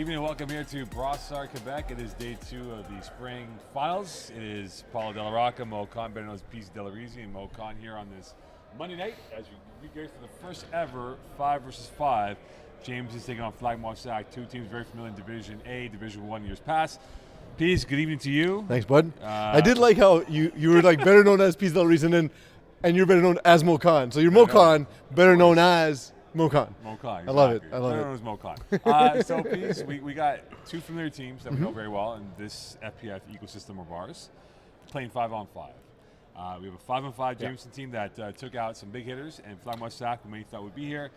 evening and welcome here to Brossard, Quebec. It is day 2 of the spring finals. It is Paulo Della Rocca, Moi'L, better known as Peace Delarizi, and Moi'L here on this Monday night as we get for the first ever 5 versus 5. James is taking on FlagPlus, two teams very familiar in Division A, Division 1 years past. Peace, good evening to you. Thanks, bud. I did like how you were like better known as Peace Delarizi and you're better known as Moi'L. So you're Moi'L, better known as Moi'L. Moi'L, exactly. I love it. I love better it. known as Moi'L. So, Peace, we got two familiar teams that we know very well in this FPF ecosystem of ours, playing 5-on-5. We have a 5-on-5 Jameson team that took out some big hitters, and FlagPlus, who many thought would be here.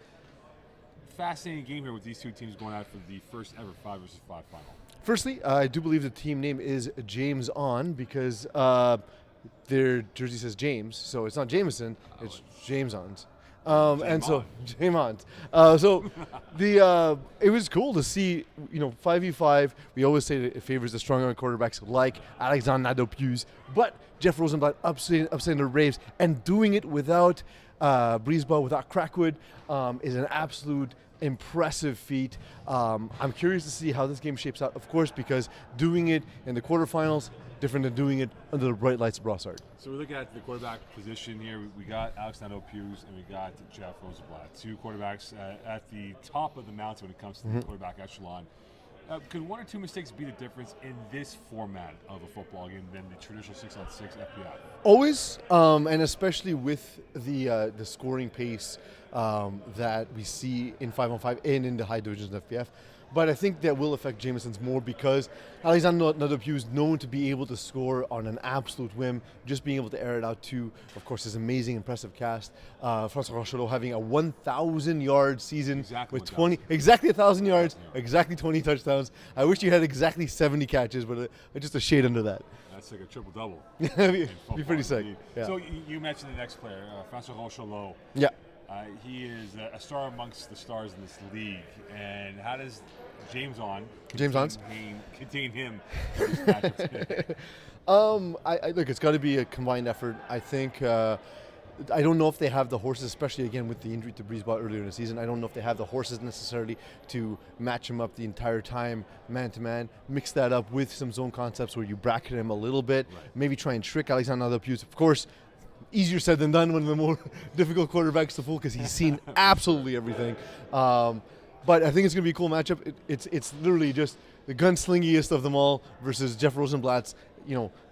Fascinating game here with these two teams going out for the first ever 5 versus 5 final. Firstly, I do believe the team name is Jamesons because their jersey says James, so it's not Jameson, it's Jamesons. So Jamesons. So it was cool to see, 5v5. We always say that it favors the strong arm quarterbacks like Alexandre Nadeau-Pius, but Jeff Rosenblatt upsetting the Braves and doing it without Brisebois, without Crackwood, is an absolute impressive feat. I'm curious to see how this game shapes out, of course, because doing it in the quarterfinals different than doing it under the bright lights of Brossard. So we're looking at the quarterback position here. We got Alex Nadeau-Pius and we got Jeff Rosenblatt, two quarterbacks at the top of the mountain when it comes to the quarterback echelon. Could one or two mistakes be the difference in this format of a football game than the traditional 6-on-6 FPF? Always, and especially with the scoring pace that we see in 5-on-5 and in the high divisions of FPF. But I think that will affect Jamesons more because Alexandre Nadeau-Pius is known to be able to score on an absolute whim, just being able to air it out to, of course, his amazing, impressive cast. François Rochelot having a 1,000-yard season with exactly 1,000 yards, exactly 20 touchdowns. I wish you had exactly 70 catches, but just a shade under that. That's like a triple-double. be pretty sick. Yeah. So you mentioned the next player, François Rochelot. Yeah. He is a star amongst the stars in this league. And how does Jamesons contain him in this matchup today? Look, it's got to be a combined effort. I think I don't know if they have the horses, especially again with the injury to Brisebois earlier in the season. I don't know if they have the horses necessarily to match him up the entire time, man to man. Mix that up with some zone concepts where you bracket him a little bit. Right. Maybe try and trick Alexandre Nadeau-Pius. Of course, easier said than done. One of the more difficult quarterbacks to fool because he's seen absolutely everything. But I think it's going to be a cool matchup. It's literally just the gunslingiest of them all versus Jeff Rosenblatt's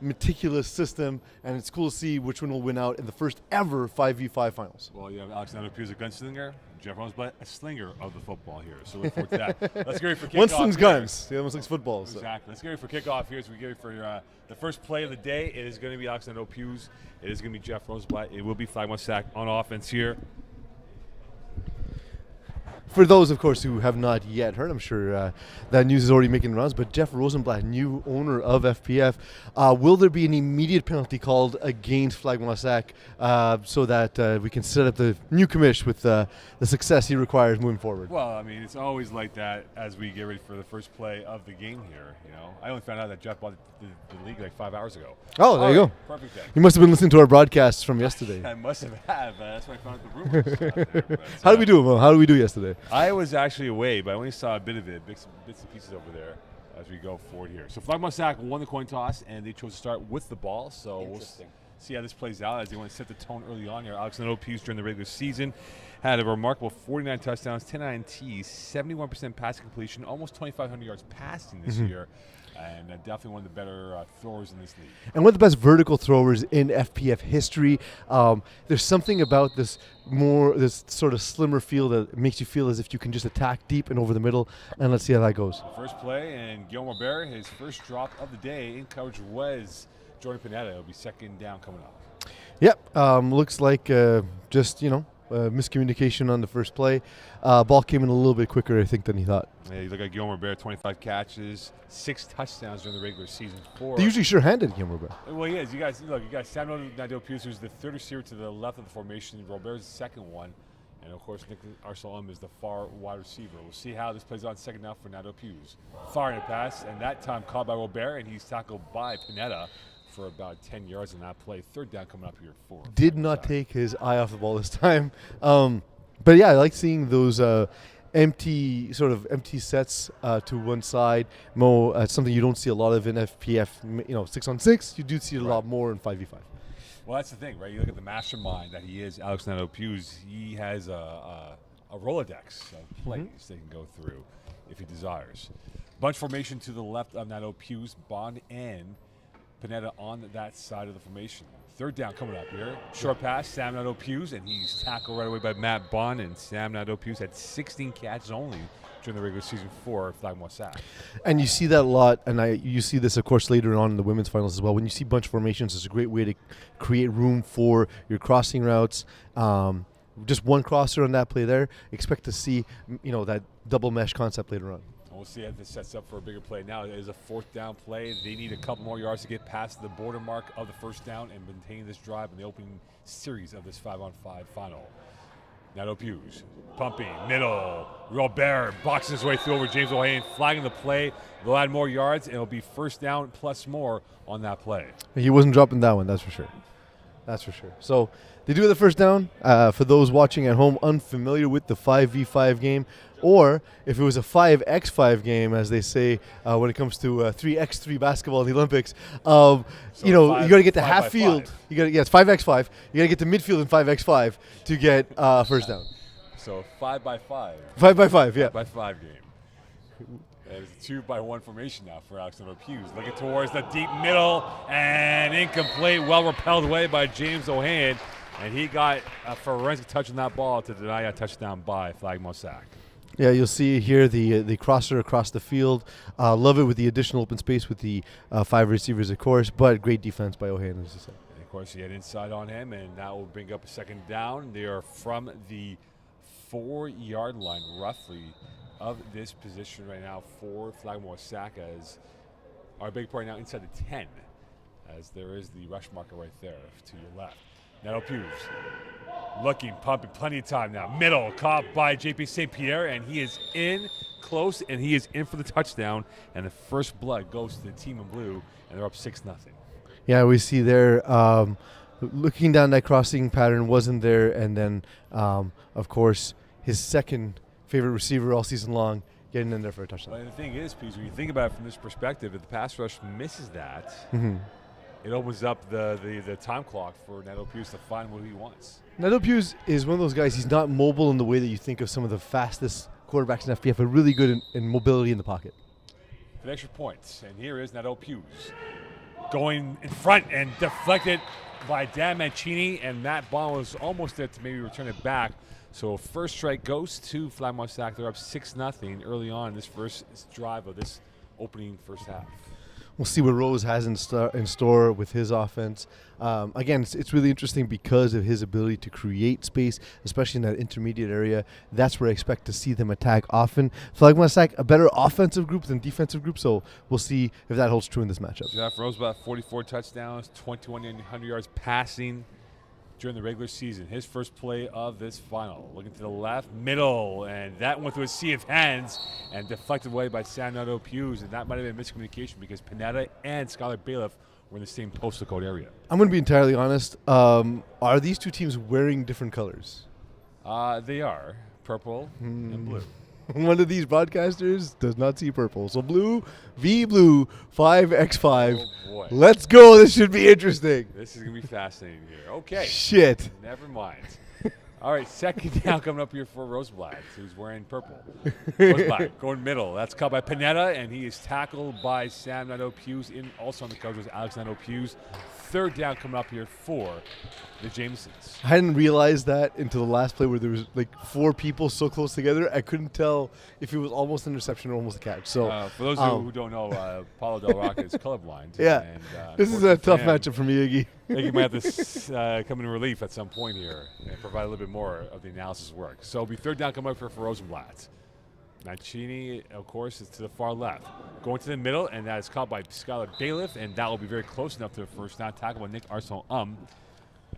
meticulous system, and it's cool to see which one will win out in the first ever 5v5 finals. Well, you have Alex Nadeau-Pius, a gunslinger, Jeff Rosenblatt, a slinger of the football here. So look forward to that. Let's get ready for kickoff. One slings guns, the other one slings footballs. So. Exactly. Let's get ready for kickoff here as we get ready for the first play of the day. It is going to be Alex Nadeau-Pius. It is going to be Jeff Rosenblatt. It will be FlagPlus on offense here. For those, of course, who have not yet heard, I'm sure that news is already making rounds, but Jeff Rosenblatt, new owner of FPF, will there be an immediate penalty called against FlagPlus so that we can set up the new commish with the success he requires moving forward? Well, I mean, it's always like that as we get ready for the first play of the game here. I only found out that Jeff bought the league like 5 hours ago. Oh, there you go. Perfect day. You must have been listening to our broadcasts from yesterday. I must have. That's why I found out the rumors. How did we do, Mo? How did we do yesterday? I was actually away, but I only saw a bit of it, bits and pieces over there as we go forward here. So FlagPlus won the coin toss, and they chose to start with the ball. So we'll see how this plays out as they want to set the tone early on here. Alex Nadeau-Pius during the regular season had a remarkable 49 touchdowns, 10 INTs, 71% pass completion, almost 2,500 yards passing this year. And definitely one of the better throwers in this league. And one of the best vertical throwers in FPF history. There's something about this sort of slimmer feel that makes you feel as if you can just attack deep and over the middle. And let's see how that goes. The first play, and Guillaume Robert, his first drop of the day in coverage was Jordan Pineda. It'll be second down coming up. Yep. Looks like miscommunication on the first play. Ball came in a little bit quicker, I think, than he thought. Yeah, you look at Guillaume Robert, 25 catches, 6 touchdowns during the regular season. They're usually sure-handed, Guillaume Robert. Well, he is. You guys Samuel Nadeau-Pius, who's the third receiver to the left of the formation. Robert's the second one. And, of course, Nick Arcelum is the far wide receiver. We'll see how this plays out second down for Nadeau-Pius. Firing a pass, and that time caught by Robert, and he's tackled by Pineda for about 10 yards in that play. Third down coming up here for. Did not take his eye off the ball this time. But, yeah, I like seeing those empty sets to one side. Something you don't see a lot of in FPF. 6-on-6. You do see it a lot more in 5v5. Well, that's the thing, right? You look at the mastermind that he is, Alex Nadeau-Pius. He has a Rolodex of plays they can go through if he desires. Bunch formation to the left of Nadeau-Pius, Bond and Pineda on that side of the formation. Third down coming up here. Short pass, Sam Nadeau-Pius, and he's tackled right away by Matt Bond. And Sam Nadeau-Pius had 16 catches only during the regular season for FlagPlus Sac. And you see that a lot, and you see this, of course, later on in the women's finals as well. When you see bunch formations, it's a great way to create room for your crossing routes. Just one crosser on that play there. Expect to see, that double mesh concept later on. We'll see if this sets up for a bigger play. Now it is a fourth down play. They need a couple more yards to get past the border mark of the first down and maintain this drive in the opening series of this 5-on-5 final. Nadeau-Pius pumping, middle. Robert boxing his way through over James O'Hain, flagging the play. They'll add more yards, and it'll be first down plus more on that play. He wasn't dropping that one, that's for sure. That's for sure. So they do have the first down. For those watching at home unfamiliar with the 5v5 game, or if it was a 5x5 game, as they say when it comes to 3x3 basketball in the Olympics, you got to get to half field. You got it's 5x5. You got to get to midfield in 5x5 to get first down. So 5x5. 5x5, yeah. 5x5 game. It's a 2-by-1 formation now for Alex Nadeau-Pius. Looking towards the deep middle and incomplete. Well repelled away by James O'Hain. And he got a forensic touch on that ball to deny a touchdown by FlagPlus Sac. Yeah, you'll see here the crosser across the field. Love it with the additional open space with the 5 receivers, of course, but great defense by O'Hain, as you said. And of course, he had inside on him, and that will bring up a second down. They are from the 4-yard line, roughly, of this position right now for FlagPlus Sac, as our big point now inside the 10, as there is the rush marker right there to your left. Nadeau-Pius looking, pumping, plenty of time now. Middle, caught by JP St. Pierre, and he is in close, and he is in for the touchdown. And the first blood goes to the team in blue, and they're up 6-0. Yeah, we see there, looking down that crossing pattern wasn't there, and then, of course, his second favorite receiver all season long getting in there for a touchdown. Well, the thing is, Pete, when you think about it from this perspective, if the pass rush misses that, it opens up the time clock for Nadeau-Pius to find what he wants. Nadeau-Pius is one of those guys, he's not mobile in the way that you think of some of the fastest quarterbacks in FPF, but really good in mobility in the pocket. For the extra points, and here is Nadeau-Pius going in front and deflected by Dan Mancini, and that ball was almost there to maybe return it back. So first strike goes to FlagPlus Sac. They're up 6-0 early on in this first drive of this opening first half. We'll see what Rose has in store with his offense. Again, it's really interesting because of his ability to create space, especially in that intermediate area. That's where I expect to see them attack often. FlagPlus Sac, a better offensive group than defensive group, so we'll see if that holds true in this matchup. Jeff Rosebach, 44 touchdowns, 2,100 yards passing during the regular season. His first play of this final. Looking to the left, middle, and that went through a sea of hands and deflected away by Sam Nadeau-Pius, and that might have been miscommunication because Pineda and Skylar Bailiff were in the same postal code area. I'm going to be entirely honest. Are these two teams wearing different colors? They are. Purple and blue. One of these broadcasters does not see purple. So blue, blue, 5x5. Oh boy. Let's go. This should be interesting. This is going to be fascinating here. Okay. Shit. Never mind. All right, second down coming up here for Roseblatt, who's wearing purple. Roseblatt going middle. That's caught by Pineda, and he is tackled by Sam Nadeau-Pius. Also on the coverage was Alex Nadeau-Pius. Third down coming up here for the Jamesons. I hadn't realized that until the last play where there was like 4 people so close together. I couldn't tell if it was almost an interception or almost a catch. So for those of you who don't know, Paulo Del Rocca is colorblind. Yeah, and, this is a tough matchup for me, Iggy. I think you might have to come in relief at some point here and provide a little bit more of the analysis work. So it'll be third down coming up here for Rosenblatt. Mancini, of course, is to the far left. Going to the middle, and that is caught by Skylar Bailiff, and that will be very close enough to the first down tackle by Nick Arson.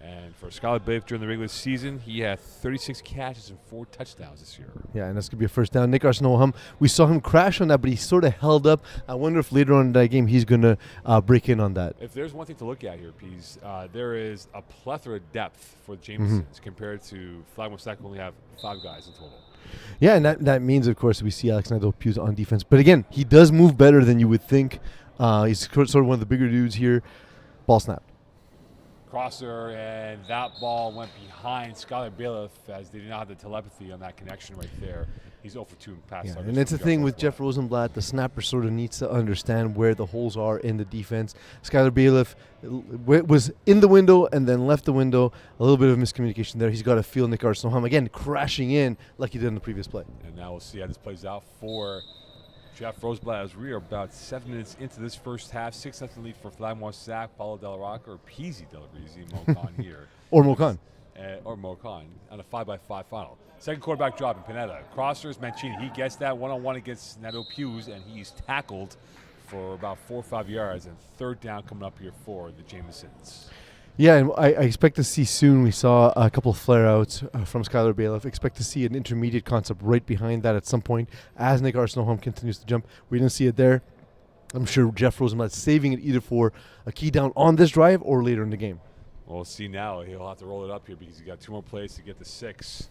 And for Skylar Biff during the regular season, he had 36 catches and 4 touchdowns this year. Yeah, and that's going to be a first down. Nick Arsenault, we saw him crash on that, but he sort of held up. I wonder if later on in that game he's going to break in on that. If there's one thing to look at here, Pease, there is a plethora of depth for the Jamesons compared to FlagPlus Sac, only have 5 guys in total. Yeah, and that means, of course, we see Alex Nadeau-Pius on defense. But again, he does move better than you would think. He's sort of one of the bigger dudes here. Ball snap. Crosser, and that ball went behind Skylar Bailiff as they did not have the telepathy on that connection right there. He's 0 for 2 in pass. Yeah, and it's the thing with Jeff Rosenblatt. The snapper sort of needs to understand where the holes are in the defense. Skylar Bailiff was in the window and then left the window. A little bit of miscommunication there. He's got to feel Nick Arsenault again crashing in like he did in the previous play. And now we'll see how this plays out for Jeff Rosenblatt as we are about 7 minutes into this first half. 6-0 lead for FlagPlus Sac, Paulo Della Rocca, or Peasy Delabrizi, Mokan here. Or Mokan. Or Mokan on a 5-by-5 final. Second quarterback drop in Pineda. Crossers, Mancini. He gets that one-on-one against Nadeau-Pius, and he's tackled for about 4 or 5 yards. And third down coming up here for the Jamesons. Yeah, and I expect to see soon. We saw a couple of flare-outs from Skylar Bailiff. Expect to see an intermediate concept right behind that at some point as Nick Arsenault continues to jump. We didn't see it there. I'm sure Jeff Rosenblatt's saving it either for a key down on this drive or later in the game. We'll see now. He'll have to roll it up here because he's got 2 more plays to get to 6.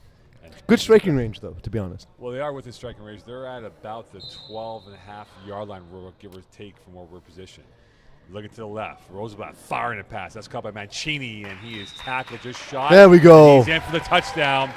Good striking range, though, to be honest. Well, they are within striking range. They're at about the 12.5-yard line, give or take, from where we're positioned. Looking to the left. Rosenblatt firing a pass. That's caught by Mancini, and he is tackled, just shot. There we go. He's in for the touchdown.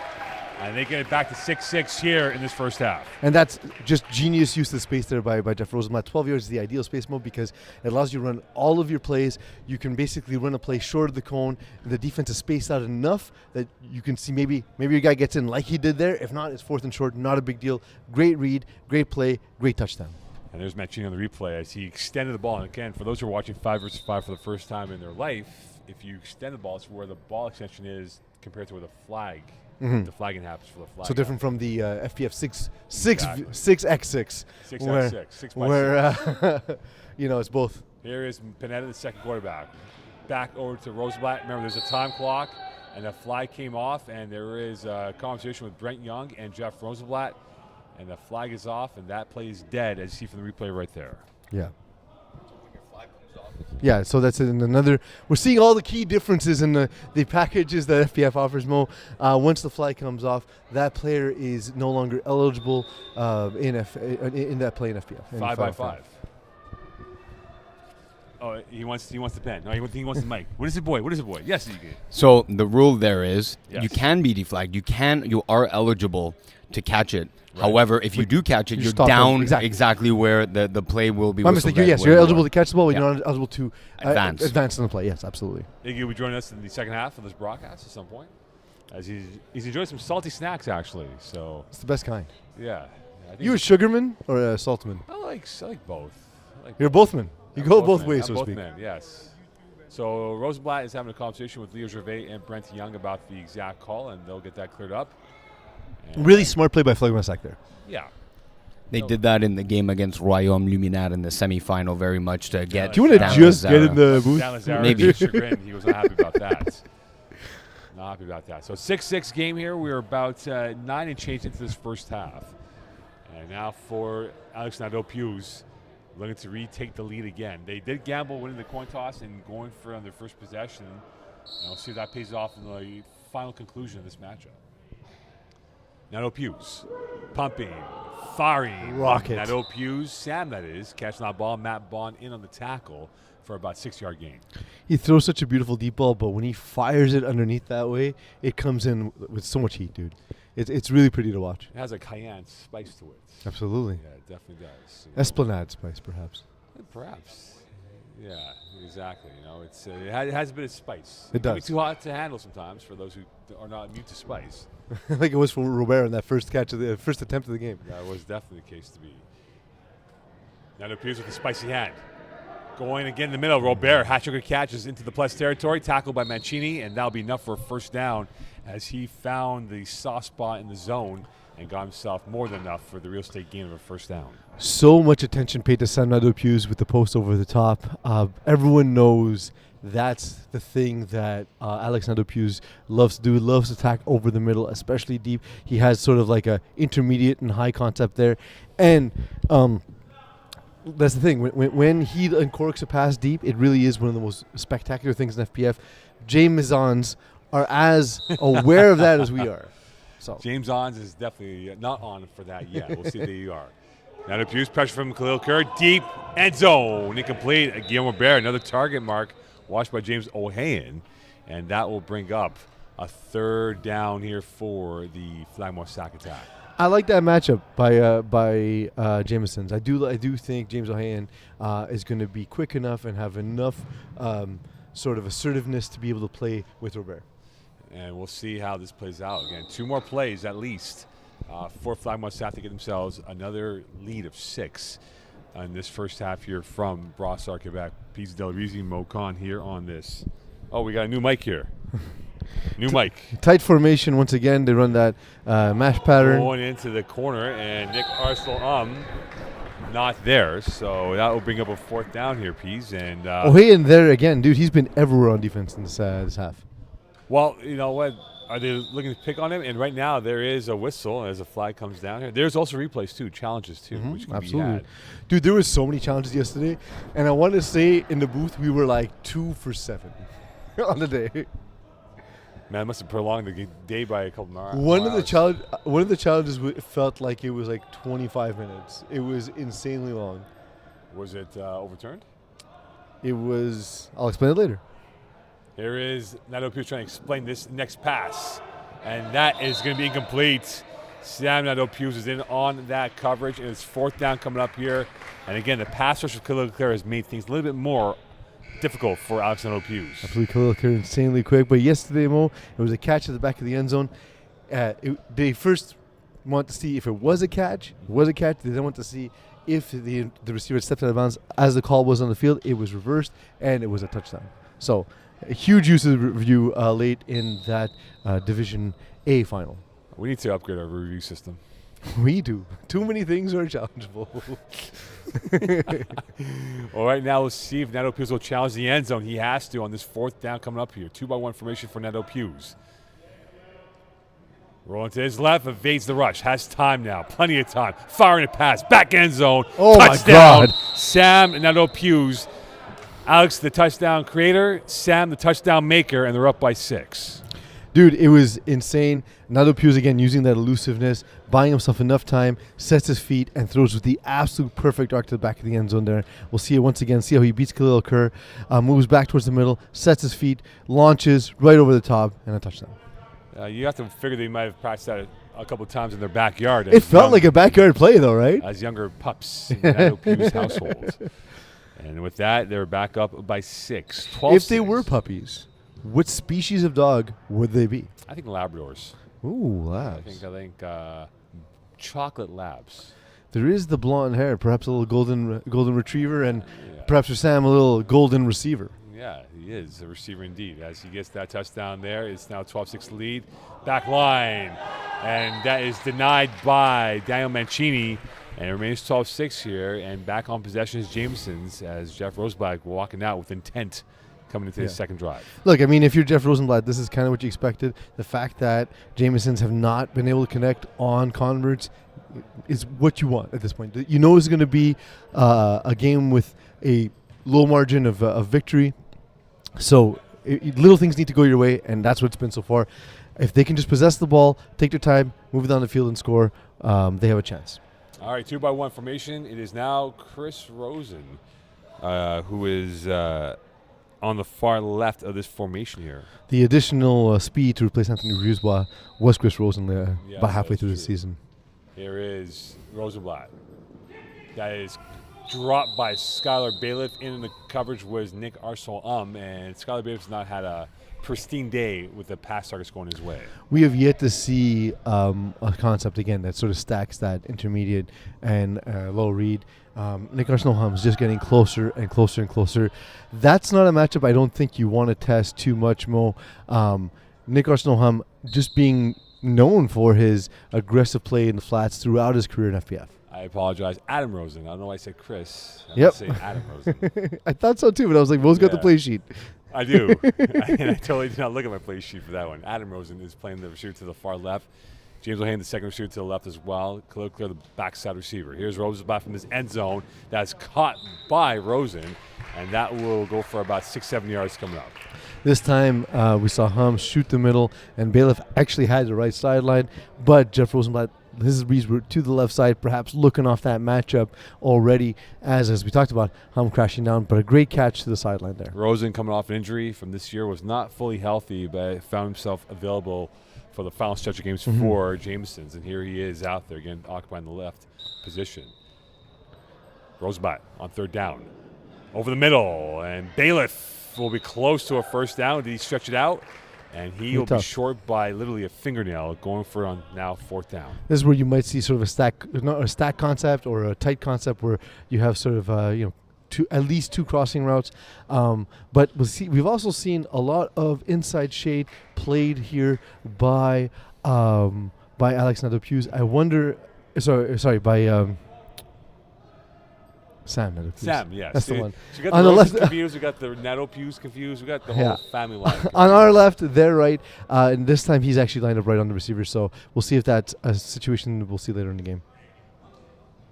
And they get it back to 6-6 here in this first half. And that's just genius use of the space there by Jeff Rosenblatt. 12 yards is the ideal space mode because it allows you to run all of your plays. You can basically run a play short of the cone. The defense is spaced out enough that you can see maybe your guy gets in like he did there. If not, it's 4th and short. Not a big deal. Great read, great play, great touchdown. And there's Mancini on the replay as he extended the ball. And again, for those who are watching 5 versus 5 for the first time in their life, if you extend the ball, it's where the ball extension is compared to where the flag, the flagging happens for the flag. So different from the FPF 6x6, Exactly. 6x6. 6x6, 6 by where 6. It's both. Here is Pineda, the second quarterback. Back over to Rosenblatt. Remember, there's a time clock, and the flag came off, and there is a conversation with Brent Young and Jeff Rosenblatt. And the flag is off, and that play is dead, as you see from the replay right there. Yeah. Yeah, so that's in another. We're seeing all the key differences in the packages that FPF offers, Mo. Once the flag comes off, that player is no longer eligible in that play in FPF. 5-by-5. Oh, he wants the pen. No, he wants the mic. What is it, boy? Yes, you can. So the rule there is Yes. you can be deflagged. You are eligible to catch it. Right. However, if you do catch it, you're stop down them. exactly where the play will be. My mistake. whistled at, Yes, where you're you eligible are. to catch the ball, but Yeah. you're not eligible to Advance in the play. Yes, absolutely. Iggy will be joining us in the second half of this broadcast at some point, as he's enjoying some salty snacks actually. So It's the best kind. yeah, I think You a Sugarman or a Saltman? I like both. You're both men. You go both men. ways, I'm so to both speak. men, yes. So Rosenblatt is having a conversation with Leo Gervais and Brent Young about the exact call, and they'll get that cleared up. And Really smart play by FlagPlus Sac there. yeah. They did that in the game against Royaume Luminaire in the semifinal, very much to get. Do you want to Dan just get Lazara. in the booth? Dan Lazara, Maybe. chagrin. He was not happy about that. Not happy about that. So 6-6 game here. We're about 9 and change into this first half. And now for Alex Nadeau-Pius, looking to retake the lead again. They did gamble winning the coin toss and going for their first possession. And we'll see if that pays off in the final conclusion of this matchup. Nadeau-Pius pumping, firing. Rocket. Nadeau-Pius, Sam that is, catching that ball. Matt Bond in on the tackle for about 6-yard gain. He throws such a beautiful deep ball, but when he fires it underneath that way, it comes in with so much heat, dude. It's really pretty to watch. It has a Cayenne spice to it. Absolutely. Yeah, it definitely does. Esplanade spice, perhaps. Perhaps. Yeah, exactly. It has a bit of spice. It can does. be too hot to handle sometimes for those who are not immune to spice. Like it was for Robert in that first attempt of the game. That was definitely the case to be. Now it appears with a spicy hand. Going again in the middle, Robert, hat-trick catches into the plus territory, tackled by Mancini, and that'll be enough for a first down as he found the soft spot in the zone and got himself more than enough for the real estate gain of a first down. So much attention paid to Sam Nadeau-Pius with the post over the top. Everyone knows that's the thing that Alex Nadeau-Pius loves to do. Loves to attack over the middle, especially deep. He has sort of like a intermediate and high concept there. And that's the thing. When he uncorks a pass deep, it really is one of the most spectacular things in FPF. Jamesons are as aware of that as we are. So Jamesons is definitely not on for that yet. We'll see if they are. Now the Pius pressure from Khalil Kerr. Deep end zone. Incomplete. Guillaume Robert, another target mark. Watched by James O'Hayan. And that will bring up a third down here for the FlagPlus sack attack. I like that matchup by Jamesons. I do think James O'Hayan is going to be quick enough and have enough sort of assertiveness to be able to play with Robert. And we'll see how this plays out. Again, 2 more plays at least for FlagPlus have to get themselves another lead of 6 in this first half here from Brossard, Quebec. Pete Delarizi, Mo Khan here on this. Oh, we got a new mic here. New mic. Tight formation once again. They run that mash pattern. Going into the corner, and Nick Arsenal not there. So that will bring up a 4th down here, Pease. And O'Hayan there again, dude. He's been everywhere on defense in this half. Well, you know what? Are they looking to pick on him? And right now there is a whistle as a flag comes down here. There's also replays too, challenges too, which can be had. Dude, there was so many challenges yesterday, and I want to say in the booth we were like 2 for 7 on the day. Man, it must have prolonged the day by a couple hours. One of the challenges felt like it was like 25 minutes. It was insanely long. Was it overturned? It was. I'll explain it later. Here is Nadeau-Pius trying to explain this next pass, and that is going to be incomplete. Sam Nadeau-Pius is in on that coverage, and it's 4th down coming up here. And again, the pass rush of Khalil Kerr has made things a little bit more difficult for Alex Nadeau-Pius. I believe Khalil Kerr insanely quick, but yesterday, Mo, it was a catch at the back of the end zone. They first want to see if it was a catch. It was a catch. They then want to see if the receiver stepped out of bounds as the call was on the field. It was reversed, and it was a touchdown. So a huge use of review late in that Division A final. We need to upgrade our review system. We do. Too many things are challengeable. Well, right now, let's see if Nadeau-Pius will challenge the end zone. He has to on this 4th down coming up here. 2-by-1 formation for Nadeau-Pius. Rolling to his left, evades the rush. Has time now. Plenty of time. Firing a pass. Back end zone. Oh, touchdown. my God. Sam Nadeau-Pius. Alex, the touchdown creator. Sam, the touchdown maker. And they're up by 6. Dude, it was insane. Nadeau-Pius again using that elusiveness, buying himself enough time, sets his feet, and throws with the absolute perfect arc to the back of the end zone there. We'll see it once again, see how he beats Khalil Kerr, moves back towards the middle, sets his feet, launches right over the top, and a touchdown. You have to figure they might have practiced that a couple of times in their backyard. It felt like a backyard play, though, right? As younger pups in the Nadeau-Pius household. And with that, they're back up by 6. 12 if they were puppies, what species of dog would they be? I think Labradors. Ooh, labs. I think chocolate labs. There is the blonde hair, perhaps a little golden retriever, and perhaps for Sam, a little golden receiver. Yeah, he is a receiver indeed. As he gets that touchdown there, it's now 12-6 lead. Back line, and that is denied by Daniel Mancini, and it remains 12-6 here, and back on possession is Jamesons as Jeff Roseblack walking out with intent coming into his second drive. Look, I mean, if you're Jeff Rosenblatt, this is kind of what you expected. The fact that Jamesons have not been able to connect on converts is what you want at this point. You know it's going to be a game with a low margin of victory. So little things need to go your way, and that's what it's been so far. If they can just possess the ball, take their time, move it down the field and score, they have a chance. All right, 2-by-1 formation. It is now Chris Rosen, who is on the far left of this formation here. The additional speed to replace Anthony Riesbois was Chris Rosen about halfway through the season. Here is Rosenblatt. That is dropped by Skylar Bailiff. In the coverage was Nick Arsenal, and Skylar Bailiff's not had a pristine day with the pass targets going his way. We have yet to see a concept again that sort of stacks that intermediate and low read. Nick Arsenal is just getting closer and closer and closer. That's not a matchup I don't think you want to test too much, Mo. Nick Arsenal just being known for his aggressive play in the flats throughout his career in FPF. I apologize. Adam Rosen. I don't know why I said Chris. Yep. Say Adam Rosen. I thought so too, but I was like, Mo's got the play sheet. I do. And I totally did not look at my play sheet for that one. Adam Rosen is playing the receiver to the far left. James will hand the second receiver to the left as well. Clear the backside receiver. Here's Rosen back from his end zone. That's caught by Rosen, and that will go for about 6-7 yards coming up. This time we saw Hum shoot the middle, and Bailiff actually had the right sideline, but Jeff Rosenblatt, his reads were to the left side, perhaps looking off that matchup already, as we talked about, Hum crashing down, but a great catch to the sideline there. Rosen, coming off an injury from this year, was not fully healthy, but found himself available for the final stretch of games for Jamesons, and here he is out there again, occupying the left position. Rosenblatt on third down. Over the middle, and Bailiff will be close to a first down. Did he stretch it out? And he will be short by literally a fingernail, going for on now fourth down. This is where you might see sort of a stack concept or a tight concept where you have sort of at least two crossing routes. But we've also seen a lot of inside shade played here by Alex Nadeau-Hughes. I wonder, by Sam Nadeau-Hughes. Sam, yes. That's the one. So we got the left confused, we got the Nadeau-Hughes confused, we got the whole family line confused. On our left, they're right, and this time he's actually lined up right on the receiver, so we'll see if that's a situation we'll see later in the game.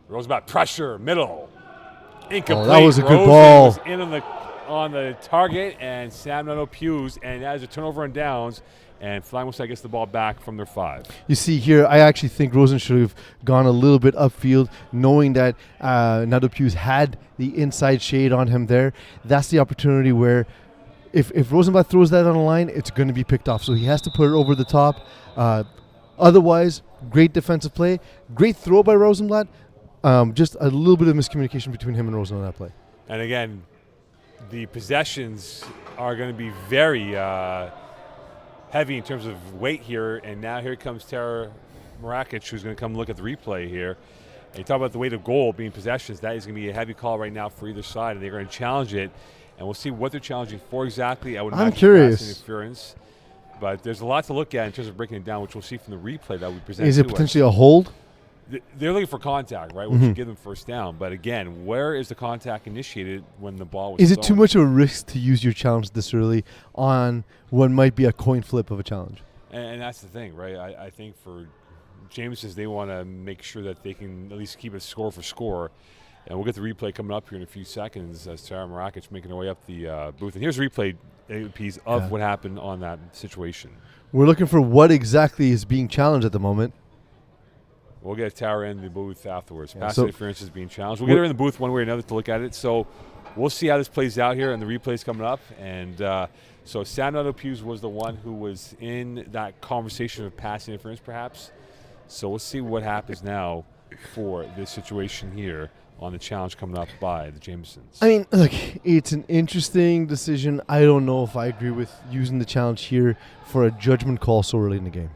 Rosenblatt, pressure, middle. Incomplete. Oh, that was a good Rosen ball. Was in on the target, and Sam Nadeau-Hughes, and that is a turnover on downs, and Flying Mustang gets the ball back from their 5. You see here, I actually think Rosen should have gone a little bit upfield, knowing that Nadeau-Hughes had the inside shade on him there. That's the opportunity where if Rosenblatt throws that on the line, it's going to be picked off. So he has to put it over the top. Otherwise, great defensive play. Great throw by Rosenblatt. Just a little bit of miscommunication between him and Rosen on that play. And again, the possessions are going to be very heavy in terms of weight here. And now here comes Tara Marakic, who's going to come look at the replay here. And you talk about the weight of goal being possessions. That is going to be a heavy call right now for either side, and they're going to challenge it. And we'll see what they're challenging for exactly. I'm curious. Pass interference. But there's a lot to look at in terms of breaking it down, which we'll see from the replay that we present. Is it potentially a hold? They're looking for contact, right, which would give them first down. But again, where is the contact initiated when the ball was Is it thrown? too much of a risk to use your challenge this early on what might be a coin flip of a challenge? And that's the thing, right? I think for Jamesons, they want to make sure that they can at least keep it score for score. And we'll get the replay coming up here in a few seconds as Tara Marakic making her way up the booth. And here's a replay piece of what happened on that situation. We're looking for what exactly is being challenged at the moment. We'll get Tara in the booth afterwards. Pass so interference is being challenged. We'll get her in the booth one way or another to look at it. So we'll see how this plays out here, and the replay's coming up. And so Sam Nadeau-Hughes was the one who was in that conversation of pass interference, perhaps. So we'll see what happens now for this situation here on the challenge coming up by the Jamesons. I mean, look, it's an interesting decision. I don't know if I agree with using the challenge here for a judgment call so early in the game.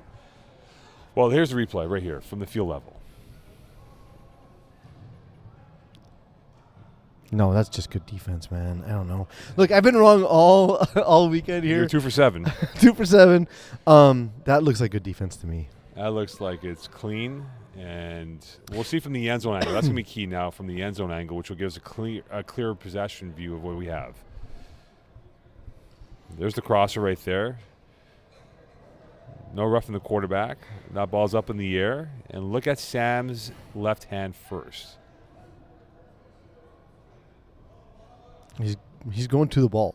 Well, here's the replay right here from the field level. No, that's just good defense, man. I don't know. Look, I've been wrong all weekend here. You're 2 for 7. 2 for 7. That looks like good defense to me. That looks like it's clean, and we'll see from the end zone angle. That's going to be key now from the end zone angle, which will give us a clear possession view of what we have. There's the crosser right there. No roughing the quarterback. That ball's up in the air. And look at Sam's left hand first. He's going to the ball.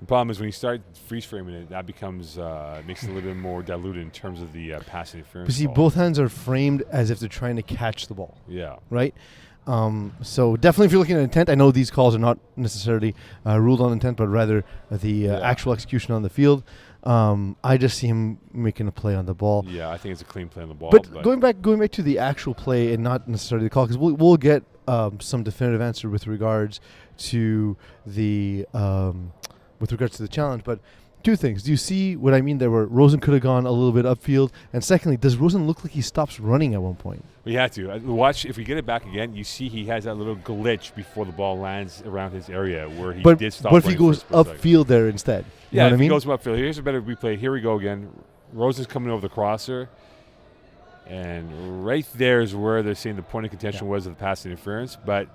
The problem is when you start freeze framing it, that becomes makes it a little bit more diluted in terms of the pass interference. But see, both hands are framed as if they're trying to catch the ball. Yeah. Right? So definitely if you're looking at intent, I know these calls are not necessarily ruled on intent, but rather the actual execution on the field. I just see him making a play on the ball. Yeah, I think it's a clean play on the ball. But going back to the actual play and not necessarily the call, because we'll get some definitive answer with regards to the challenge. But two things: do you see what I mean there? Where Rosen could have gone a little bit upfield, and secondly, does Rosen look like he stops running at one point? We had to watch. If we get it back again, you see he has that little glitch before the ball lands around his area where he did stop. But if he goes upfield there instead, you know what I mean? He goes upfield. Here's a better replay. Here we go again. Rosen's coming over the crosser, and right there is where they're saying the point of contention was of the pass interference. But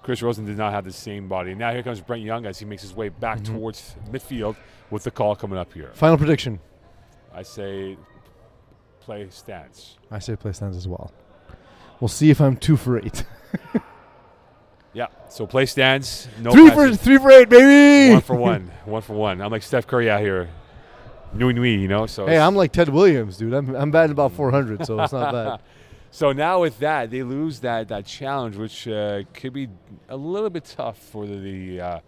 Chris Rosen did not have the same body. Now here comes Brent Young as he makes his way back towards midfield with the call coming up here. Final prediction. I say play stance. I say play stance as well. We'll see if I'm 2 for 8. Yeah, so play stance. No 3 passing. for 8, baby. 1 for 1. 1 for 1. I'm like Steph Curry out here. Nui, you know. So hey, I'm like Ted Williams, dude. I'm batting about 400, so it's not bad. So now with that, they lose that challenge, which could be a little bit tough for the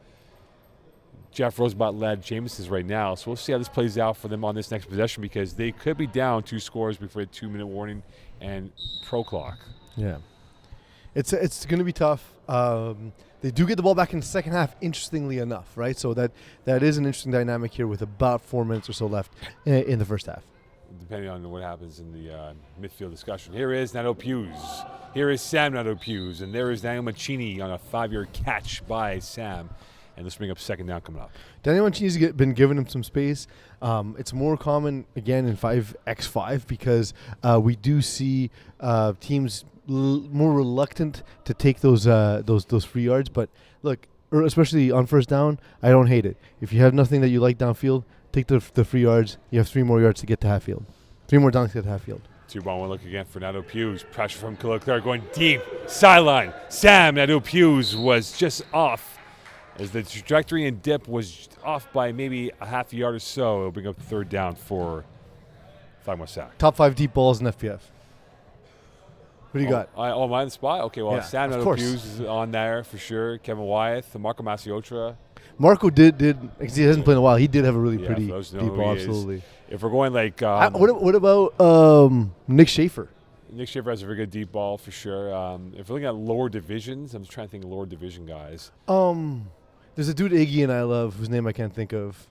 Jeff Rosebot-led Jamesons right now. So we'll see how this plays out for them on this next possession because they could be down 2 scores before a 2-minute warning and pro clock. Yeah. It's going to be tough. They do get the ball back in the second half, interestingly enough, right? So that is an interesting dynamic here with about 4 minutes or so left in the first half. Depending on what happens in the midfield discussion. Here is Nadeau Hughes. Here is Sam Nadeau Hughes. And there is Daniel Mancini on a 5-yard catch by Sam. And let's bring up second down coming up. Daniel Mancini's been giving him some space. It's more common, again, in 5x5 because we do see teams more reluctant to take those free yards. But look, especially on first down, I don't hate it. If you have nothing that you like downfield, take the free yards. You have 3 more yards to get to half field. 3 more downs to get to half field. 2-ball, 1 look again for Nadeau Hughes. Pressure from Khalil Clark going deep. Sideline. Sam Nadeau Hughes was just off as the trajectory and dip was off by maybe a half a yard or so. It'll bring up third down for FlagPlus sack. Top 5 deep balls in FPF. What do you got? Am I on the spot? Okay, well, Yeah, Sam of Nadeau course. Hughes is on there for sure. Kevin Wyeth, Marco Masiotra. Marco did because he hasn't played in a while. He did have a really pretty for those who know deep who ball, he is. absolutely. If we're going like What about Nick Schaefer? Nick Schaefer has a very good deep ball for sure. If we're looking at lower divisions, I'm just trying to think of lower division guys. There's a dude Iggy and I love whose name I can't think of.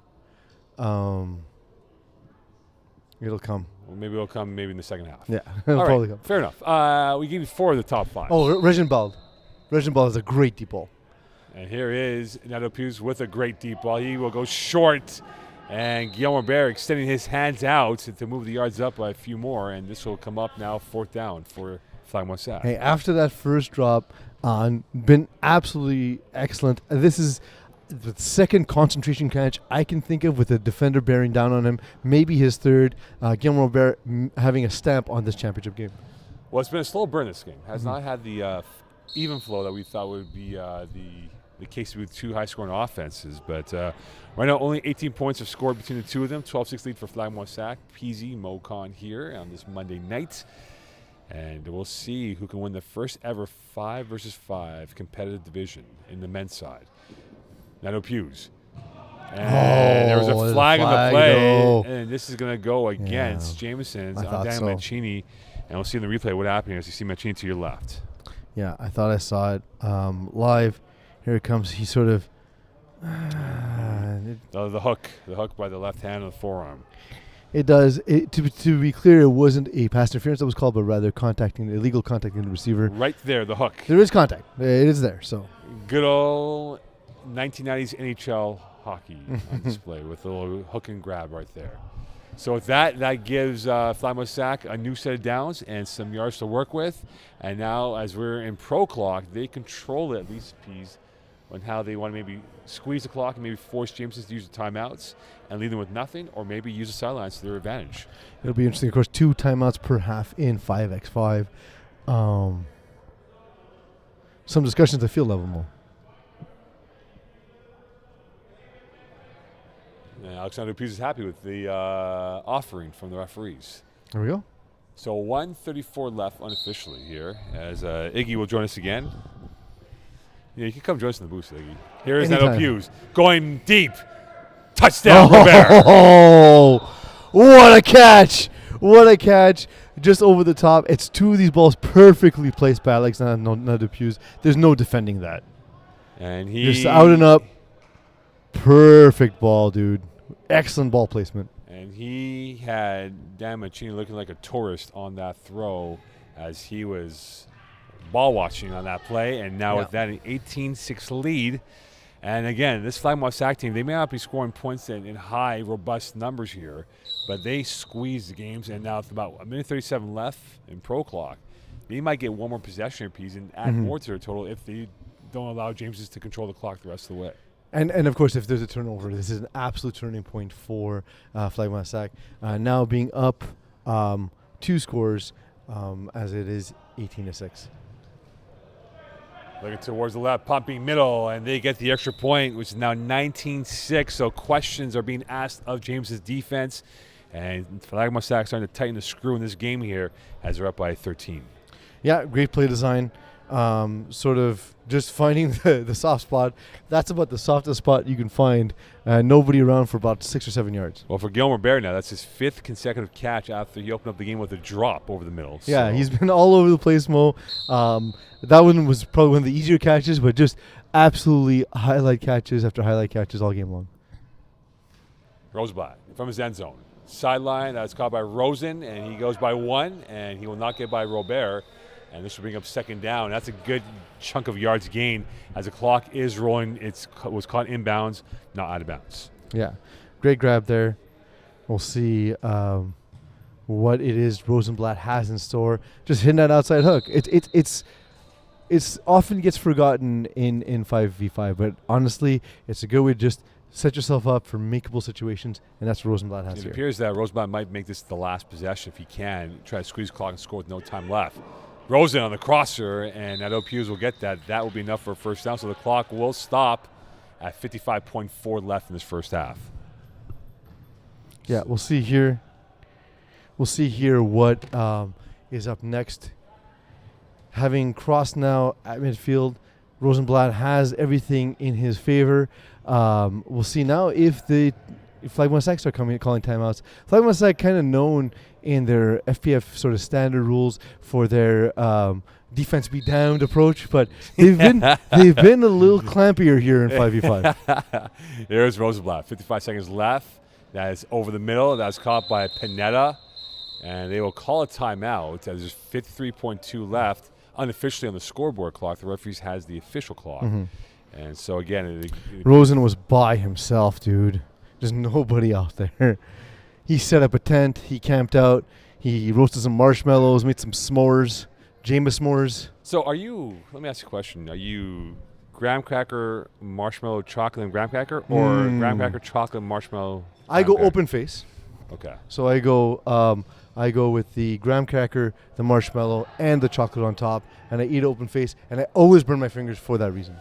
It'll come. Well, maybe it'll come maybe in the second half. Yeah, All it'll probably right, come. fair enough. We gave you 4 of the top 5. Oh, Reginbald. Reginbald is a great deep ball. And here is Nadeau Hughes with a great deep ball. He will go short. And Guillaume Robert extending his hands out to move the yards up by a few more. And this will come up now 4th down for FlagPlus sack. Hey, after that first drop, been absolutely excellent. This is the second concentration catch I can think of with a defender bearing down on him. Maybe his third. Guillaume Robert having a stamp on this championship game. Well, it's been a slow burn this game. Has not had the even flow that we thought would be the case with 2 high-scoring offenses. But right now, only 18 points have scored between the 2 of them. 12-6 lead for FlagPlus sack. PZ Mocon here on this Monday night. And we'll see who can win the first ever 5 versus 5 competitive division in the men's side. Nadeau Hughes. And there was a flag on the play. though. And this is going to go against Jamesons I on thought Daniel so. Mancini. And we'll see in the replay what happened here as you see Mancini to your left. Yeah, I thought I saw it live. Here it comes. He sort of. The hook by the left hand on the forearm. It does. To be clear, it wasn't a pass interference that was called, but rather illegal contacting the receiver. Right there, the hook. There is contact. It is there. So Good old 1990s NHL hockey on display with a little hook and grab right there. So with that gives FlagPlus sack a new set of downs and some yards to work with. And now, as we're in pro clock, they control it at least piece on how they want to maybe squeeze the clock and maybe force Jamesons to use the timeouts and leave them with nothing, or maybe use the sidelines to their advantage. it'll be interesting. Of course, 2 timeouts per half in 5x5. Some discussions at field level, Mo. And Alexander Pughes is happy with the offering from the referees. There we go. So 1:34 left unofficially here as Iggy will join us again. Yeah, you can come join us in the booth, Iggy. Here is Nadeau Hughes going deep. Touchdown, Robert. Oh, what a catch. What a catch. Just over the top. It's 2 of these balls perfectly placed by Alexander Pughes. There's no defending that. And he Just out and up. Perfect ball, dude. Excellent ball placement. And he had Dan Mancini looking like a tourist on that throw as he was ball watching on that play. And now with that, an 18-6 lead. And again, this FlagPlus sack team, they may not be scoring points in high, robust numbers here, but they squeeze the games. And now with about 1:37 left in pro clock, they might get one more possession apiece and add more to their total if they don't allow Jamesons to control the clock the rest of the way. And of course, if there's a turnover, this is an absolute turning point for FlagPlus Sac. Now being up 2 scores as it is 18-6. Looking towards the left, pumping middle, and they get the extra point, which is now 19-6. So questions are being asked of James's defense. And FlagPlus Sac starting to tighten the screw in this game here as they're up by 13. Yeah, great play design. Sort of just finding the soft spot. That's about the softest spot you can find. Nobody around for about 6 or 7 yards. Well, for Gilmore Bear now, that's his 5th consecutive catch after he opened up the game with a drop over the middle. Yeah, he's been all over the place, Mo. That one was probably one of the easier catches, but just absolutely highlight catches after highlight catches all game long. Roseblatt from his end zone. Sideline, that's caught by Rosen, and he goes by 1, and he will not get by Robert. And this will bring up second down. That's a good chunk of yards gain as the clock is rolling. It was caught inbounds, not out of bounds. Yeah, great grab there. We'll see what it is Rosenblatt has in store. Just hitting that outside hook. It's often gets forgotten in 5v5, but honestly, it's a good way to just set yourself up for makeable situations, and that's what Rosenblatt has here. It appears that Rosenblatt might make this the last possession if he can. Try to squeeze the clock and score with no time left. Rosen on the crosser, and Nadeau Hughes will get that. That will be enough for a first down, so the clock will stop at 55.4 left in this first half. Yeah, we'll see here. We'll see here what is up next. Having crossed now at midfield, Rosenblatt has everything in his favor. We'll see now if FlagPlus Sac start calling timeouts. FlagPlus Sac kind of known in their FPF sort of standard rules for their defense be damned approach, but they've been a little clampier here in 5v5. There's Rosenblatt, 55 seconds left. That is over the middle. That's caught by Pineda, and they will call a timeout. There's 53.2 left unofficially on the scoreboard clock. The referees has the official clock. Mm-hmm. And so again, Rosen was by himself, dude. There's nobody out there. He set up a tent. He camped out. He roasted some marshmallows, made some s'mores, Jameson s'mores. So let me ask you a question. Are you graham cracker, marshmallow, chocolate, and graham cracker, or graham cracker, chocolate, marshmallow? I go open face. Okay. So I go with the graham cracker, the marshmallow, and the chocolate on top, and I eat open face, and I always burn my fingers for that reason.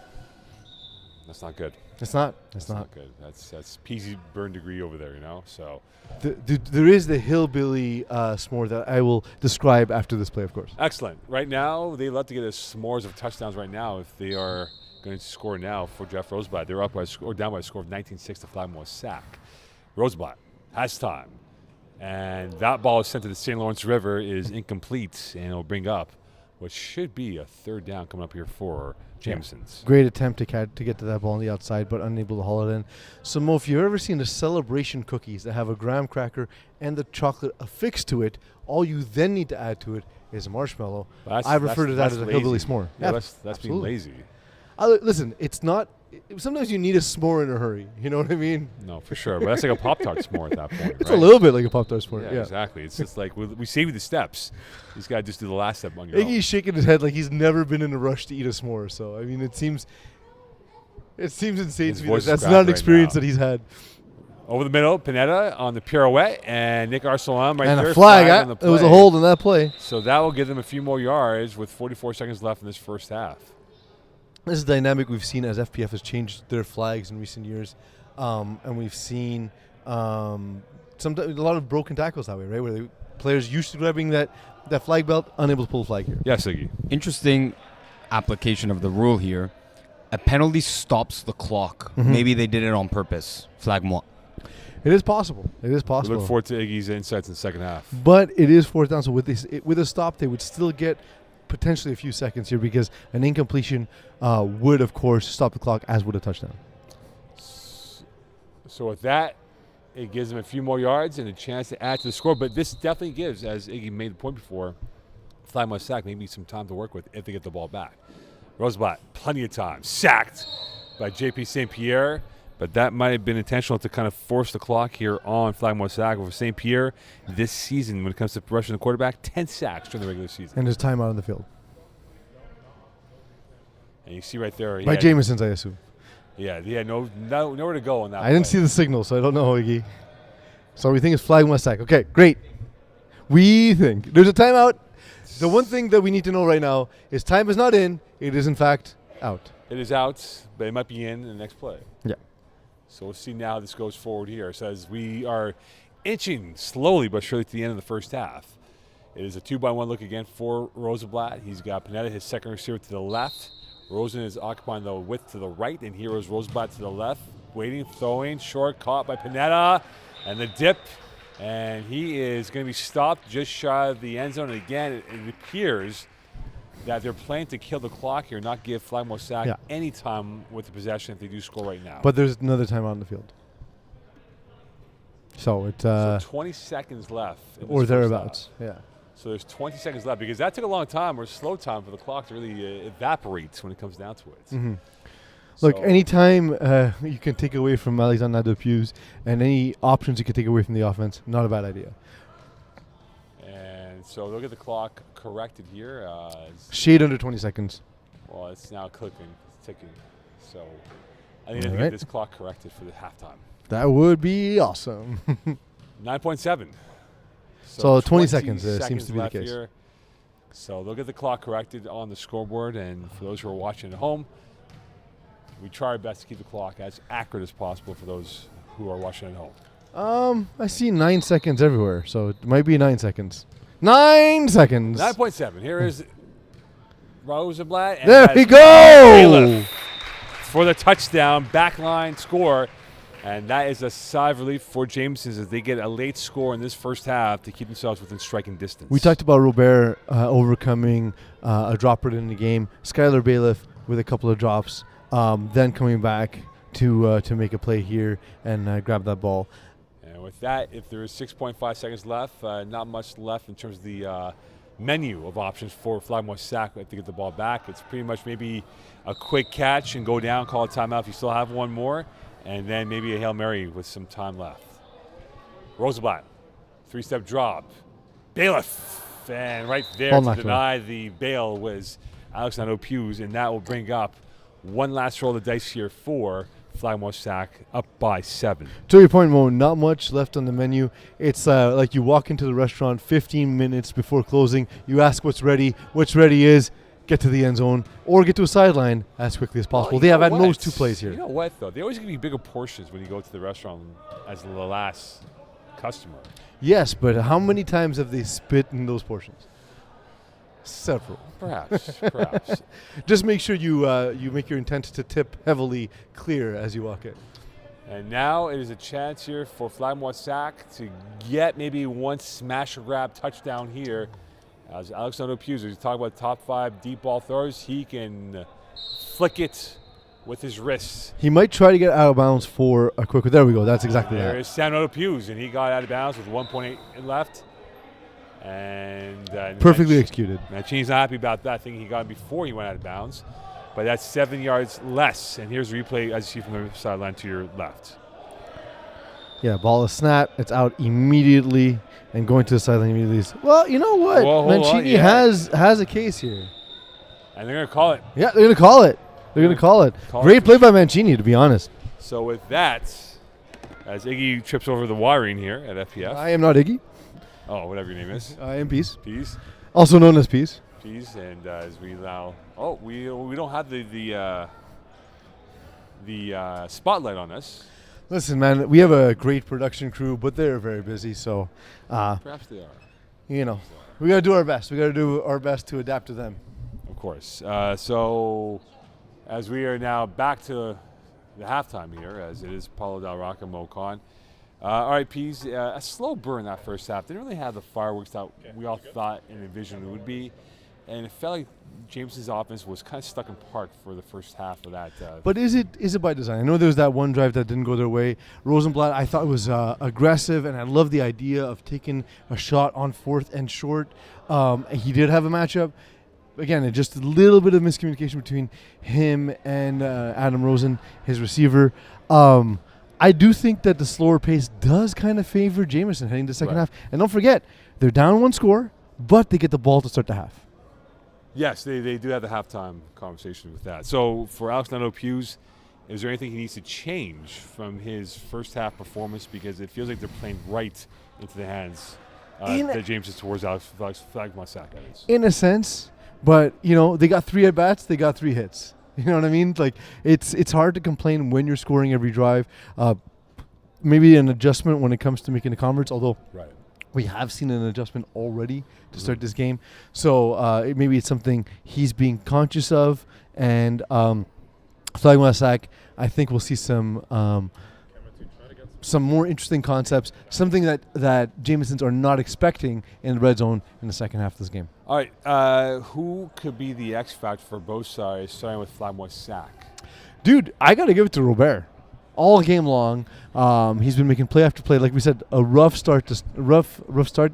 That's not good. It's not. It's not good. That's peasy burn degree over there, So there is the hillbilly s'more that I will describe after this play, of course. Excellent. Right now, they love to get a s'mores of touchdowns right now if they are going to score now for Jeff Rosenblatt. They're down by a score of 19-6 to FlagPlus Sac. Rosenblatt has time, and that ball is sent to the St. Lawrence River is incomplete, and it'll bring up what should be a third down coming up here for Jamesons. Great attempt to get to that ball on the outside, but unable to haul it in. So, Mo, if you've ever seen the celebration cookies that have a graham cracker and the chocolate affixed to it, all you then need to add to it is a marshmallow. I refer to that as a hillbilly s'more. Yeah, that's being lazy. Listen, it's not. Sometimes you need a s'more in a hurry. You know what I mean? No, for sure. But that's like a Pop-Tart s'more at that point, It's a little bit like a Pop-Tart s'more. Yeah, exactly. It's just like we save you the steps. You just got to just do the last step on your own. Iggy's shaking his head like he's never been in a rush to eat a s'more. So, I mean, it seems insane to me. That's not an experience that he's had. Over the middle, Pineda on the pirouette, and Nick Arsalam right there. And a flag. It was a hold on that play. So that will give them a few more yards with 44 seconds left in this first half. This is a dynamic we've seen as FPF has changed their flags in recent years. And we've seen a lot of broken tackles that way, right? Where the players used to grabbing that flag belt, unable to pull the flag here. Yes, Iggy. Interesting application of the rule here. A penalty stops the clock. Mm-hmm. Maybe they did it on purpose. Flag moi. It is possible. We look forward to Iggy's insights in the second half. But it is fourth down, so with a stop, they would still get potentially a few seconds here because an incompletion would, of course, stop the clock, as would a touchdown. So with that, it gives them a few more yards and a chance to add to the score. But this definitely gives, as Iggy made the point before, FlagPlus Sac maybe some time to work with if they get the ball back. Rosenblatt, plenty of time. Sacked by J.P. St. Pierre. But that might have been intentional to kind of force the clock here on FlagPlus Sac over St. Pierre this season when it comes to rushing the quarterback. 10 sacks during the regular season. And there's time out on the field. And you see right there. By Jamesons, I assume. Yeah, he had nowhere to go on that I didn't see the signal, so I don't know, Iggy. So we think it's flag must sack. Okay, great. We think there's a timeout. The one thing that we need to know right now is time is not in. It is, in fact, out. It is out, but it might be in the next play. Yeah. So we'll see now how this goes forward here. It says we are inching slowly but surely to the end of the first half. It is a 2-by-1 look again for Rosenblatt. He's got Panetta, his second receiver, to the left. Rosen is occupying the width to the right, and here is Rosenblatt to the left. Waiting, throwing, short, caught by Panetta. And the dip, and he is going to be stopped just shy of the end zone. And again, it appears that they're planning to kill the clock here, not give FlagPlus sack any time with the possession if they do score right now. But there's another timeout on the field. So it's... so 20 seconds left. Or thereabouts, yeah. So there's 20 seconds left because that took a long time or slow time for the clock to really evaporate when it comes down to it. Mm-hmm. Look, anytime you can take away from Alexandre Nadeau-Pius and any options you can take away from the offense, not a bad idea. And so look at the clock corrected here. Shade under 20 seconds. Well, it's now clicking, it's ticking. So I need to get this clock corrected for the halftime. That would be awesome. 9.7. So 20 seconds seems to be the case. Here. So they'll get the clock corrected on the scoreboard. And for those who are watching at home, we try our best to keep the clock as accurate as possible for those who are watching at home. I see 9 seconds everywhere, so it might be 9 seconds. 9 seconds. 9.7. Here is Rosenblatt. And there we go. For the touchdown, backline score. And that is a sigh of relief for Jamesons as they get a late score in this first half to keep themselves within striking distance. We talked about Robert overcoming a dropper in the game. Skylar Bailiff with a couple of drops. Then coming back to make a play here and grab that ball. And with that, if there is 6.5 seconds left, not much left in terms of the menu of options for FlagPlus sack to get the ball back. It's pretty much maybe a quick catch and go down, call a timeout if you still have one more, and then maybe a Hail Mary with some time left. Rosenblatt, 3-step drop. Bailiff, and right there to deny the bail was Alex Nadeau-Pius, and that will bring up one last roll of the dice here for FlagPlus sack, up by 7. To your point, Mo, not much left on the menu. It's like you walk into the restaurant 15 minutes before closing. You ask what's ready. What's ready is get to the end zone or get to a sideline as quickly as possible. Well, they have at most 2 plays here. You know what, though? They always give you bigger portions when you go to the restaurant as the last customer. Yes, but how many times have they spit in those portions? Several. Perhaps. Just make sure you make your intent to tip heavily clear as you walk in. And now it is a chance here for FlagPlus sack to get maybe one smash or grab touchdown here. As Alex Nadeau-Pius, as you talk about top 5 deep ball throwers, he can flick it with his wrists. He might try to get out of bounds for a quick. There we go. That's exactly that. There is Sam Nadeau-Pius, and he got out of bounds with 1.8 left. And perfectly executed. Mancini's not happy about that. I think he got it before he went out of bounds. But that's 7 yards less. And here's a replay, as you see from the sideline to your left. Yeah, ball is snapped. It's out immediately and going to the sideline immediately. Well, you know what? Mancini has a case here. And they're going to call it. Yeah, they're going to call it. Great play by Mancini, to be honest. So with that, as Iggy trips over the wiring here at FPF. I am not Iggy. Oh, whatever your name is. I am Peace. Peace. Also known as Peace. Peace, and as we now, we don't have the spotlight on us. Listen, man, we have a great production crew, but they're very busy, so perhaps they are. You know, we gotta do our best. We gotta do our best to adapt to them. Of course. So, as we are now back to the halftime here, as it is Paulo Del Rocca, Mo Khan. All right, Pease, a slow burn that first half. Didn't really have the fireworks that we all thought and envisioned it would be. And it felt like Jameson's offense was kind of stuck in park for the first half of that. But is it by design? I know there was that one drive that didn't go their way. Rosenblatt, I thought was aggressive, and I love the idea of taking a shot on 4th and short. He did have a matchup. Again, just a little bit of miscommunication between him and Adam Rosen, his receiver. I do think that the slower pace does kind of favor Jameson heading to the second half. And don't forget, they're down 1 score, but they get the ball to start the half. Yes, they do have the halftime conversation with that. So for Alex Nadeau-Puig, is there anything he needs to change from his first half performance? Because it feels like they're playing right into the hands that James is towards Alex FlagPlus. In a sense, but they got 3 at bats, they got 3 hits. You know what I mean? Like it's hard to complain when you're scoring every drive. Maybe an adjustment when it comes to making the converts, although we have seen an adjustment already to start this game. So maybe it's something he's being conscious of. And FlagPlus, I think we'll see some more interesting concepts, something that Jamesons are not expecting in the red zone in the second half of this game. All right, who could be the X factor for both sides, starting with FlagPlus? Dude, I got to give it to Robert. All game long, he's been making play after play. Like we said, a rough start to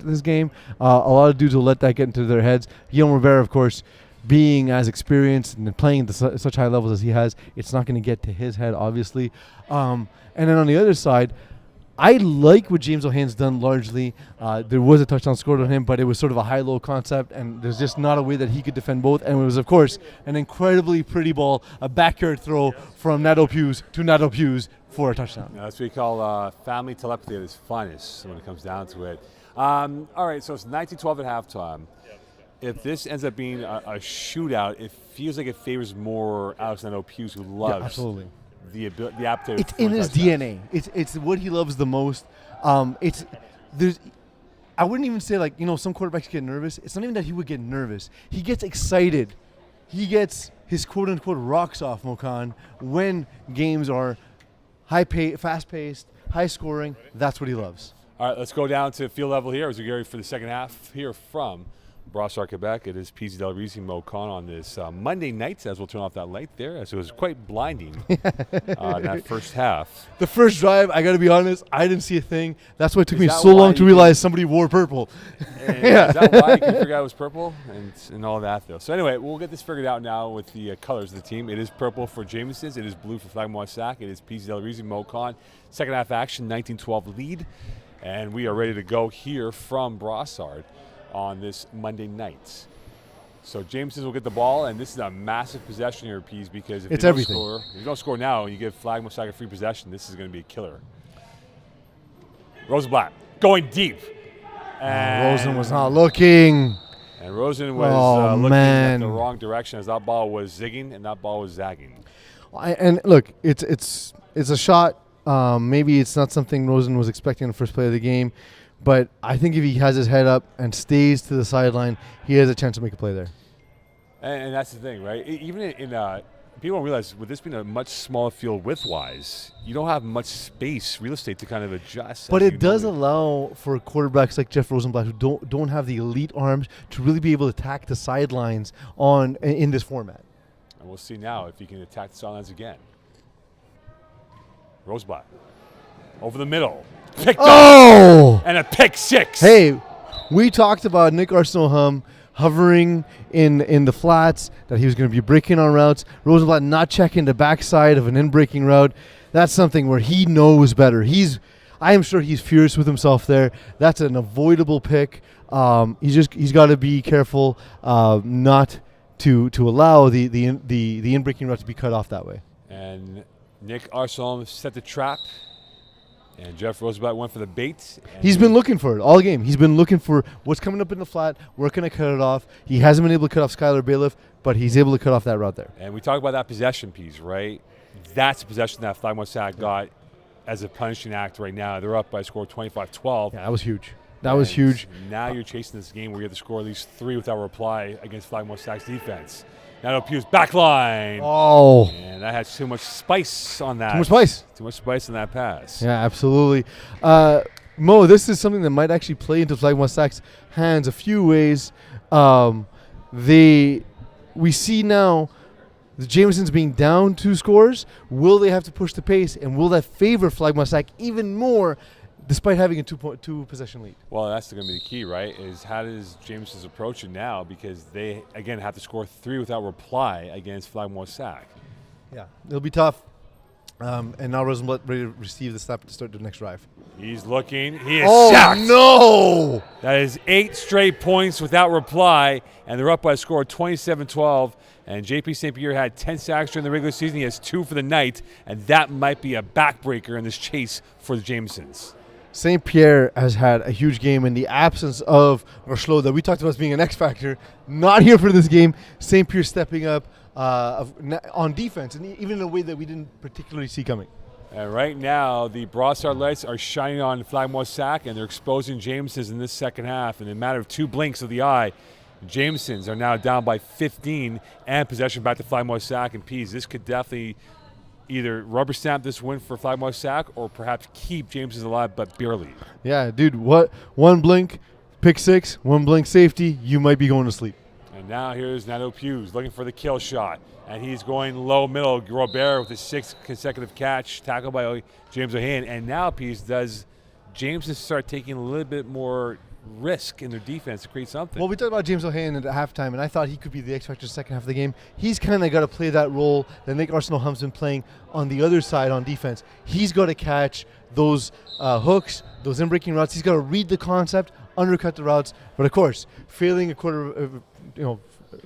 this game. A lot of dudes will let that get into their heads. Guillaume Robert, of course, being as experienced and playing at such high levels as he has, it's not going to get to his head, obviously. And then on the other side, I like what James O'Hane's done largely. There was a touchdown scored on him, but it was sort of a high-low concept, and there's just not a way that he could defend both. And it was, of course, an incredibly pretty ball, a backyard throw from Nadeau-Puig to Nadeau-Puig for a touchdown. That's what we call family telepathy at its finest when it comes down to it. All right, so it's 19-12 at halftime. If this ends up being a shootout, it feels like it favors more Alex Nadeau-Puig, who loves absolutely. The appetite. It's in his DNA. It's what he loves the most. I wouldn't even say some quarterbacks get nervous. It's not even that he would get nervous. He gets excited. He gets his quote unquote rocks off, Mokan, when games are fast paced, high scoring. That's what he loves. All right, let's go down to field level here as we get ready for the second half here from Brossard, Quebec. It is PZ Del Rizzi Mokan on this Monday night, as we'll turn off that light there, as it was quite blinding in that first half. The first drive, I got to be honest, I didn't see a thing. That's why it took me so long to realize somebody wore purple. Is that why you can figure out it was purple and all that, though? So anyway, we'll get this figured out now with the colors of the team. It is purple for Jamesons. It is blue for FlagPlus. It is PZ Del Rizzi Mokan. Second half action, 19-12 lead. And we are ready to go here from Brossard on this Monday night. So Jamesons will get the ball, and this is a massive possession here, Pease, because if you don't score now and you give FlagPlus a free possession, this is going to be a killer. Rosenblatt going deep. Rosen was not looking. And Rosen was looking in the wrong direction as that ball was zigging and that ball was zagging. And look, it's a shot. Maybe it's not something Rosen was expecting in the first play of the game. But I think if he has his head up and stays to the sideline, he has a chance to make a play there. And that's the thing, right? Even in people don't realize, with this being a much smaller field width-wise, you don't have much space, real estate to kind of adjust. But it does allow for quarterbacks like Jeff Rosenblatt, who don't have the elite arms, to really be able to attack the sidelines in this format. And we'll see now if he can attack the sidelines again. Rosenblatt over the middle. Picked up, and a pick six. Hey, we talked about Nick Arsenault hovering in the flats, that he was going to be breaking on routes. Rosenblatt not checking the backside of an in-breaking route. That's something where he knows better. I am sure he's furious with himself there. That's an avoidable pick. He's got to be careful not to allow the in-breaking route to be cut off that way. And Nick Arsenault set the trap. And Jeff Rosenblatt went for the bait. He's been looking for it all game. He's been looking for what's coming up in the flat. Where can I cut it off? He hasn't been able to cut off Skylar Bailiff, but he's able to cut off that route there. And we talk about that possession piece, right? That's a possession that FlagPlus got as a punishing act right now. They're up by a score of 25-12. Yeah, that was huge. That was huge. Now you're chasing this game where you have to score at least 3 without reply against FlagPlus defense. Nadeau-Puig's back line. Oh. And that had too much spice on that. Too much spice. Too much spice on that pass. Yeah, absolutely. Mo, this is something that might actually play into FlagPlus' hands a few ways. We see now the Jamesons being down 2 scores. Will they have to push the pace, and will that favor FlagPlus even more, despite having a 2 possession lead? Well, that's going to be the key, right? Is how does Jamesons approach it now? Because they, again, have to score 3 without reply against FlagPlus. Yeah, it'll be tough. And now Rosenblatt ready to receive the snap to start the next drive. He's looking. He is sacked. No! That is 8 straight points without reply, and they're up by a score of 27-12. And J.P. St. Pierre had 10 sacks during the regular season. He has 2 for the night, and that might be a backbreaker in this chase for the Jamesons. St. Pierre has had a huge game in the absence of Rocheleau that we talked about as being an X factor. Not here for this game. St. Pierre stepping up on defense, and even in a way that we didn't particularly see coming. And right now, the Brossard lights are shining on FlagPlus, and they're exposing Jamesons in this second half. In a matter of 2 blinks of the eye, Jamesons are now down by 15 and possession back to FlagPlus and Pease. This could definitely either rubber stamp this win for FlagPlus or perhaps keep Jamesons alive, but barely. Yeah, dude, what? 1 blink, pick 6, 1 blink safety, you might be going to sleep. And now here's Nadeau Pews looking for the kill shot. And he's going low middle. Robert with his 6th consecutive catch, tackled by James O'Hayan. And now Pease does Jameson start taking a little bit more risk in their defense to create something. Well, we talked about James O'Hayan at halftime, and I thought he could be the X factor second half of the game. He's kind of got to play that role that Nick Arsenault-Hum's been playing on the other side on defense. He's got to catch those hooks, those in-breaking routes. He's got to read the concept, undercut the routes. But of course, failing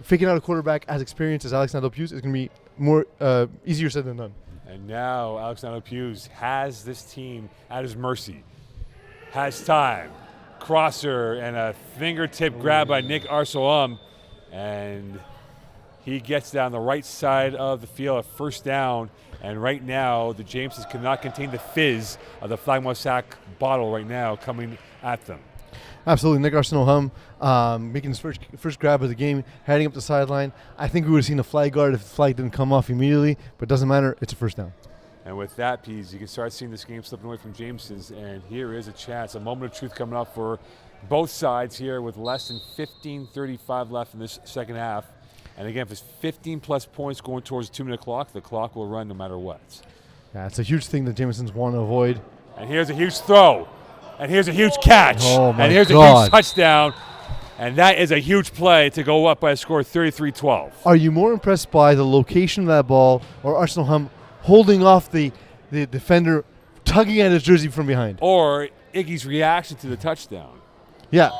figuring out a quarterback as experienced as Alex Nadeau-Pews is going to be more easier said than done. And now Alex Nadeau-Pews has this team at his mercy. Has time. Crosser and a fingertip grab by Nick Arsenault, and he gets down the right side of the field, a first down. And right now, the Jamesons cannot contain the fizz of the FlagPlus bottle right now coming at them. Absolutely. Nick Arsenault-Hum making his first grab of the game, heading up the sideline. I think we would have seen a flag guard if the flag didn't come off immediately, but it doesn't matter. It's a first down. And with that, Pease, you can start seeing this game slipping away from Jamesons. And here is a chance, a moment of truth coming up for both sides here with less than 15:35 left in this second half. And again, if it's 15-plus points going towards the 2-minute clock, the clock will run no matter what. Yeah, it's a huge thing that Jamesons want to avoid. And here's a huge throw. And here's a huge catch. Oh my and here's God. a huge touchdown. And that is a huge play to go up by a score of 33-12. Are you more impressed by the location of that ball or Arsenault-Hum holding off the defender, tugging at his jersey from behind? Or Iggy's reaction to the touchdown. Yeah.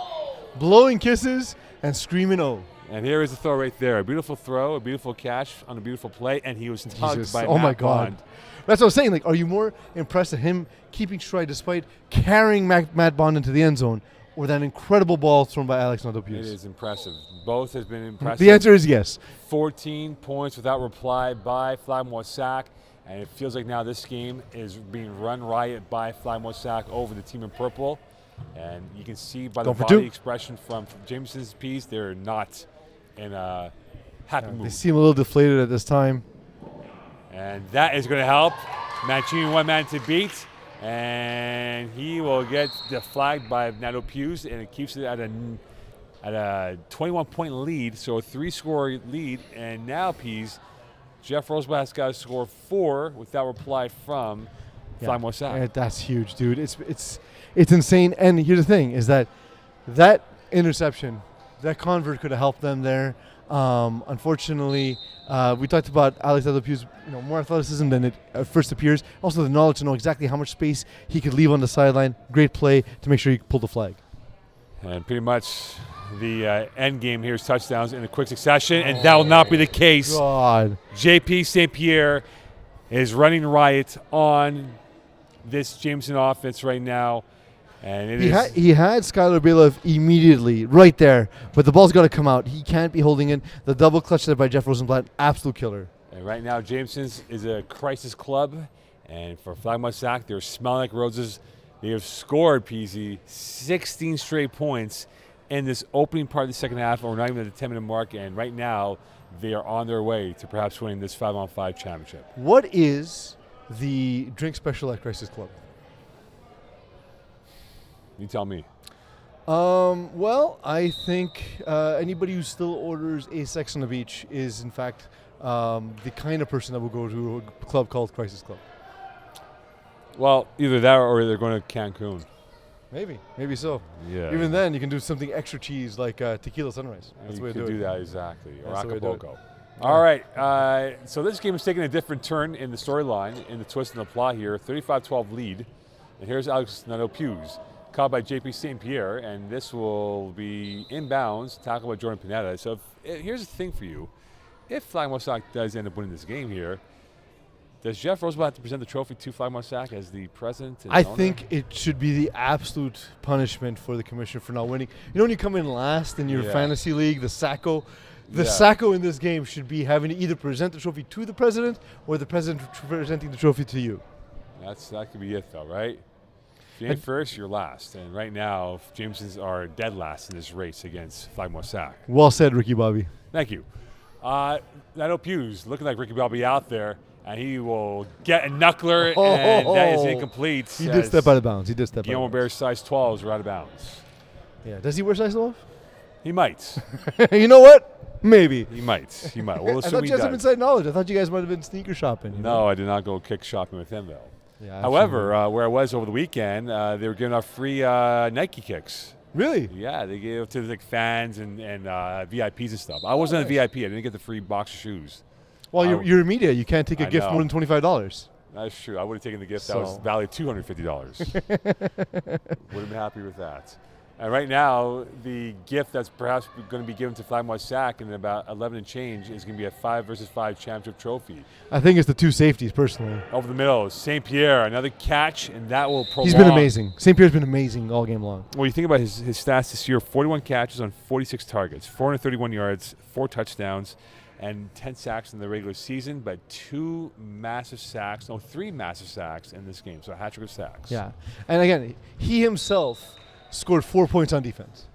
Blowing kisses and screaming oh. And here is the throw right there. A beautiful throw, a beautiful catch on a beautiful play, and he was tugged by oh Matt my God. Bond. That's what I was saying. Like, are you more impressed at him keeping stride despite carrying Matt Bond into the end zone, or that incredible ball thrown by Alex Nadeau-Pews? It is impressive. Both has been impressive. The answer is yes. 14 points without reply by FlagPlus, and it feels like now this game is being run riot by FlagPlus over the team in purple. And you can see by the body expression from Jameson's piece, they're not in a happy mood. They seem a little deflated at this time. And that is going to help. Mancini one man to beat. And he will get deflagged by Nadeau-Pews, and it keeps it at a 21-point lead, so a 3-score lead. And now, Pease, Jeff Rosenblatt has got to score 4 without reply from FlagPlus. That's huge, dude. It's insane. And here's the thing: is that interception, that convert could have helped them there. Unfortunately, we talked about Alex Nadeau-Pews, more athleticism than it first appears. Also, the knowledge to know exactly how much space he could leave on the sideline. Great play to make sure he pulled the flag. And pretty much the end game here is touchdowns in a quick succession, and that will not be the case. God. J.P. St. Pierre is running riot on this Jameson offense right now. And he had Skylar Bailiff immediately right there, but the ball's got to come out. He can't be holding it. The double clutch there by Jeff Rosenblatt, absolute killer. And right now, Jamesons is a crisis club, and for FlagPlus, they're smelling like roses. They have scored, PZ, 16 straight points in this opening part of the second half, or not even at the 10-minute mark, and right now they are on their way to perhaps winning this 5-on-5 championship. What is the drink special at Crisis Club? You tell me. Well, I think anybody who still orders a Sex on the Beach is, in fact, the kind of person that will go to a club called Crisis Club. Well, either that or they're going to Cancun. Maybe so. Yeah. Even then, you can do something extra cheese like Tequila Sunrise. That's the way to do it. You can do that, exactly. Or That's the way to do Acapulco. All right. So this game is taking a different turn in the storyline, in the twist and the plot here. 35-12 lead. And here's Alex Nadeau-Hughes, caught by JP St. Pierre, and this will be inbounds, tackled by Jordan Pineda. So here's the thing for you. If FlagPlus does end up winning this game here, does Jeff Rosenblatt have to present the trophy to FlagPlus as the president? And I owner? think it should be the absolute punishment for the commissioner for not winning. You know, when you come in last in your fantasy league, the Sacco, Sacco in this game should be having to either present the trophy to the president or the president presenting the trophy to you. That could be it, though, right? If you ain't first, you're last. And right now, Jamesons are dead last in this race against FlagPlus. Well said, Ricky Bobby. Thank you. Nadeau-Hughes looking like Ricky Bobby out there, and he will get a knuckler, and that is incomplete. He did step out of bounds. Guillermo Bear's size 12s are out of bounds. Yeah. Does he wear size 12? He might. You know what? Maybe. He might. We'll I thought you had some inside knowledge. I thought you guys might have been sneaker shopping. No, I did not go kick shopping with him, though. Yeah, however, where I was over the weekend, they were giving out free Nike kicks. Really? Yeah, they gave it to like fans and VIPs and stuff. I wasn't a VIP. I didn't get the free box of shoes. Well, you're a media. You can't take a gift more than $25. That's true. I would have taken the gift that was valued $250. Would have been happy with that. And right now, the gift that's perhaps going to be given to FlagPlus in about 11 and change is going to be a 5-versus-5 championship trophy. I think it's the two safeties, personally. Over the middle, St. Pierre, another catch, and that will prolong. He's been amazing. St. Pierre's been amazing all game long. Well, you think about his stats this year, 41 catches on 46 targets, 431 yards, 4 touchdowns, and 10 sacks in the regular season, but 3 massive sacks in this game, so a hat-trick of sacks. Yeah. And again, he himself scored 4 points on defense.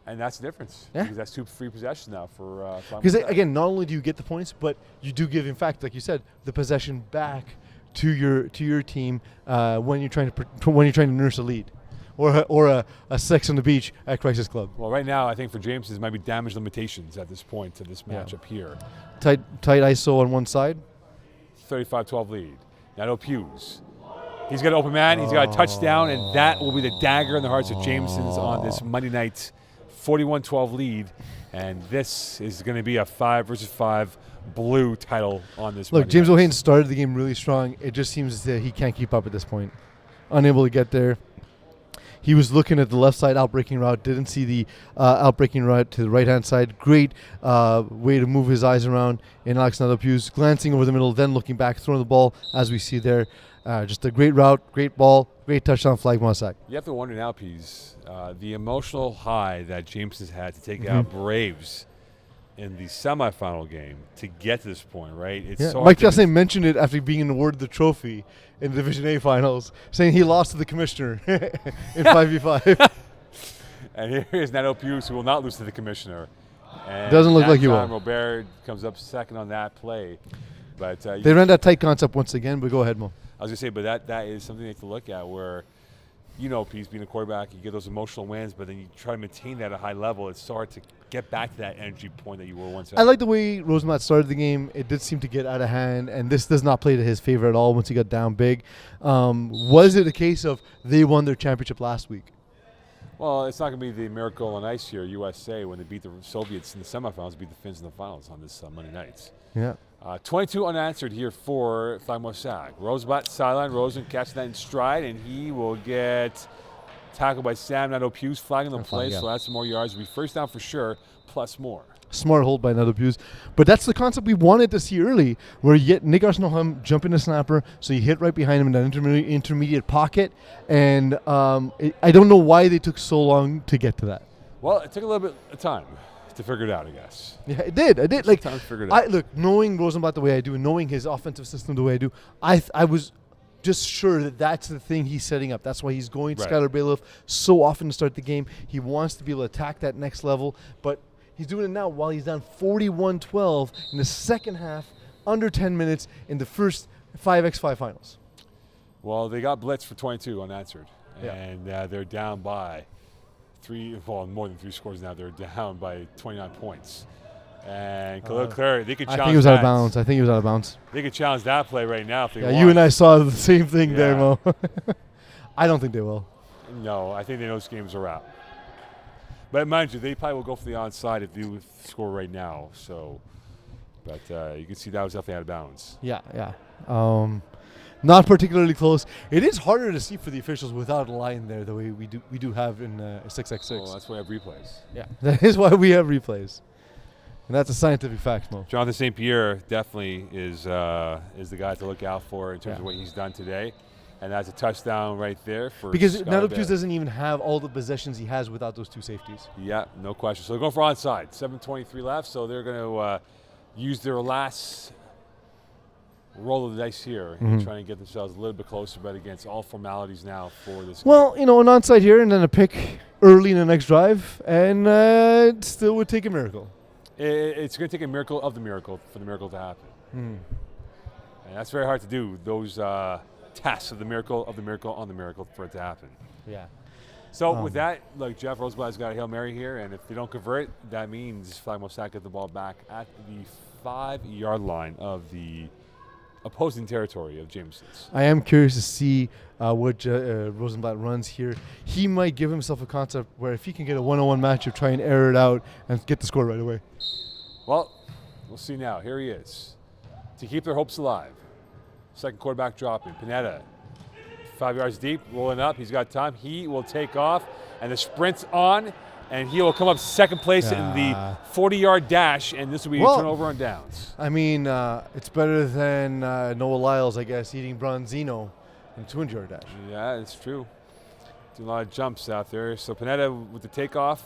And that's the difference. Yeah. Because that's 2 free possessions now for because, again, not only do you get the points, but you do give, in fact, like you said, the possession back to your team when you're trying to nurse a lead. Or a sex on the beach at Crisis Club. Well, right now, I think for James, there might be damage limitations at this point to this matchup here. Tight ISO on one side. 35-12 lead. Nadeau-Hughes. He's got an open man. He's got a touchdown, and that will be the dagger in the hearts of Jamesons on this Monday night 41-12 lead. And this is going to be a 5-versus-5 blue title on this Look, Monday James night. O'Hain started the game really strong. It just seems that he can't keep up at this point. Unable to get there. He was looking at the left side outbreaking route, didn't see the outbreaking route to the right-hand side. Great way to move his eyes around in Alex Nadeau-Hughes, glancing over the middle, then looking back, throwing the ball, as we see there. Just a great route, great ball, great touchdown, FlagPlus. You have to wonder now, Pease, the emotional high that James has had to take out Braves in the semifinal game to get to this point, right? It's so Mike Chastain mentioned it after being awarded the trophy in the Division A finals, saying he lost to the commissioner in 5v5. And here is Nadeau-Hughes, who will not lose to the commissioner. And doesn't look like he will. Robert comes up second on that play. But they ran that tight concept once again, but go ahead, Mo. I was going to say, but that is something you have to look at where, Pease, being a quarterback, you get those emotional wins, but then you try to maintain that at a high level. It's so hard to get back to that energy point that you were once at. I like the way Rosenblatt started the game. It did seem to get out of hand, and this does not play to his favor at all once he got down big. Was it a case of they won their championship last week? Well, it's not going to be the Miracle on Ice here, USA, when they beat the Soviets in the semifinals, beat the Finns in the finals on this Monday night. Yeah. 22 unanswered here for FlagPlus. Rosenblatt sideline. Rosen catching that in stride, and he will get tackled by Sam Nadeau-Hughes, flagging the play, so that's some more yards. Will be first down for sure, plus more. Smart hold by Nadeau-Hughes. But that's the concept we wanted to see early, where you get Nick Arsenault jump into snapper, so you hit right behind him in that intermediate pocket. And I don't know why they took so long to get to that. Well, it took a little bit of time to figure it out, I guess. Yeah, it did. I did. Time to figure it out. Look, knowing Rosenblatt the way I do, knowing his offensive system the way I do, I was just sure that that's the thing he's setting up. That's why he's going to Skylar Bailiff so often to start the game. He wants to be able to attack that next level, but he's doing it now while he's down 41-12 in the second half, under 10 minutes in the first 5x5 finals. Well, they got blitzed for 22 unanswered, and they're down by more than 3 scores now. They're down by 29 points. And Khalil Clary, they could challenge that. I think he was out of bounds. I think he was out of bounds. They could challenge that play right now if they want. You and I saw the same thing there, Mo. I don't think they will. No, I think they know this game's a wrap. But mind you, they probably will go for the onside if you score right now. So But you can see that was definitely out of bounds. Yeah. Not particularly close. It is harder to see for the officials without a line there, the way we do have in 6x6. Well, that's why we have replays. Yeah, that is why we have replays, and that's a scientific fact, Mo. Jonathan St. Pierre definitely is the guy to look out for in terms of what he's done today, and that's a touchdown right there for because Scott Nadeau Bear. doesn't even have all the possessions he has without those two safeties. Yeah, no question. So they're going for onside. 7:23 left, so they're going to use their last roll of the dice here and try and get themselves a little bit closer, but against all formalities now for this Well, an onside here and then a pick early in the next drive, and it still would take a miracle. It's going to take a miracle of the miracle for the miracle to happen. And that's very hard to do, those tests of the miracle on the miracle for it to happen. Yeah. So with that, like Jeff Roseblad's got a Hail Mary here, and if they don't convert, that means FlagPlus get the ball back at the 5-yard line of the opposing territory of Jamesons. I am curious to see what Rosenblatt runs here. He might give himself a concept where if he can get a one-on-one matchup, try and air it out and get the score right away. Well, we'll see now. Here he is to keep their hopes alive. Second quarterback dropping. Pineda, 5 yards deep, rolling up. He's got time. He will take off, and the sprint's on, and he will come up second place in the 40-yard dash, and this will be a turnover on downs. I mean, it's better than Noah Lyles, I guess, eating Bronzino in 200-yard dash. Yeah, it's true. Doing a lot of jumps out there. So Pineda with the takeoff,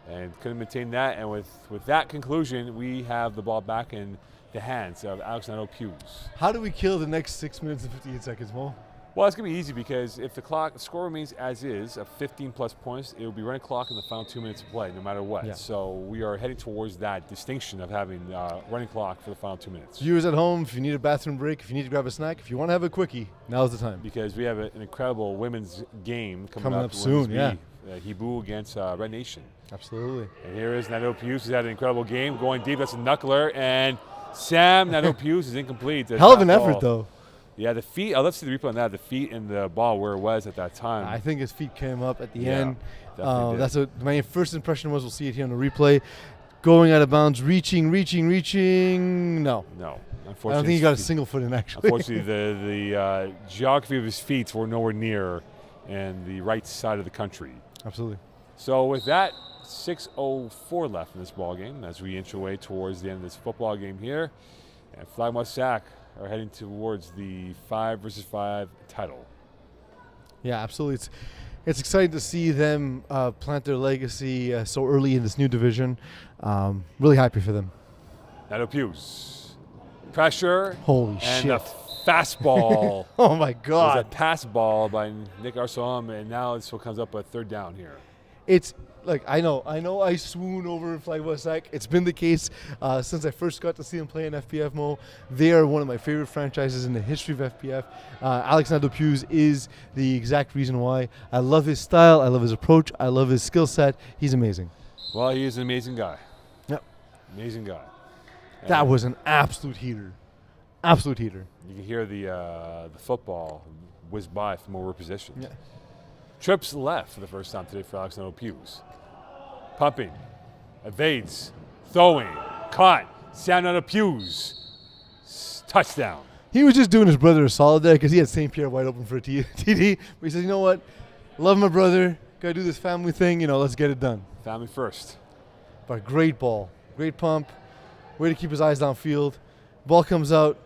and couldn't maintain that. And with that conclusion, we have the ball back in the hands of Alex Nadeau-Hughes. How do we kill the next 6 minutes and 58 seconds, Mo? Well, it's going to be easy because if the score remains as is, of 15-plus points, it will be running clock in the final 2 minutes of play, no matter what. Yeah. So we are heading towards that distinction of having running clock for the final 2 minutes. Viewers at home, if you need a bathroom break, if you need to grab a snack, if you want to have a quickie, now's the time. Because we have an incredible women's game coming up soon, yeah. Hiboux against Red Nation. Absolutely. And here is Nadeau-Hughes, who's had an incredible game, going deep. That's a knuckler, and Sam Nadeau-Hughes is incomplete. Hell of an effort, though. Yeah, the feet, let's see the replay on that. The feet and the ball where it was at that time. I think his feet came up at the end. That's what my first impression was. We'll see it here on the replay. Going out of bounds, reaching. No, unfortunately. I don't think he got a single foot in, actually. Unfortunately, the geography of his feet were nowhere near and the right side of the country. Absolutely. So with that, 6:04 left in this ball game as we inch away towards the end of this football game here. And FlagPlus are heading towards the 5-versus-5 title. Yeah, absolutely. It's exciting to see them plant their legacy so early in this new division. Really happy for them. Nadeau-Hughes. Pressure. Holy and shit. And a fastball. Oh, my God. It was a pass ball by Nick Arsalam, and now this one comes up a third down here. It's like I know I swoon over FlagPlus. It's been the case since I first got to see them play in FPF, Mo. They are one of my favorite franchises in the history of FPF. Alex Nadeau-Hughes is the exact reason why. I love his style. I love his approach. I love his skill set. He's amazing. Well, he is an amazing guy. Yep. Amazing guy. And that was an absolute heater. Absolute heater. You can hear the football whiz by from over position. Yeah. Trips left for the first time today for Alex Nadeau-Hughes. Pumping, evades, throwing, caught. Sam Nadeau-Hughes, touchdown. He was just doing his brother a solid there because he had St. Pierre wide open for a TD. But he said, you know what? Love my brother. Got to do this family thing. Let's get it done. Family first. But great ball. Great pump. Way to keep his eyes downfield. Ball comes out.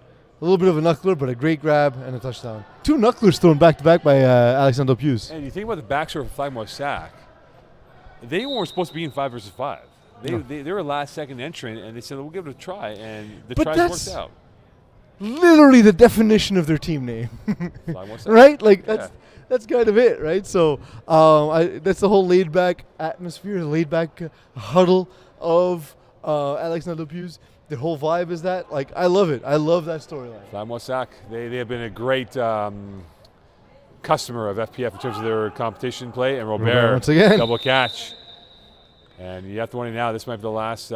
A little bit of a knuckler, but a great grab and a touchdown. 2 knucklers thrown back-to-back by Alex Nadeau-Hughes. And you think about the backshore for FlagPlus, they weren't supposed to be in 5-versus-5. They were a last-second entrant, and they said, we'll give it a try, and the tries worked out. Literally the definition of their team name. Right? Like, that's kind of it, right? So that's the whole laid-back atmosphere, the laid-back huddle of Alex Nadeau-Hughes. The whole vibe is that. Like, I love it. I love that storyline. FlagPlus, they have been a great customer of FPF in terms of their competition play. And Robert, once again, double catch. And you have to wonder now, this might be the last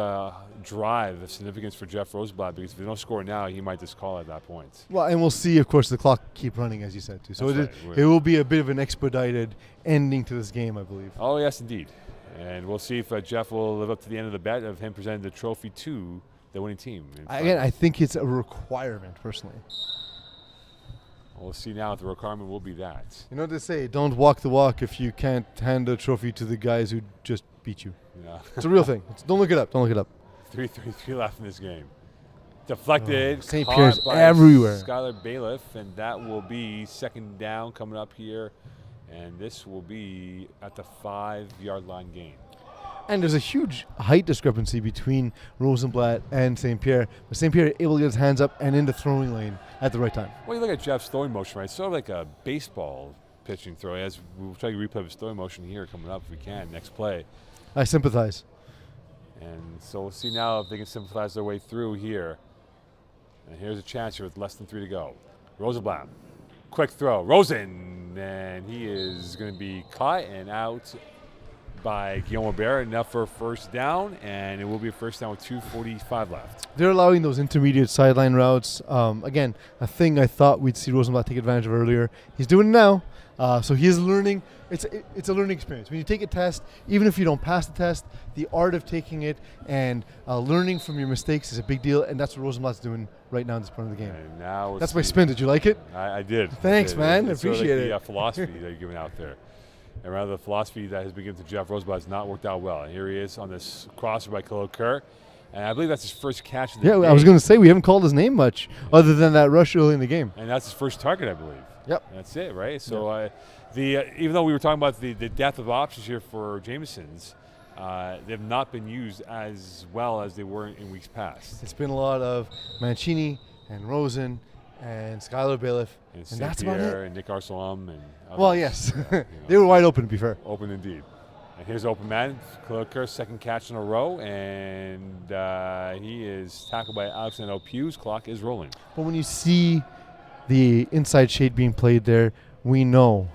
drive of significance for Jeff Roseblatt, because if they don't score now, he might just call at that point. Well, and we'll see, of course, the clock keep running, as you said, too. So it will be a bit of an expedited ending to this game, I believe. Oh, yes, indeed. And we'll see if Jeff will live up to the end of the bet of him presenting the trophy to the winning team. Again, I think it's a requirement, personally. We'll see now if the requirement will be that. You know what they say, don't walk the walk if you can't hand a trophy to the guys who just beat you. Yeah. It's a real thing. Don't look it up. 3:33 left in this game. Deflected. St. caught Pierre's by everywhere. Skylar Bailiff, and that will be second down coming up here. And this will be at the 5-yard line gain. And there's a huge height discrepancy between Rosenblatt and St. Pierre. But St. Pierre able to get his hands up and in the throwing lane at the right time. Well, you look at Jeff's throwing motion, right? It's sort of like a baseball pitching throw. As we'll try to replay his throwing motion here coming up if we can, next play. I sympathize. And so we'll see now if they can sympathize their way through here. And here's a chance here with less than 3 to go. Rosenblatt, quick throw. Rosen, and he is going to be caught and out by Guillaume Aubert, enough for a first down, and it will be a first down with 2:45 left. They're allowing those intermediate sideline routes. Again, a thing I thought we'd see Rosenblatt take advantage of earlier. He's doing it now. So he is learning. It's a learning experience. When you take a test, even if you don't pass the test, the art of taking it and learning from your mistakes is a big deal, and that's what Rosenblatt's doing right now in this part of the game. And now that's my spin. Did you like it? I did. Thanks, man. I appreciate sort of it. The philosophy that you're giving out there. And rather the philosophy that has been given to Jeff Rosenblatt has not worked out well. And here he is on this crosser by Khalil Kerr. And I believe that's his first catch of the day. I was going to say, we haven't called his name much other than that rush early in the game. And that's his first target, I believe. Yep. That's it, right? So even though we were talking about the depth of options here for Jamesons, they have not been used as well as they were in weeks past. It's been a lot of Mancini and Rosen and Skylar Bailiff. And that's about it. And Nick Arsalam. And well, yes. They were wide open, to be fair. Open indeed. And here's open man, Khalil Kerr, second catch in a row, and he is tackled by Alexander Pughes. Clock is rolling. But when you see the inside shade being played there, we know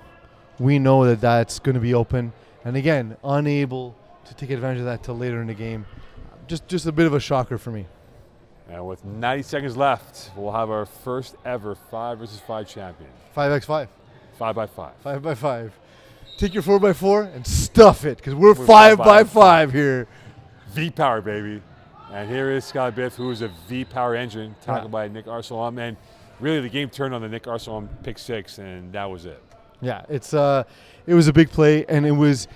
that that's going to be open. And again, unable to take advantage of that till later in the game. Just a bit of a shocker for me. And with 90 seconds left, we'll have our first ever 5-versus-5 champion. 5x5. 5x5. 5x5. Take your 4x4 and stuff it, because we're 5x5 here. V-Power, baby. And here is Scott Biff, who is a V-Power engine, tackled by Nick Arsalam. And really, the game turned on the Nick Arsalam pick 6, and that was it. Yeah, it was a big play, and it was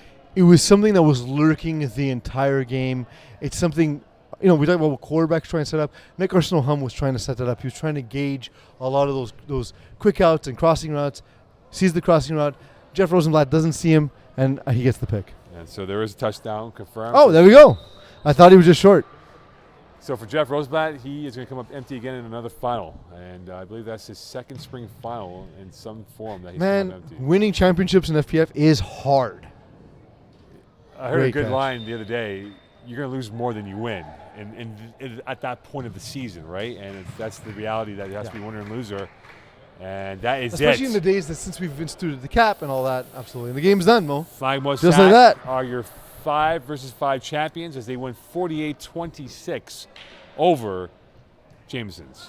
something that was lurking the entire game. It's something, we talk about what quarterbacks trying to set up. Nick Arsalam was trying to set that up. He was trying to gauge a lot of those quick outs and crossing routes, sees the crossing route. Jeff Rosenblatt doesn't see him, and he gets the pick. And so there is a touchdown confirmed. Oh, there we go. I thought he was just short. So for Jeff Rosenblatt, he is going to come up empty again in another final. And I believe that's his second spring final in some form that he's come up empty. Winning championships in FPF is hard. I heard a good line the other day. You're going to lose more than you win and at that point of the season, right? And that's the reality that it has to be winner and loser. And that is Especially in the days that since we've instituted the cap and all that. Absolutely. And the game's done, Mo. FlagPlus Just like that. Are your 5-versus-5 champions as they win 48-26 over Jamesons.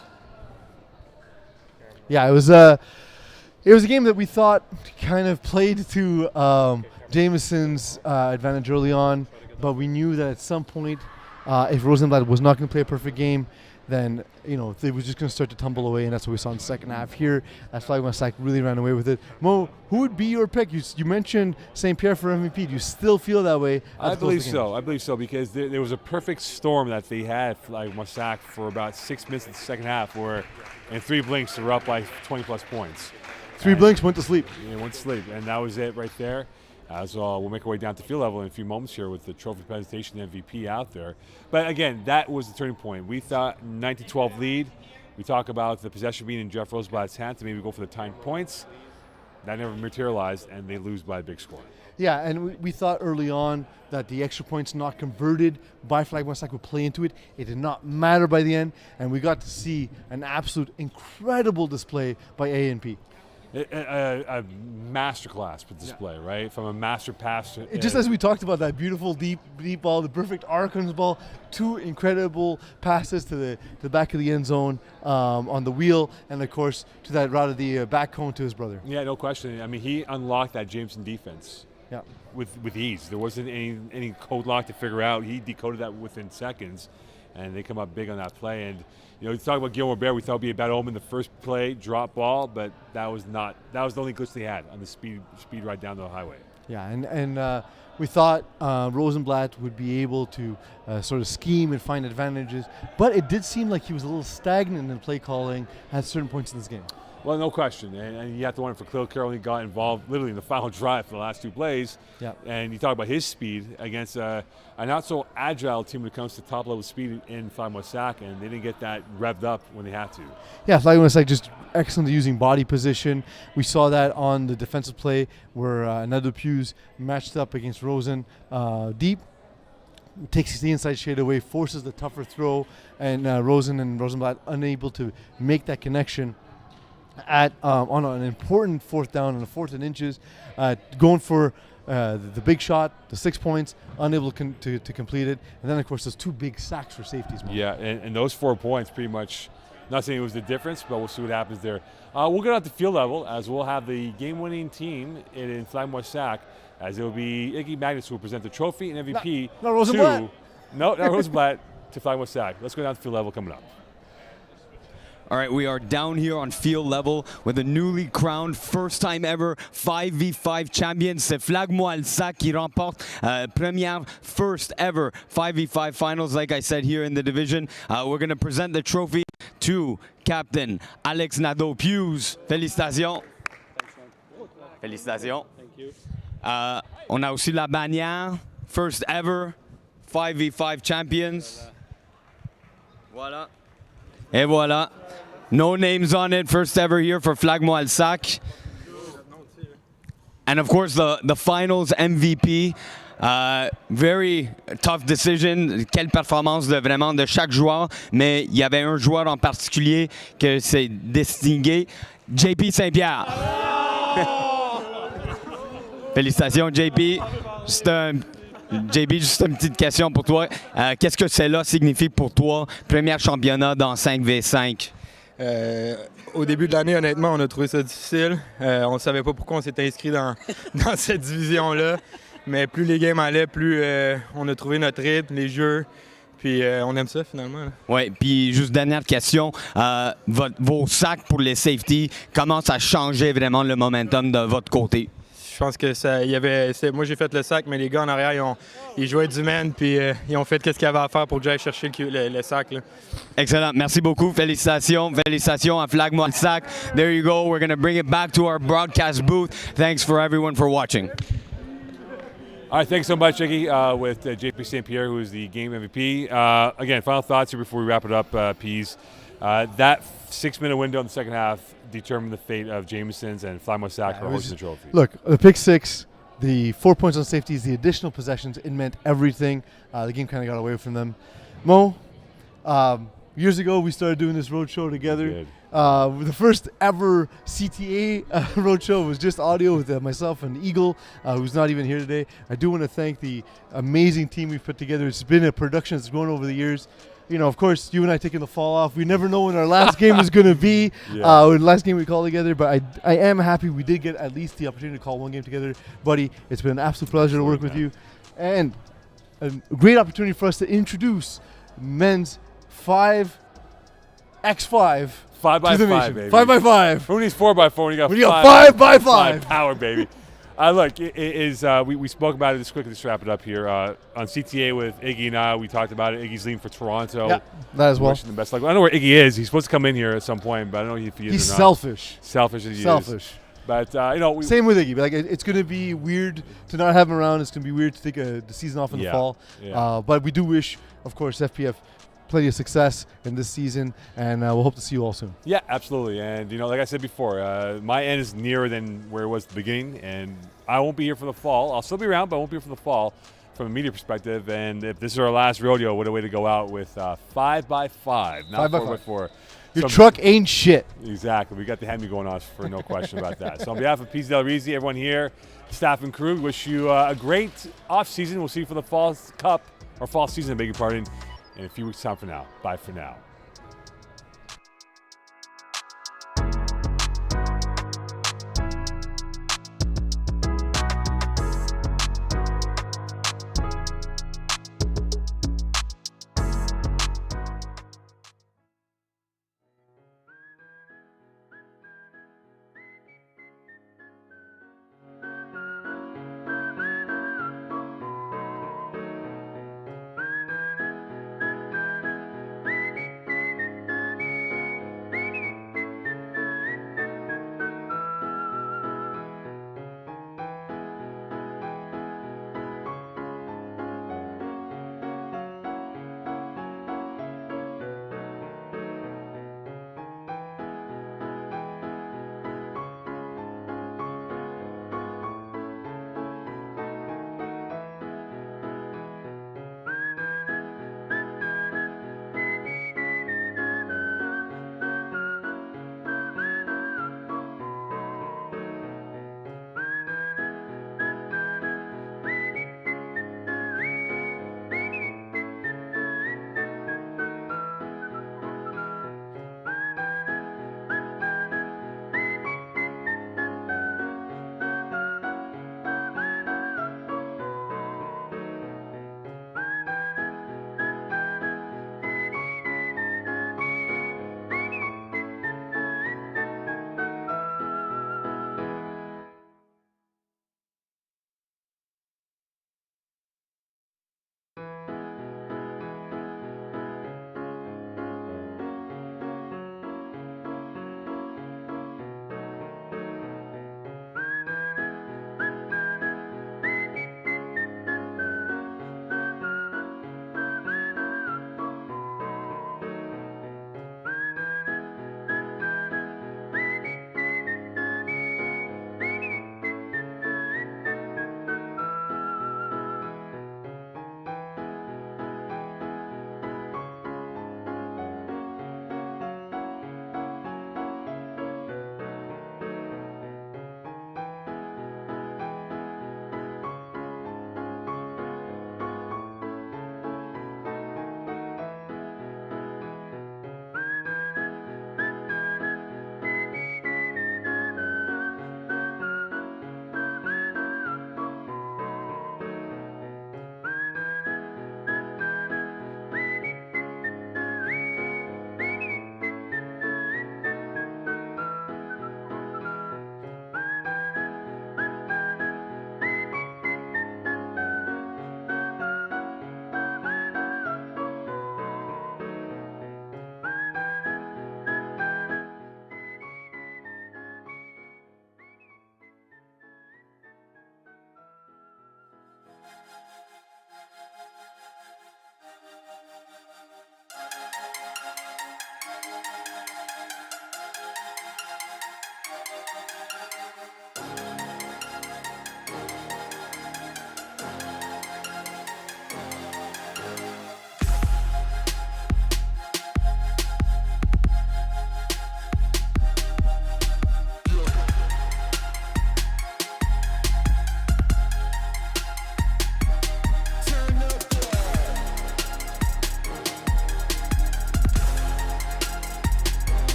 Yeah, it was a game that we thought kind of played to Jameson's advantage early on, but we knew that at some point, if Rosenblatt was not going to play a perfect game, then they were just going to start to tumble away, and that's what we saw in the second half here. As FlagPlus really ran away with it. Mo, who would be your pick? You mentioned St. Pierre for MVP. Do you still feel that way? I believe so. I believe so because there was a perfect storm that they had FlagPlus for about 6 minutes in the second half, where in 3 blinks they were up by 20-plus points. 3 blinks, went to sleep. Yeah, went to sleep, and that was it right there. So we'll make our way down to field level in a few moments here with the trophy presentation MVP out there. But again, that was the turning point. We thought 9-12 lead. We talk about the possession being in Jeff Rosenblatt's hands to maybe go for the timed points. That never materialized, and they lose by a big score. Yeah, and we thought early on that the extra points not converted by FlagPlus would play into it. It did not matter by the end, and we got to see an absolute incredible display by A&P. A masterclass display, right? From a master pass. Just as we talked about that beautiful deep ball, the perfect Arkham's ball, 2 incredible passes to the back of the end zone on the wheel, and of course to that route of the back cone to his brother. Yeah, no question. I mean, he unlocked that Jameson defense. Yeah. With ease. There wasn't any code lock to figure out. He decoded that within seconds. and they come up big on that play. And you talk about Guillaume Robert, we thought would be a bad omen. The first play, drop ball, but that was the only glitch they had on the speed ride down the highway. Yeah, and we thought Rosenblatt would be able to sort of scheme and find advantages, but it did seem like he was a little stagnant in play calling at certain points in this game. Well, no question. And you have to wonder for Claude Carroll, he got involved literally in the final drive for the last 2 plays. Yeah. And you talk about his speed against a not so agile team when it comes to top level speed in FlagPlus, and they didn't get that revved up when they had to. Yeah, FlagPlus just excellent at using body position. We saw that on the defensive play where Nadeau Pius matched up against Rosen deep. Takes the inside shade away, forces the tougher throw, and Rosen and Rosenblatt unable to make that connection on an important 4th down and a 4th and inches, going for the big shot, the 6 points, unable to complete it. And then, of course, those 2 big sacks for safeties. Yeah, and those 4 points pretty much, not saying it was the difference, but we'll see what happens there. We'll get out to field level as we'll have the game-winning team in FlagPlus, as it will be Iggy Magnus who will present the trophy and MVP not Rosenblatt. Not Rosenblatt to FlagPlus. Let's go down to field level coming up. All right, we are down here on field level with a newly crowned first time ever 5v5 champion. C'est Moi'L qui remporte première first ever 5v5 finals, like I said, here in the division. We're going to present the trophy to Captain Alex Nadeau Pius. Félicitations. Félicitations. Thank you. On a aussi la bannière, first ever 5v5 champions. Voilà. Et voilà. No names on it, first ever here for Moi'L. And of course the finals MVP. Very tough decision. Quelle performance vraiment de chaque joueur. Mais il y avait un joueur en particulier que c'est distingué. JP Saint-Pierre. Félicitations JP. JB, juste une petite question pour toi. Qu'est-ce que cela signifie pour toi, premier championnat dans 5v5? Au début de l'année, honnêtement, on a trouvé ça difficile. On ne savait pas pourquoi on s'était inscrit dans cette division-là. Mais plus les games allaient, plus on a trouvé notre rythme, les jeux. Puis on aime ça finalement. Oui, puis juste dernière question. Vos sacs pour les safety commencent à changer vraiment le momentum de votre côté? Je pense que moi j'ai fait le sac, mais les gars en arrière ils jouaient du man, puis ils ont fait ce qu'il y avait à faire pour que j'aille chercher le sac. Là. Excellent, merci beaucoup, félicitations à FlagPlus. There you go, we're going to bring it back to our broadcast booth. Thanks for everyone for watching. All right, thanks so much, Iggy, with JP St. Pierre, who is the game MVP. Again, final thoughts here before we wrap it up, Pease. That 6-minute window in the second half determined the fate of Jamesons and FlagPlus for hosting the trophy. Look, the pick 6, the 4 points on safeties, the additional possessions, it meant everything. The game kind of got away from them. Mo, years ago we started doing this road show together. The first ever CTA road show was just audio with myself and Eagle, who's not even here today. I do want to thank the amazing team we've put together. It's been a production that's grown over the years. You know, of course, you and I taking the fall off. We never know when our last game is going to be, or the last game we call together. But I am happy we did get at least the opportunity to call one game together. Buddy, it's been an absolute pleasure to work with you. And a great opportunity for us to introduce men's 5x5 5x5, baby. 5x5. Who needs 4x4 when you got 5x5? Power, baby. Look, we spoke about it. Just quickly, just wrap it up here. On CTA with Iggy and I, we talked about it. Iggy's leaving for Toronto. Yeah, that as well. Wishing the best luck. I don't know where Iggy is. He's supposed to come in here at some point, but I don't know if he is He's or not. selfish. Selfish as he is. Selfish. But, same with Iggy. Like, it's going to be weird to not have him around. It's going to be weird to take the season off in the fall. Yeah. But we do wish, of course, FPF plenty of success in this season, and we'll hope to see you all soon. Yeah, absolutely. And, like I said before, my end is nearer than where it was at the beginning, and I won't be here for the fall. I'll still be around, but I won't be here for the fall from a media perspective. And if this is our last rodeo, what a way to go out with 5x5, not 4x4. Your truck ain't shit. Exactly. We got the Hemi going on for no question about that. So on behalf of Pease Del Rizzi, everyone here, staff and crew, wish you a great off-season. We'll see you for the Fall Cup, or fall season, I beg your pardon, in a few weeks' time from now. Bye for now.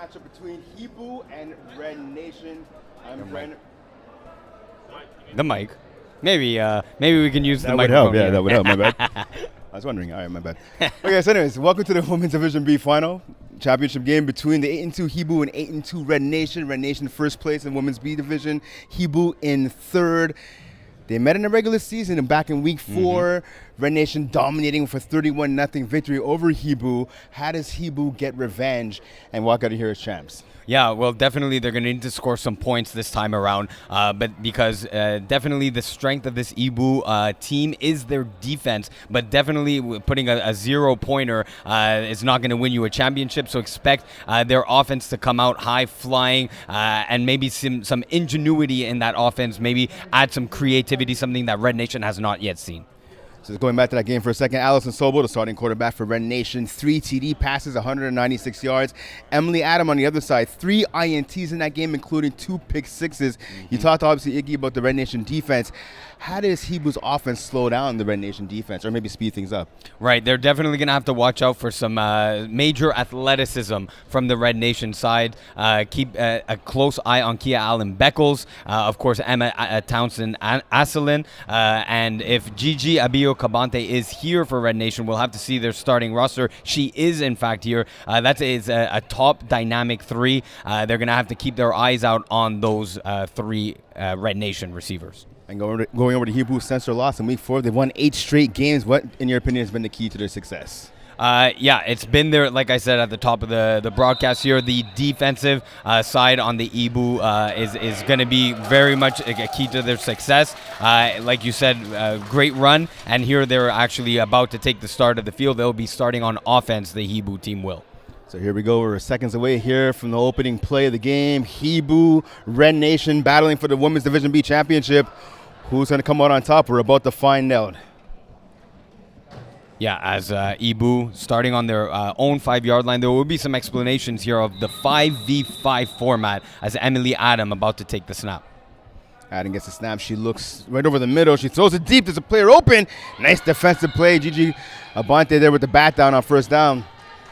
matchup between Hiboux and Red Nation. I'm Brandon. The mic. Maybe we can use the That would microphone. help. Yeah, here. that would help. My bad. I was wondering. All right, my bad. Okay, so anyways, welcome to the Women's Division B final championship game between the 8-2 Hiboux and 8-2 Red Nation. Red Nation first place in Women's B Division. Hiboux in third. They met in the regular season and back in week 4. Red Nation dominating with a 31-0 victory over Hiboux. How does Hiboux get revenge and walk out of here as champs? Yeah, well, definitely they're going to need to score some points this time around, but because definitely the strength of this Hiboux team is their defense, but definitely putting a 0-pointer is not going to win you a championship, so expect their offense to come out high-flying and maybe some ingenuity in that offense, maybe add some creativity, something that Red Nation has not yet seen. So going back to that game for a second, Allison Sobel, the starting quarterback for Red Nation, 3 TD passes, 196 yards. Emily Adam on the other side, 3 INTs in that game, including 2 pick sixes. You talked obviously, Iggy, about the Red Nation defense. How does Hiboux's offense slow down the Red Nation defense or maybe speed things up? Right, they're definitely going to have to watch out for some major athleticism from the Red Nation side. Keep a close eye on Kia Allen Beckles, of course, Emma Townsend Asselin, and if Gigi Abio Cabante is here for Red Nation, we'll have to see their starting roster. She is, in fact, here. That is a top dynamic 3. They're going to have to keep their eyes out on those 3 Red Nation receivers. And going over to Hiboux since their loss in week 4, they've won 8 straight games. What, in your opinion, has been the key to their success? Yeah, it's been there, like I said at the top of the broadcast here, the defensive side on the Hiboux is going to be very much a key to their success. Like you said, great run, and here they're actually about to take the start of the field. They'll be starting on offense, the Hiboux team will. So here we go. We're seconds away here from the opening play of the game. Hiboux, Red Nation battling for the Women's Division B Championship. Who's going to come out on top? We're about to find out. Yeah, as Hiboux starting on their own 5-yard line, there will be some explanations here of the 5v5 format as Emily Adam about to take the snap. Adam gets the snap. She looks right over the middle. She throws it deep. There's a player open. Nice defensive play. Gigi Abante there with the bat down on first down.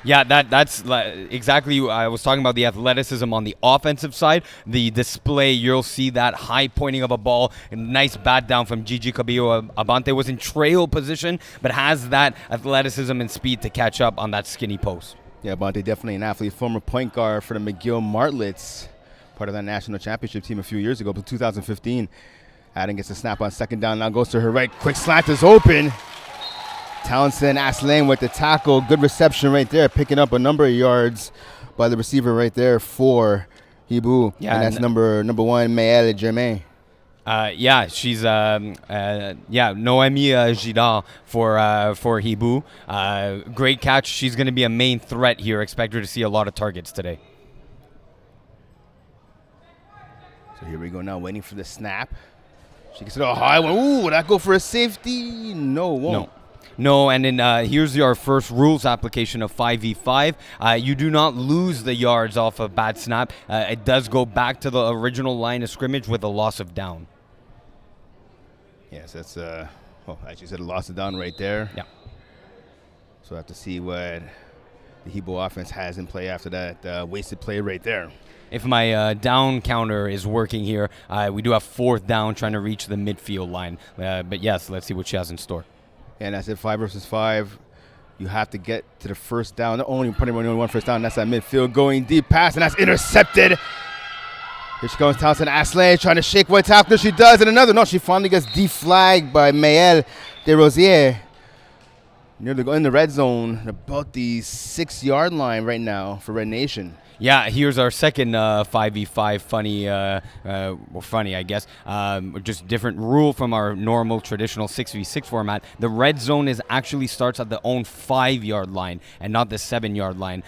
Yeah, that's exactly. I was talking about the athleticism on the offensive side. The display, you'll see that high pointing of a ball. A nice bat down from Gigi Cabello. Abante was in trail position, but has that athleticism and speed to catch up on that skinny post. Yeah, Abante definitely an athlete. Former point guard for the McGill Martlets. Part of that national championship team a few years ago, but 2015. Adam gets a snap on second down. Now goes to her right. Quick slant is open. Townsend Aslan with the tackle. Good reception right there, picking up a number of yards by the receiver right there for Hiboux. Yeah, and that's number 1, Moi'L Germain. Yeah, she's Noemi Gidal for Hiboux. Great catch. She's going to be a main threat here. Expect her to see a lot of targets today. So here we go now, waiting for the snap. She gets it all high one. Ooh, would that go for a safety? No, it won't. No, and then here's our first rules application of 5v5. You do not lose the yards off a bad snap. It does go back to the original line of scrimmage with a loss of down. Yes, that's, actually said a loss of down right there. Yeah. So I have to see what the Hiboux offense has in play after that wasted play right there. If my down counter is working here, we do have 4th down trying to reach the midfield line. But yes, let's see what she has in store. And I said 5 versus 5. You have to get to the first down. Only 1 first down. That's that midfield going deep pass, and that's intercepted. Here she comes, Townsend Aslan trying to shake one tackler. She does, and another. No, she finally gets deflagged by Moi'L de Rosier. Nearly in the red zone, about the 6-yard line right now for Red Nation. Yeah, here's our second 5v5 funny, I guess. Just different rule from our normal traditional 6v6 format. The red zone actually starts at the own 5-yard line and not the 7-yard line.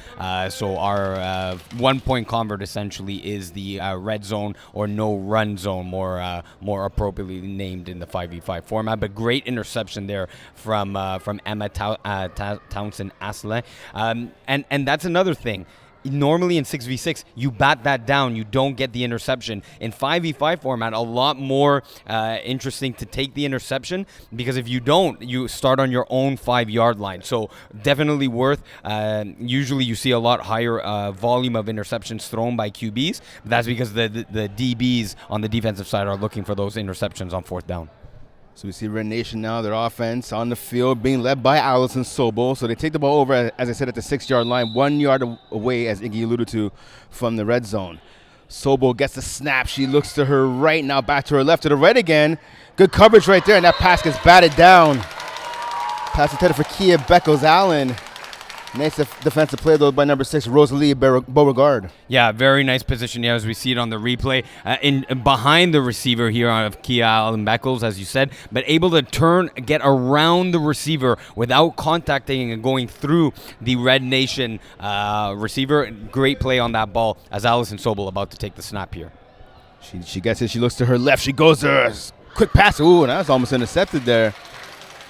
So our 1-point convert essentially is the red zone or no run zone, more appropriately named in the 5v5 format. But great interception there from Emma Townsend Asselin. And that's another thing. normally in 6v6, you bat that down. You don't get the interception. In 5v5 format, a lot more interesting to take the interception, because if you don't, you start on your own 5-yard line. So definitely worth. Usually you see a lot higher volume of interceptions thrown by QBs. That's because the DBs on the defensive side are looking for those interceptions on 4th down. So we see Red Nation now, their offense on the field being led by Allison Sobel. So they take the ball over, as I said, at the 6-yard line, 1 yard away, as Iggy alluded to, from the red zone. Sobel gets the snap. She looks to her right, now back to her left, to the right again. Good coverage right there, and that pass gets batted down. Pass intended for Kia Beckles-Allen. Nice defensive play, though, by number 6, Rosalie Beauregard. Yeah, very nice position here as we see it on the replay. Behind the receiver here of Kia Allen Beckles, as you said, but able to get around the receiver without contacting and going through the Red Nation receiver. Great play on that ball as Allison Sobel about to take the snap here. She gets it. She looks to her left. She goes there. Quick pass. Ooh, and that was almost intercepted there.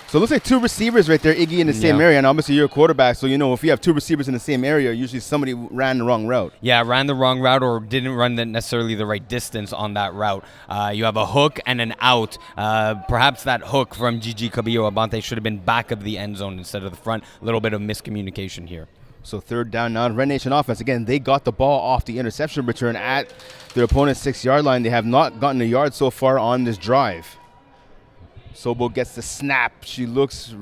So it looks like 2 receivers right there, Iggy, in the same area. And obviously you're a quarterback, so you know if you have 2 receivers in the same area, usually somebody ran the wrong route. Yeah, ran the wrong route or didn't run necessarily the right distance on that route. You have a hook and an out. Perhaps that hook from Gigi Cabillo-Abante should have been back of the end zone instead of the front. A little bit of miscommunication here. So 3rd down now, Red Nation offense. Again, they got the ball off the interception return at their opponent's 6-yard line. They have not gotten a yard so far on this drive. Sobel gets the snap. She looks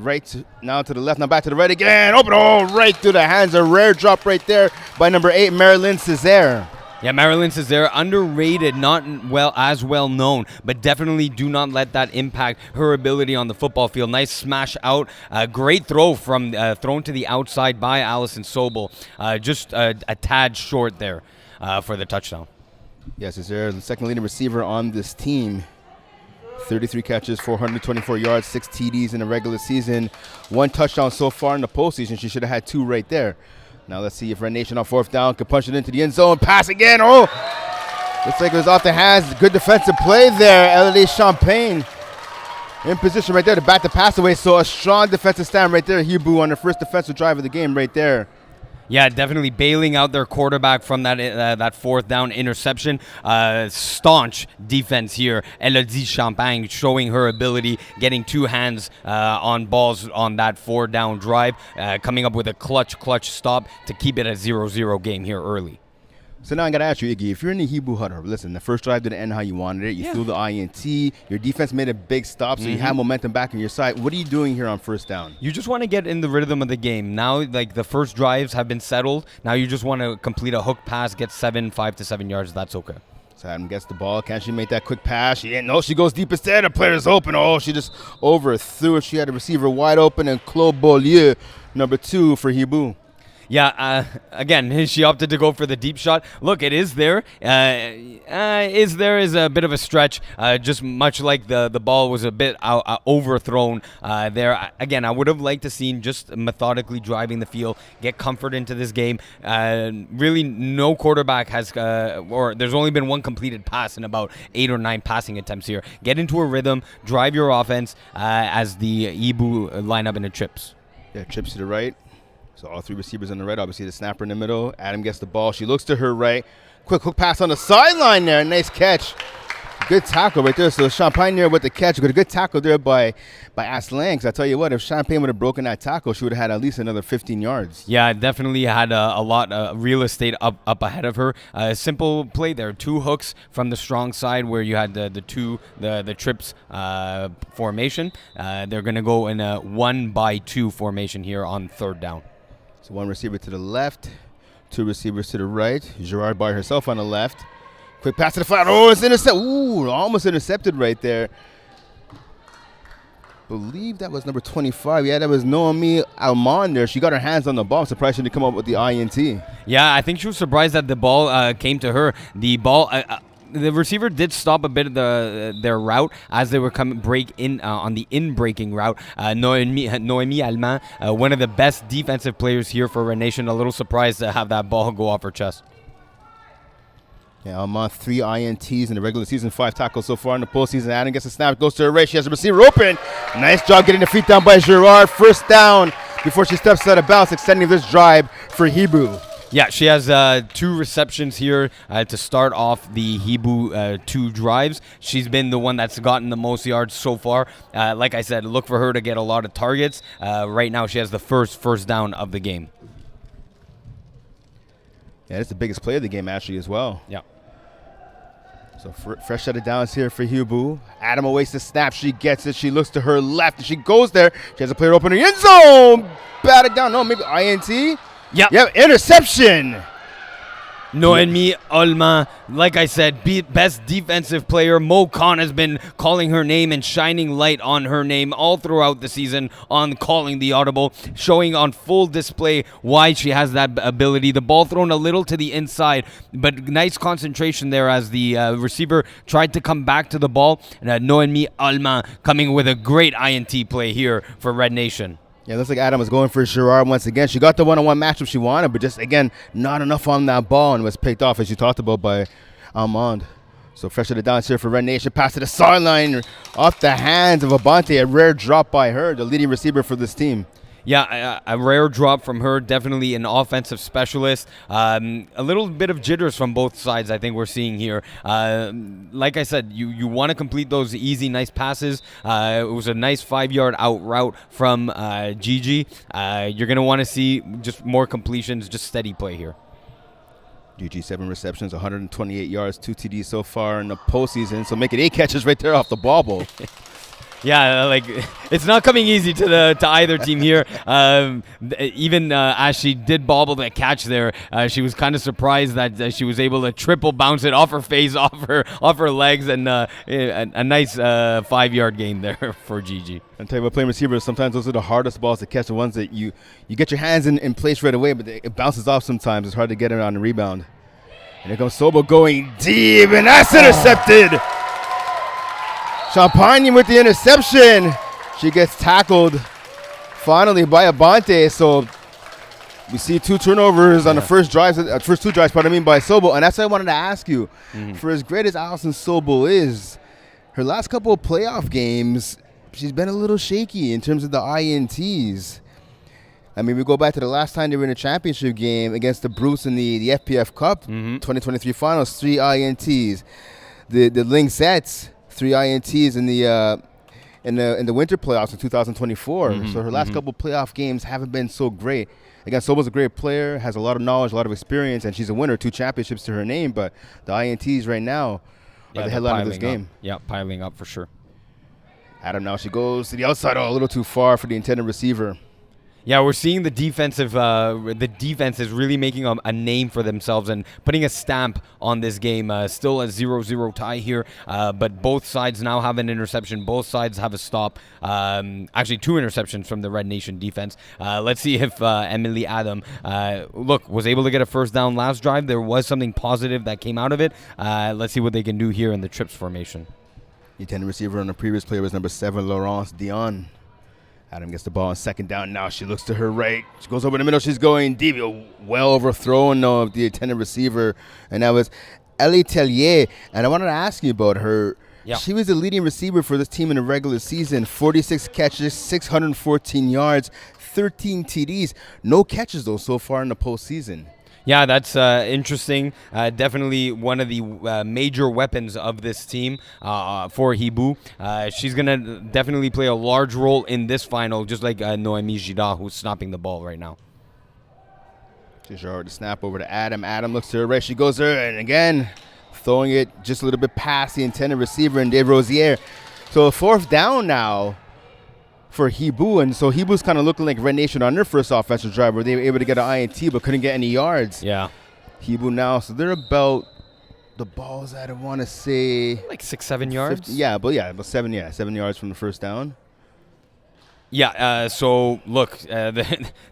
now to the left, now back to the right again. Open, right through the hands. A rare drop right there by number 8, Marilyn Césaire. Yeah, Marilyn Césaire, underrated, not as well known, but definitely do not let that impact her ability on the football field. Nice smash out. Great throw thrown to the outside by Allison Sobel. Just a tad short there for the touchdown. Yes, Césaire, the second leading receiver on this team. 33 catches, 424 yards, 6 TDs in the regular season. 1 touchdown so far in the postseason. She should have had 2 right there. Now let's see if Red Nation on 4th down can punch it into the end zone. Pass again. Looks like it was off the hands. Good defensive play there. Elodie Champagne in position right there to bat the pass away. So a strong defensive stand right there. Hiboux on the first defensive drive of the game right there. Yeah, definitely bailing out their quarterback from that 4th down interception. Staunch defense here. Elodie Champagne showing her ability, getting 2 hands on balls on that 4th down drive, coming up with a clutch stop to keep it a 0-0 game here early. So now I got to ask you, Iggy, if you're in the Hiboux huddle, listen, the first drive didn't end how you wanted it. You threw the INT. Your defense made a big stop, so you have momentum back on your side. What are you doing here on 1st down? You just want to get in the rhythm of the game. Now, like, the first drives have been settled. Now you just want to complete a hook pass, get 5 to 7 yards. That's okay. So Adam gets the ball. Can she make that quick pass? She didn't. No, she goes deep instead. The player's open. She just overthrew it. She had a receiver wide open, and Claude Beaulieu, number 2 for Hiboux. Yeah, again, she opted to go for the deep shot. Look, it is there. Is a bit of a stretch, just much like the ball was a bit overthrown there. Again, I would have liked to seen just methodically driving the field, get comfort into this game. Really, no quarterback has, or there's only been 1 completed pass in about 8 or 9 passing attempts here. Get into a rhythm, drive your offense as the Hiboux line up in the trips. Yeah, trips to the right. So all 3 receivers on the right, obviously the snapper in the middle. Adam gets the ball. She looks to her right. Quick hook pass on the sideline there. Nice catch. Good tackle right there. So Champagne there with the catch. Got a good tackle there by Aslan. Because I tell you what, if Champagne would have broken that tackle, she would have had at least another 15 yards. Yeah, definitely had a lot of real estate up ahead of her. Simple play there. 2 hooks from the strong side where you had the trips formation. They're going to go in a 1-by-2 formation here on 3rd down. So 1 receiver to the left, 2 receivers to the right. Girard by herself on the left. Quick pass to the flat. It's intercepted. Ooh, almost intercepted right there. Believe that was number 25. Yeah, that was Noemi Almond there. She got her hands on the ball. I'm surprised she didn't come up with the INT. Yeah, I think she was surprised that the ball came to her. The ball... the receiver did stop a bit of their route as they were break in on the in-breaking route. Noemi Allemand, one of the best defensive players here for Red Nation. A little surprised to have that ball go off her chest. Yeah, Allemand 3 INTs in the regular season, 5 tackles so far in the postseason. Adam gets a snap, goes to her right. She has a receiver open. Nice job getting the feet down by Girard. 1st down before she steps out of bounds, extending this drive for Hiboux. Yeah, she has 2 receptions here to start off the Hiboux 2 drives. She's been the one that's gotten the most yards so far. Like I said, look for her to get a lot of targets. Right now, she has the first down of the game. Yeah, it's the biggest play of the game, actually, as well. Yeah. So fresh set of downs here for Hiboux. Adam awaits the snap. She gets it. She looks to her left. And she goes there. She has a player open in the end zone. Batted down. No, maybe INT. Yeah. Yep, interception. Moi'L, like I said, best defensive player. Mo Khan has been calling her name and shining light on her name all throughout the season on calling the audible, showing on full display why she has that ability. The ball thrown a little to the inside, but nice concentration there as the receiver tried to come back to the ball. And Moi'L coming with a great INT play here for Red Nation. Yeah, looks like Adam was going for Gerard once again. She got the one-on-one matchup she wanted, but just, again, not enough on that ball and was picked off, as you talked about, by Armand. So fresh to the downs here for Red Nation. Pass to the sideline off the hands of Abante. A rare drop by her, the leading receiver for this team. Yeah, a rare drop from her. Definitely an offensive specialist. A little bit of jitters from both sides, I think we're seeing here. Like I said, you want to complete those easy, nice passes. It was a nice 5-yard out route from Gigi. You're going to want to see just more completions, just steady play here. Gigi, 7 receptions, 128 yards, 2 TDs so far in the postseason. So make it 8 catches right there off the ball bowl. Yeah, like it's not coming easy to either team here. Even as she did bobble that catch there, she was kind of surprised that she was able to triple bounce it off her face, off her legs, and a nice 5-yard gain there for Gigi. And tell you what, playing receivers, sometimes those are the hardest balls to catch, the ones that you get your hands in place right away, but it bounces off sometimes. It's hard to get it on the rebound. And here comes Sobo going deep, and that's intercepted. Champagne with the interception. She gets tackled finally by Abante. So we see 2 turnovers on the first 2 drives, by Sobel. And that's what I wanted to ask you. For as great as Alison Sobel is, her last couple of playoff games, she's been a little shaky in terms of the INTs. I mean, we go back to the last time they were in a championship game against the Bruce in the FPF Cup, 2023 Finals, 3 INTs. The Lynxettes, 3 INTs in the winter playoffs in 2024. So her last couple playoff games haven't been so great. Again, Sobel's a great player, has a lot of knowledge, a lot of experience, and she's a winner, 2 championships to her name. But the INTs right now are the headline of this game. Yeah, piling up for sure. Adam now, she goes to the outside, a little too far for the intended receiver. Yeah, we're seeing the defense is really making a name for themselves and putting a stamp on this game. Still a 0-0 tie here, but both sides now have an interception. Both sides have a stop. Actually, 2 interceptions from the Red Nation defense. Let's see if Emily Adam, was able to get a first down last drive. There was something positive that came out of it. Let's see what they can do here in the trips formation. The intended receiver on the previous play was number 7, Laurence Dion. Adam gets the ball on 2nd down. Now she looks to her right. She goes over the middle. She's going deep. Well overthrown of the intended receiver. And that was Ellie Tellier. And I wanted to ask you about her. Yeah. She was the leading receiver for this team in the regular season. 46 catches, 614 yards, 13 TDs. No catches, though, so far in the postseason. Yeah, that's interesting. Definitely one of the major weapons of this team for Hiboux. She's going to definitely play a large role in this final, just like Noémie Girard, who's snapping the ball right now. Girard to snap over to Adam. Adam looks to her right. She goes there, and again, throwing it just a little bit past the intended receiver and Dave Rosier. So 4th down now for Hiboux, and so Hiboux's kind of looking like Red Nation on their first offensive drive where they were able to get an INT but couldn't get any yards. Yeah. Hiboux now, so they're about the balls, I don't want to say like 6-7 yards. 50, about 7 yards from the first down. Yeah, so look, both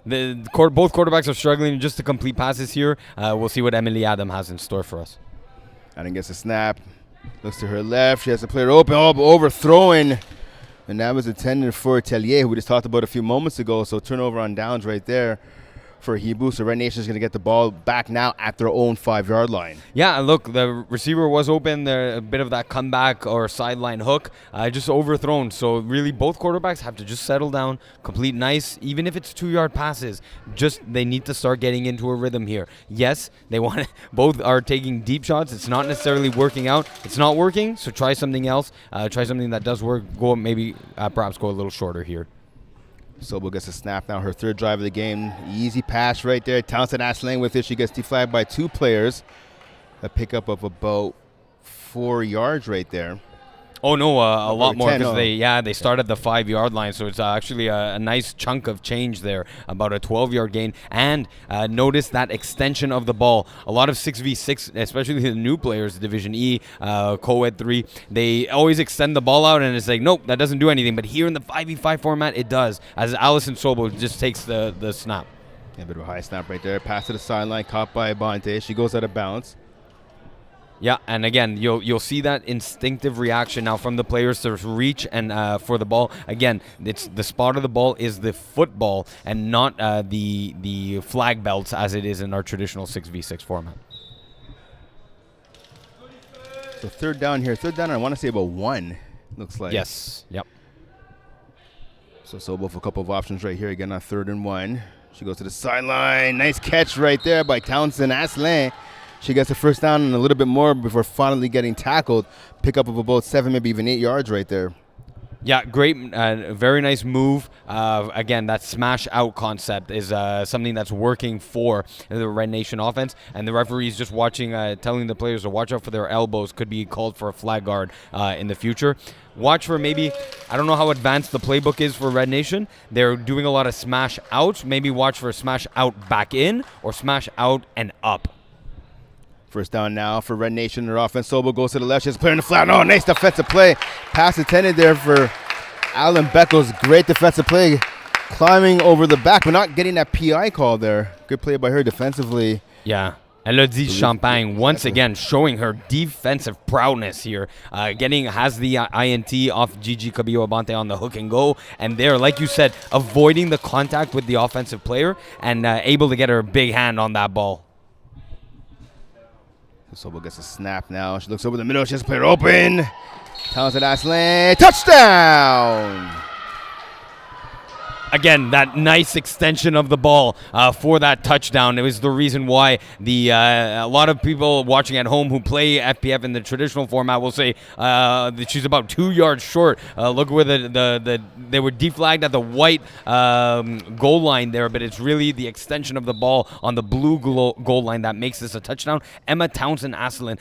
quarterbacks are struggling just to complete passes here. We'll see what Emily Adam has in store for us. Adam gets a snap, looks to her left. She has a player open, overthrowing. And that was intended for Tellier, who we just talked about a few moments ago. So turnover on downs right there for Hiboux. So Red Nation is going to get the ball back now at their own 5-yard line. Yeah, look, the receiver was open. There a bit of that comeback or sideline hook, just overthrown. So really, both quarterbacks have to just settle down, complete nice, even if it's 2-yard passes. Just they need to start getting into a rhythm here. Yes, they want both are taking deep shots. It's not necessarily working out. It's not working. So try something else. Try something that does work. Go maybe perhaps go a little shorter here. Sobel gets a snap now, her 3rd drive of the game. Easy pass right there. Townsend Asselin with it. She gets deflagged by 2 players. A pickup of about 4 yards right there. Oh no, a lot more because 10, they started the 5-yard line, so it's actually a nice chunk of change there, about a 12-yard gain. And notice that extension of the ball. A lot of 6v6, especially the new players, Division E, Co-Ed 3, they always extend the ball out, and it's like, nope, that doesn't do anything. But here in the 5v5 format, it does, as Allison Sobel just takes the snap. Yeah, a bit of a high snap right there. Pass to the sideline, caught by Bonte. She goes out of bounds. Yeah, and again, you'll see that instinctive reaction now from the players to reach and for the ball. Again, it's the spot of the ball is the football and not the flag belts as it is in our traditional 6v6 format. So 3rd down here. 3rd down, I want to say about 1, looks like. Yes, yep. So Sobel with a couple of options right here. Again on 3rd and 1. She goes to the sideline. Nice catch right there by Townsend Asselin. She gets the 1st down and a little bit more before finally getting tackled. Pickup of about 7, maybe even 8 yards right there. Yeah, great, very nice move. Again, that smash out concept is something that's working for the Red Nation offense, and the referee's just watching, telling the players to watch out for their elbows. Could be called for a flag guard in the future. Watch for maybe, I don't know how advanced the playbook is for Red Nation. They're doing a lot of smash out. Maybe watch for a smash out back in or smash out and up. 1st down now for Red Nation. Their offense. Sobel goes to the left. She's playing the flat. Oh, nice defensive play. Pass intended there for Alan Beckles. Great defensive play. Climbing over the back, but not getting that PI call there. Good play by her defensively. Yeah. Elodie Champagne once again showing her defensive prowess here. Has the INT off Gigi Cabello-Abante on the hook and go. And there, like you said, avoiding the contact with the offensive player and able to get her big hand on that ball. Sobel gets a snap now. She looks over the middle. She has a player open. Townsend Asselin. Touchdown! Again, that nice extension of the ball for that touchdown. It was the reason why a lot of people watching at home who play FPF in the traditional format will say that she's about 2 yards short. Look where they were deflagged at the white goal line there, but it's really the extension of the ball on the blue goal line that makes this a touchdown. Emma Townsend Asselin,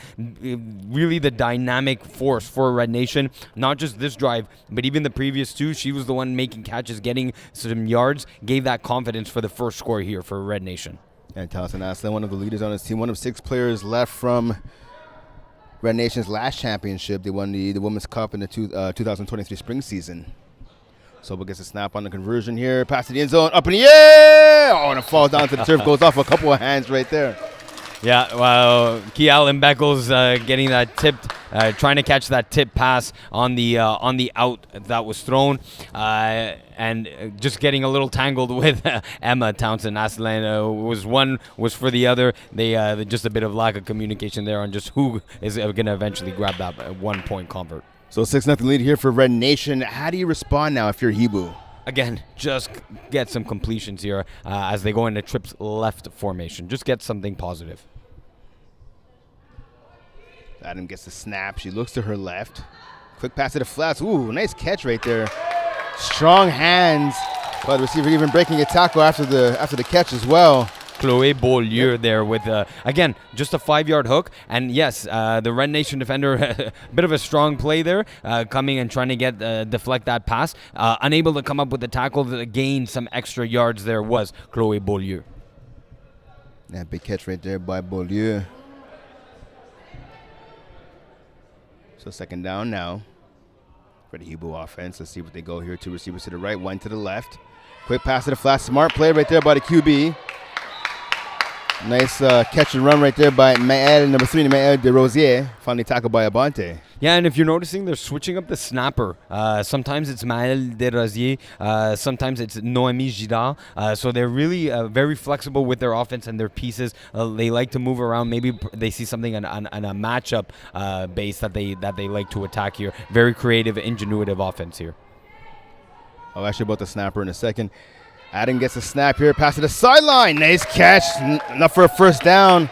really the dynamic force for Red Nation. Not just this drive, but even the previous 2. She was the one making catches, getting some yards, gave that confidence for the first score here for Red Nation. And Townsend Asselin, one of the leaders on his team, one of 6 players left from Red Nation's last championship. They won the Women's Cup in the 2023 spring season. Sobel gets a snap on the conversion here. Pass to the end zone. Up in the air! Oh, and it falls down to the turf. Goes off a couple of hands right there. Yeah, well, Kial Beckles getting that tipped, trying to catch that tip pass on the out that was thrown, and just getting a little tangled with Emma Townsend Asselin. Was for the other. They just a bit of lack of communication there on just who is going to eventually grab that 1-point convert. So 6-0 lead here for Red Nation. How do you respond now if you're Hiboux? Again, just get some completions here as they go into trips left formation. Just get something positive. Adam gets the snap. She looks to her left. Quick pass to the flats. Ooh, nice catch right there. Strong hands by the receiver, even breaking a tackle after the catch as well. Chloe Beaulieu there with, again, just a 5-yard hook. And yes, the Red Nation defender, a bit of a strong play there, coming and trying to get deflect that pass. Unable to come up with the tackle to gain some extra yards there was Chloe Beaulieu. Yeah, big catch right there by Beaulieu. So 2nd down now for the Hiboux offense. Let's see what they go here. 2 receivers to the right, 1 to the left. Quick pass to the flat. Smart play right there by the QB. Nice catch and run right there by Moi'L, number 3, Moi'L de Rosier. Finally tackled by Abante. Yeah, and if you're noticing, they're switching up the snapper. Sometimes it's Moi'L de Rosier. Sometimes it's Noémie Girard. So they're really very flexible with their offense and their pieces. They like to move around. Maybe they see something on a matchup base that they like to attack here. Very creative, ingenuitive offense here. Oh, actually about the snapper in a second. Adam gets a snap here, pass to the sideline. Nice catch, enough for a first down.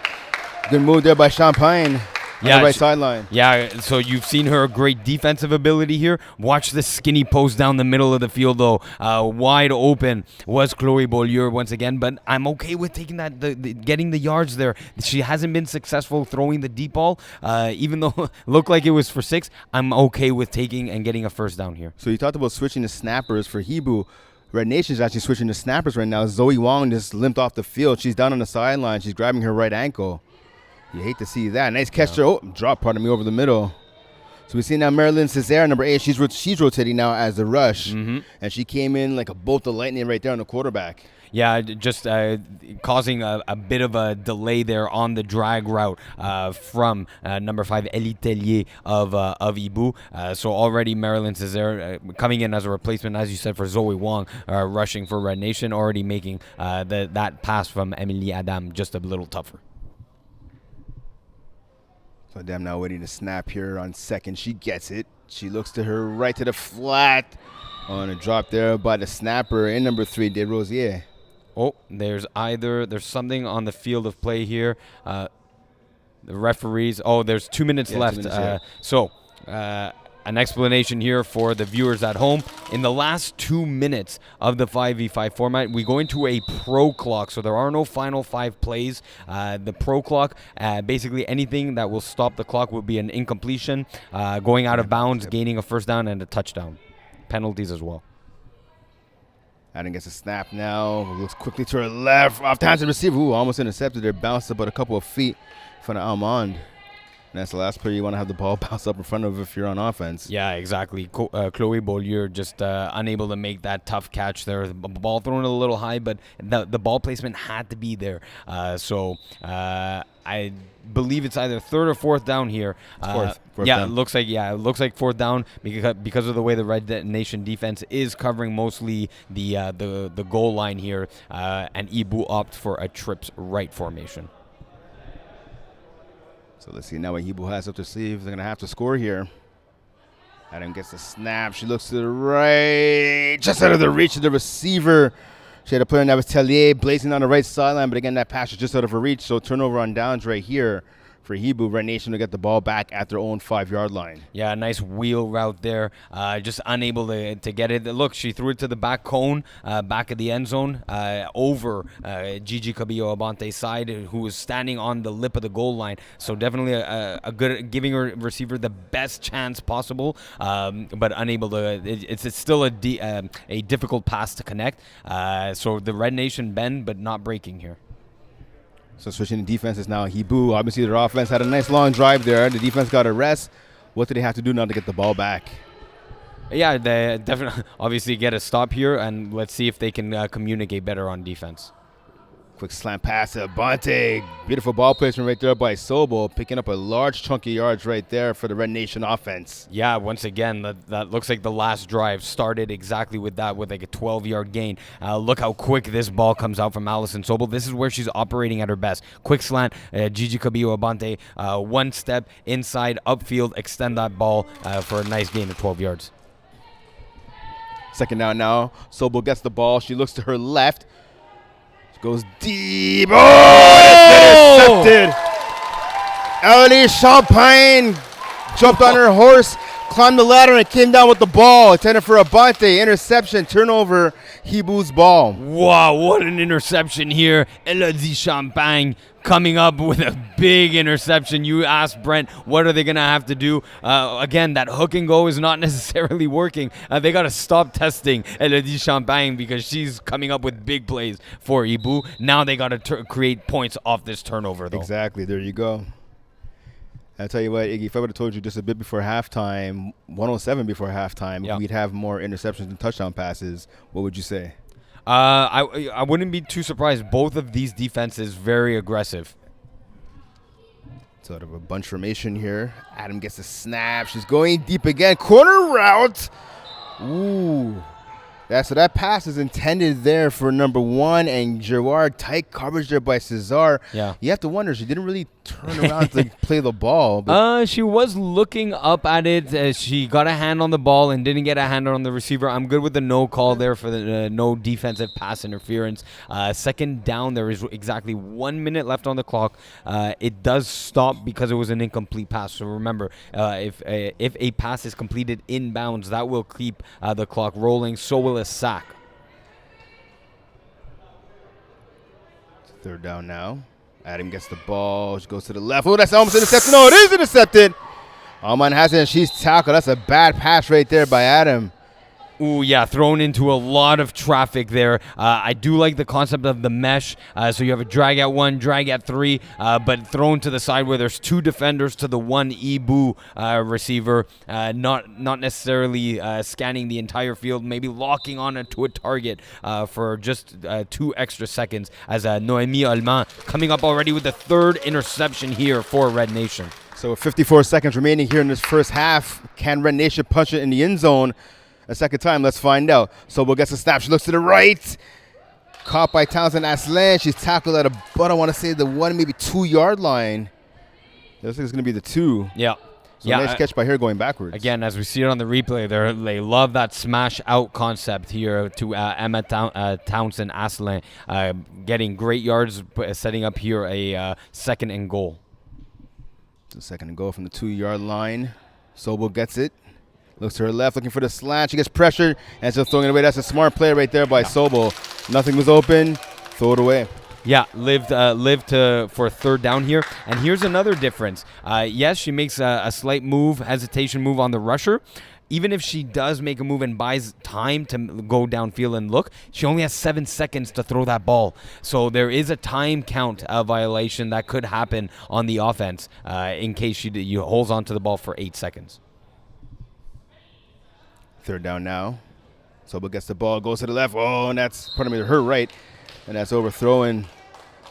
Good move there by Champagne. On the right sideline. Yeah, so you've seen her great defensive ability here. Watch this skinny post down the middle of the field, though. Wide open was Chloe Beaulieu once again, but I'm okay with taking that, getting the yards there. She hasn't been successful throwing the deep ball, even though it looked like it was for 6. I'm okay with taking and getting a first down here. So you talked about switching the snappers for Hiboux. Red Nation's actually switching the snappers right now. Zoe Wong just limped off the field. She's down on the sideline. She's grabbing her right ankle. You hate to see that. Nice catch there. Oh, drop, over the middle. So we see now Marilyn Cesare, number 8. She's rotating now as the rush. And she came in like a bolt of lightning right there on the quarterback. Yeah, just causing a bit of a delay there on the drag route from number 5, Elie Tellier of Hiboux. So already Marilyn Cesare coming in as a replacement, as you said, for Zoe Wong, rushing for Red Nation, already making that pass from Emily Adam just a little tougher. So Adam now waiting to snap here on second. She gets it. She looks to her right to the flat. On a drop there by the snapper in number 3, De Rosier. Oh, there's something on the field of play here. The referees. Oh, there's 2 minutes left. 2 minutes, So an explanation here for the viewers at home. In the last 2 minutes of the 5v5 format, we go into a pro clock. So there are no final 5 plays. The pro clock, basically anything that will stop the clock will be an incompletion, going out of bounds, gaining a first down, and a touchdown. Penalties as well. Adam gets a snap now. Looks quickly to her left. Off the hands of the receiver. Ooh, almost intercepted there. Bounced about a couple of feet in front of Almond. And that's the last player you want to have the ball bounce up in front of if you're on offense. Yeah, exactly. Chloe Beaulieu just unable to make that tough catch there. The ball thrown a little high, but the ball placement had to be there. So I believe it's either 3rd or 4th down here. Fourth yeah, down. it looks like 4th down because of the way the Red Nation defense is covering mostly the goal line here, and Hiboux opt for a trips right formation. So let's see now what Hiboux has up their sleeve. They're going to have to score here. Adam gets the snap. She looks to the right. Just out of the reach of the receiver. She had a player that was Tellier blazing on the right sideline. But again, that pass was just out of her reach. So turnover on downs right here for Hiboux. Red Nation to get the ball back at their own 5-yard line. Yeah, nice wheel route there. Just unable to get it. Look, she threw it to the back cone, back of the end zone, over Gigi Cabillo-Abante's side, who was standing on the lip of the goal line. So definitely a good, giving her receiver the best chance possible, but unable to. It's still a difficult pass to connect. So the Red Nation bend, but not breaking here. So switching the defenses now. Hiboux, obviously their offense had a nice long drive there. The defense got a rest. What do they have to do now to get the ball back? Yeah, they definitely obviously get a stop here, and let's see if they can communicate better on defense. Quick slant pass to Abante. Beautiful ball placement right there by Sobel, picking up a large chunk of yards right there for the Red Nation offense. Yeah, once again, that looks like the last drive started exactly with that, with like a 12-yard gain. Look how quick this ball comes out from Allison Sobel. This is where she's operating at her best. Quick slant, Gigi Cabillo-Abante, one step inside, upfield, extend that ball for a nice gain of 12 yards. Second down now. Sobel gets the ball. She looks to her left. Goes deep. Oh! Intercepted. Ellie Champagne jumped on her horse, climbed the ladder, and came down with the ball. Intended for Abante. Interception. Turnover. Hiboux's ball. Wow, what an interception here. Elodie Champagne coming up with a big interception. You asked Brent, what are they going to have to do? Again, that hook and go is not necessarily working. They got to stop testing Elodie Champagne because she's coming up with big plays for Hiboux. Now they got to create points off this turnover, though. Exactly. There you go. I'll tell you what, Iggy, if I would have told you just a bit before halftime, 107 before halftime, we'd have more interceptions and touchdown passes, what would you say? I wouldn't be too surprised. Both of these defenses very aggressive. Sort of a bunch formation here. Adam gets a snap. She's going deep again. Corner route. Ooh. So that pass is intended there for number 1, and Gerard, tight coverage there by Cesar. Yeah. You have to wonder, she didn't really turn around to play the ball. She was looking up at it. She got a hand on the ball and didn't get a hand on the receiver. I'm good with the no call there for the no defensive pass interference. Second down, there is exactly 1 minute left on the clock. It does stop because it was an incomplete pass. So remember, if a pass is completed inbounds, that will keep the clock rolling. So will a sack. Third down now. Adam gets the ball. She goes to the left. Oh, that's almost intercepted. No, it is intercepted. Alman has it, and she's tackled. That's a bad pass right there by Adam. Ooh, yeah, thrown into a lot of traffic there. I do like the concept of the mesh. So you have a drag at 1, drag at 3, but thrown to the side where there's 2 defenders to the 1 Hiboux receiver, not necessarily scanning the entire field, maybe locking on it to a target for just 2 extra seconds as Moi'L coming up already with the 3rd interception here for Red Nation. So with 54 seconds remaining here in this first half, can Red Nation punch it in the end zone a second time? Let's find out. Sobel gets a snap. She looks to the right. Caught by Townsend Aslan. She's tackled at about, I want to say, the 1, maybe 2 yard line. Looks like it's going to be the 2. Yeah. So nice catch by her going backwards. Again, as we see it on the replay, they love that smash out concept here to Emma Townsend Aslan, getting great yards, setting up here a 2nd and goal. So 2nd and goal from the 2 yard line. Sobel gets it. Looks to her left, looking for the slant. She gets pressured, and still throwing it away. That's a smart play right there by Sobel. Nothing was open. Throw it away. Yeah, lived for 3rd down here. And here's another difference. Yes, she makes a slight hesitation move on the rusher. Even if she does make a move and buys time to go downfield and look, she only has 7 seconds to throw that ball. So there is a time count violation that could happen on the offense in case she holds on to the ball for 8 seconds. 3rd down now. Sobel gets the ball, goes to the left. Oh, and that's, her right. And that's overthrowing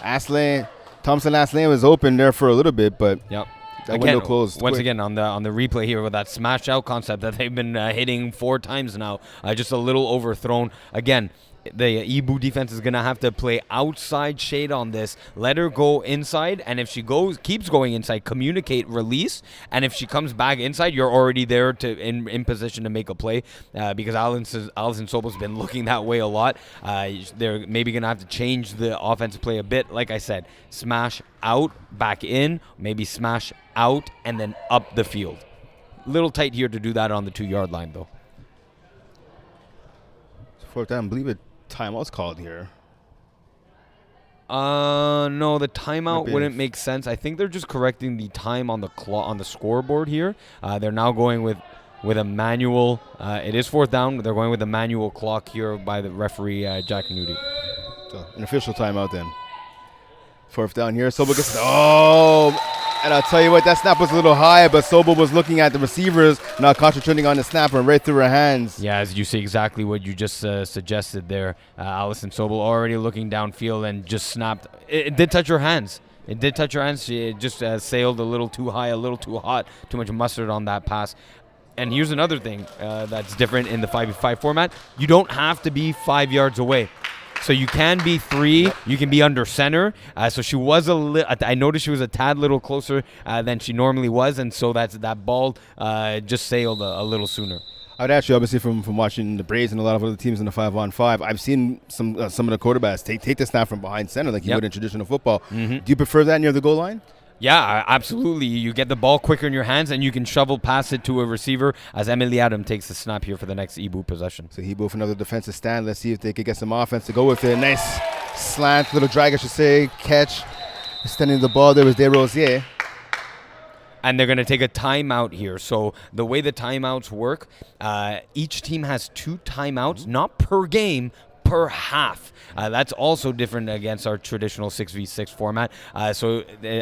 Aslan. Thompson Aslan was open there for a little bit, but yep. That window closed. Once again, on the replay here with that smash out concept that they've been hitting 4 times now, just a little overthrown. Again, the Hiboux defense is going to have to play outside shade on this. Let her go inside, and if she keeps going inside, communicate, release, and if she comes back inside, you're already there in position to make a play because Alison Sobel's been looking that way a lot. They're maybe going to have to change the offensive play a bit. Like I said, smash out, back in, maybe smash out, and then up the field. Little tight here to do that on the 2 yard line, though. 4th down, I believe it. Timeout's called here. No, the timeout wouldn't make sense. I think they're just correcting the time on the scoreboard here. They're now going with a manual. It is 4th down. They're going with a manual clock here by the referee Jack Nudie. So an official timeout then. 4th down here. Sobel gets and I'll tell you what, that snap was a little high, but Sobel was looking at the receivers, not concentrating on the snap, and right through her hands. Yeah, as you see exactly what you just suggested there. Alison Sobel already looking downfield and just snapped. It did touch her hands. It did touch her hands. She just sailed a little too high, a little too hot, too much mustard on that pass. And here's another thing that's different in the 5v5 format. You don't have to be 5 yards away. So you can be 3, you can be under center. So she was I noticed she was a tad little closer than she normally was, and so that ball just sailed a little sooner. I would actually, obviously, from watching the Braves and a lot of other teams in the 5-on-5, I've seen some of the quarterbacks take the snap from behind center like you would in traditional football. Mm-hmm. Do you prefer that near the goal line? Yeah, absolutely. You get the ball quicker in your hands, and you can shovel past it to a receiver as Emily Adam takes the snap here for the next Hiboux possession. So Hiboux for another defensive stand. Let's see if they could get some offense to go with it. Nice slant, little drag, I should say, catch. Extending the ball there was Desrosiers. And they're going to take a timeout here. So the way the timeouts work, each team has 2 timeouts, not per game, per half. That's also different against our traditional 6v6 format. So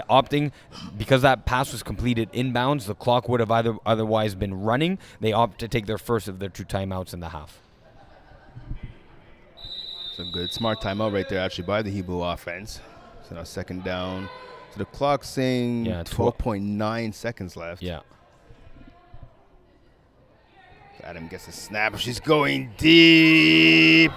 opting, because that pass was completed inbounds, the clock would have otherwise been running. They opt to take their first of their 2 timeouts in the half. It's a good, smart timeout right there, actually, by the Hiboux offense. So now second down. So the clock's saying 12.9 seconds left. Yeah. Adam gets a snap. She's going deep.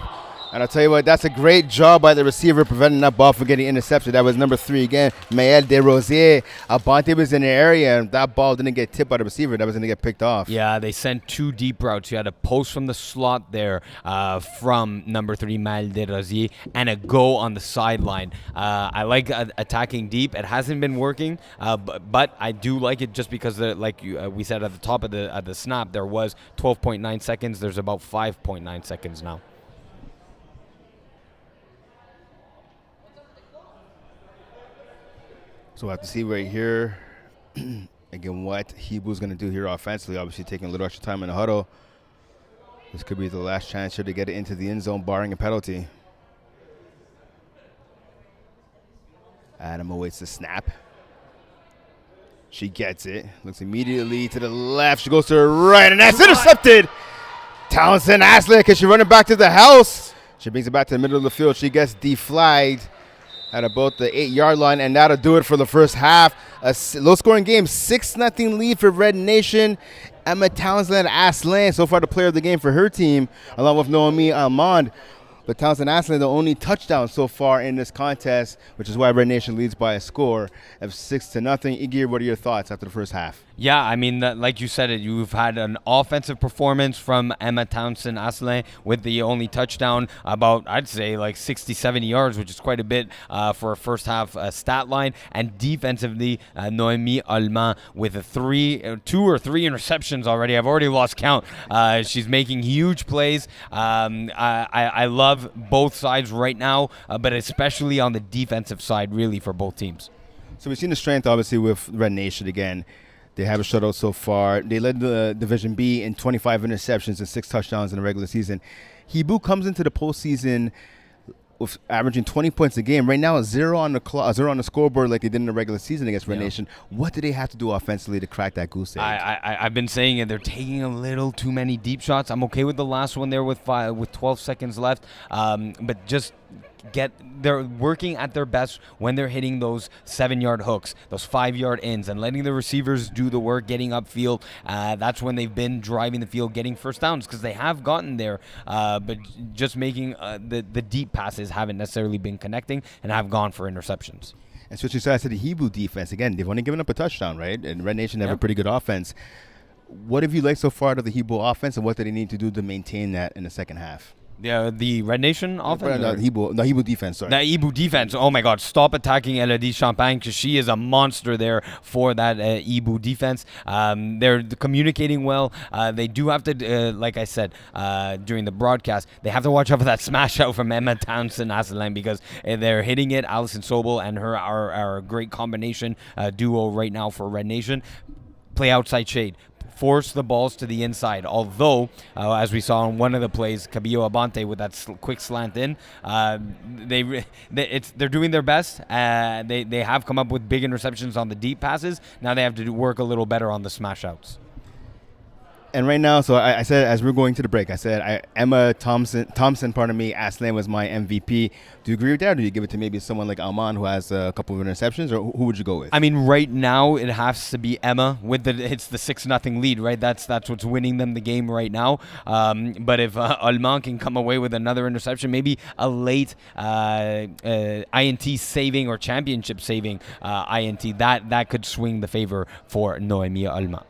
And I'll tell you what, that's a great job by the receiver preventing that ball from getting intercepted. That was number 3 again, Moi'L Desrosiers. Abante was in the area, and that ball didn't get tipped by the receiver. That was going to get picked off. Yeah, they sent 2 deep routes. You had a post from the slot there from number 3, Moi'L Desrosiers, and a go on the sideline. I like attacking deep. It hasn't been working, but I do like it just because, we said at the top of the snap, there was 12.9 seconds. There's about 5.9 seconds now. So we'll have to see right here, again, what Hiboux going to do here offensively. Obviously taking a little extra time in the huddle. This could be the last chance here to get it into the end zone, barring a penalty. Adam awaits the snap. She gets it. Looks immediately to the left. She goes to her right, and that's intercepted. Townsend Aslan, because she's running back to the house. She brings it back to the middle of the field. She gets deflagged at about the 8-yard line, and that'll do it for the first half. A low-scoring game, 6-0 lead for Red Nation. Emma Townsend Aslan, so far the player of the game for her team, along with Noemi Almond. But Townsend Aslan, the only touchdown so far in this contest, which is why Red Nation leads by a score of 6-0. Igir, what are your thoughts after the first half? Yeah, I mean, like you said, you've had an offensive performance from Emma Townsend Asselin with the only touchdown, about, I'd say, like 60, 70 yards, which is quite a bit for a first half stat line. And defensively, Noemi Allemand with 2 or 3 interceptions already. I've already lost count. She's making huge plays. I love both sides right now, but especially on the defensive side, really, for both teams. So we've seen the strength, obviously, with Red Nation again. They have a shutout so far. They led the Division B in 25 interceptions and 6 touchdowns in the regular season. Hiboux comes into the postseason with averaging 20 points a game. Right now, 0 on the scoreboard like they did in the regular season against Red Nation. What do they have to do offensively to crack that goose egg? I've been saying it. They're taking a little too many deep shots. I'm okay with the last one there with 12 seconds left, but just they're working at their best when they're hitting those 7-yard hooks, those 5-yard ins, and letting the receivers do the work, getting upfield. That's when they've been driving the field, getting first downs, because they have gotten there, but just making the deep passes haven't necessarily been connecting and have gone for interceptions. And switching sides to the Hiboux defense, again, they've only given up a touchdown, right? And Red Nation have a pretty good offense. What have you liked so far out of the Hiboux offense, and what do they need to do to maintain that in the second half? The Red Nation offense? No, Hiboux defense, sorry. The Hiboux defense. Oh, my God. Stop attacking Elodie Champagne, because she is a monster there for that Hiboux defense. They're communicating well. They do have to, like I said during the broadcast, they have to watch out for that smash out from Emma Townsend Asselin, because they're hitting it. Alison Sobel and her are a great combination duo right now for Red Nation. Play outside shade. Force the balls to the inside. Although, as we saw in one of the plays, Cabillo Abante with that quick slant in, they're doing their best. They have come up with big interceptions on the deep passes. Now they have to work a little better on the smash outs. And right now, so I said, as we're going to the break, I said Emma Thompson, Aslan was my MVP. Do you agree with that, or do you give it to maybe someone like Alman who has a couple of interceptions, or who would you go with? I mean, right now it has to be Emma it's the 6-0 lead, right? That's what's winning them the game right now. But if Alman can come away with another interception, maybe a late INT saving or championship saving INT, that could swing the favor for Noemi Alman.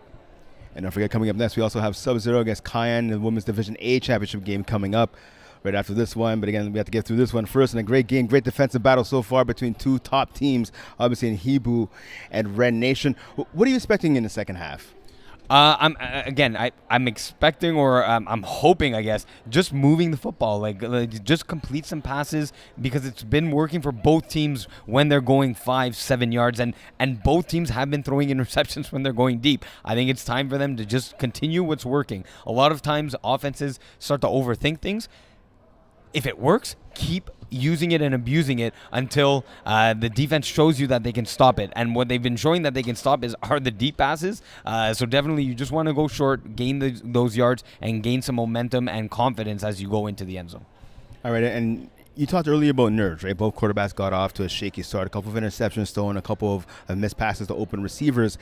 And don't forget, coming up next, we also have Subzero against Cayenne, the Women's Division A Championship game coming up right after this one. But again, we have to get through this one first. And a great game, great defensive battle so far between 2 top teams, obviously in Hiboux and Red Nation. What are you expecting in the second half? I'm expecting, or I'm hoping, I guess, just moving the football, like just complete some passes, because it's been working for both teams when they're going 5-7 yards, and both teams have been throwing interceptions when they're going deep. I think it's time for them to just continue what's working. A lot of times offenses start to overthink things. If it works, keep using it and abusing it until the defense shows you that they can stop it. And what they've been showing that they can stop are the deep passes. So definitely you just want to go short, gain those yards, and gain some momentum and confidence as you go into the end zone. All right, and You talked earlier about nerves, right? Both quarterbacks got off to a shaky start, a couple of interceptions thrown, a couple of missed passes to open receivers.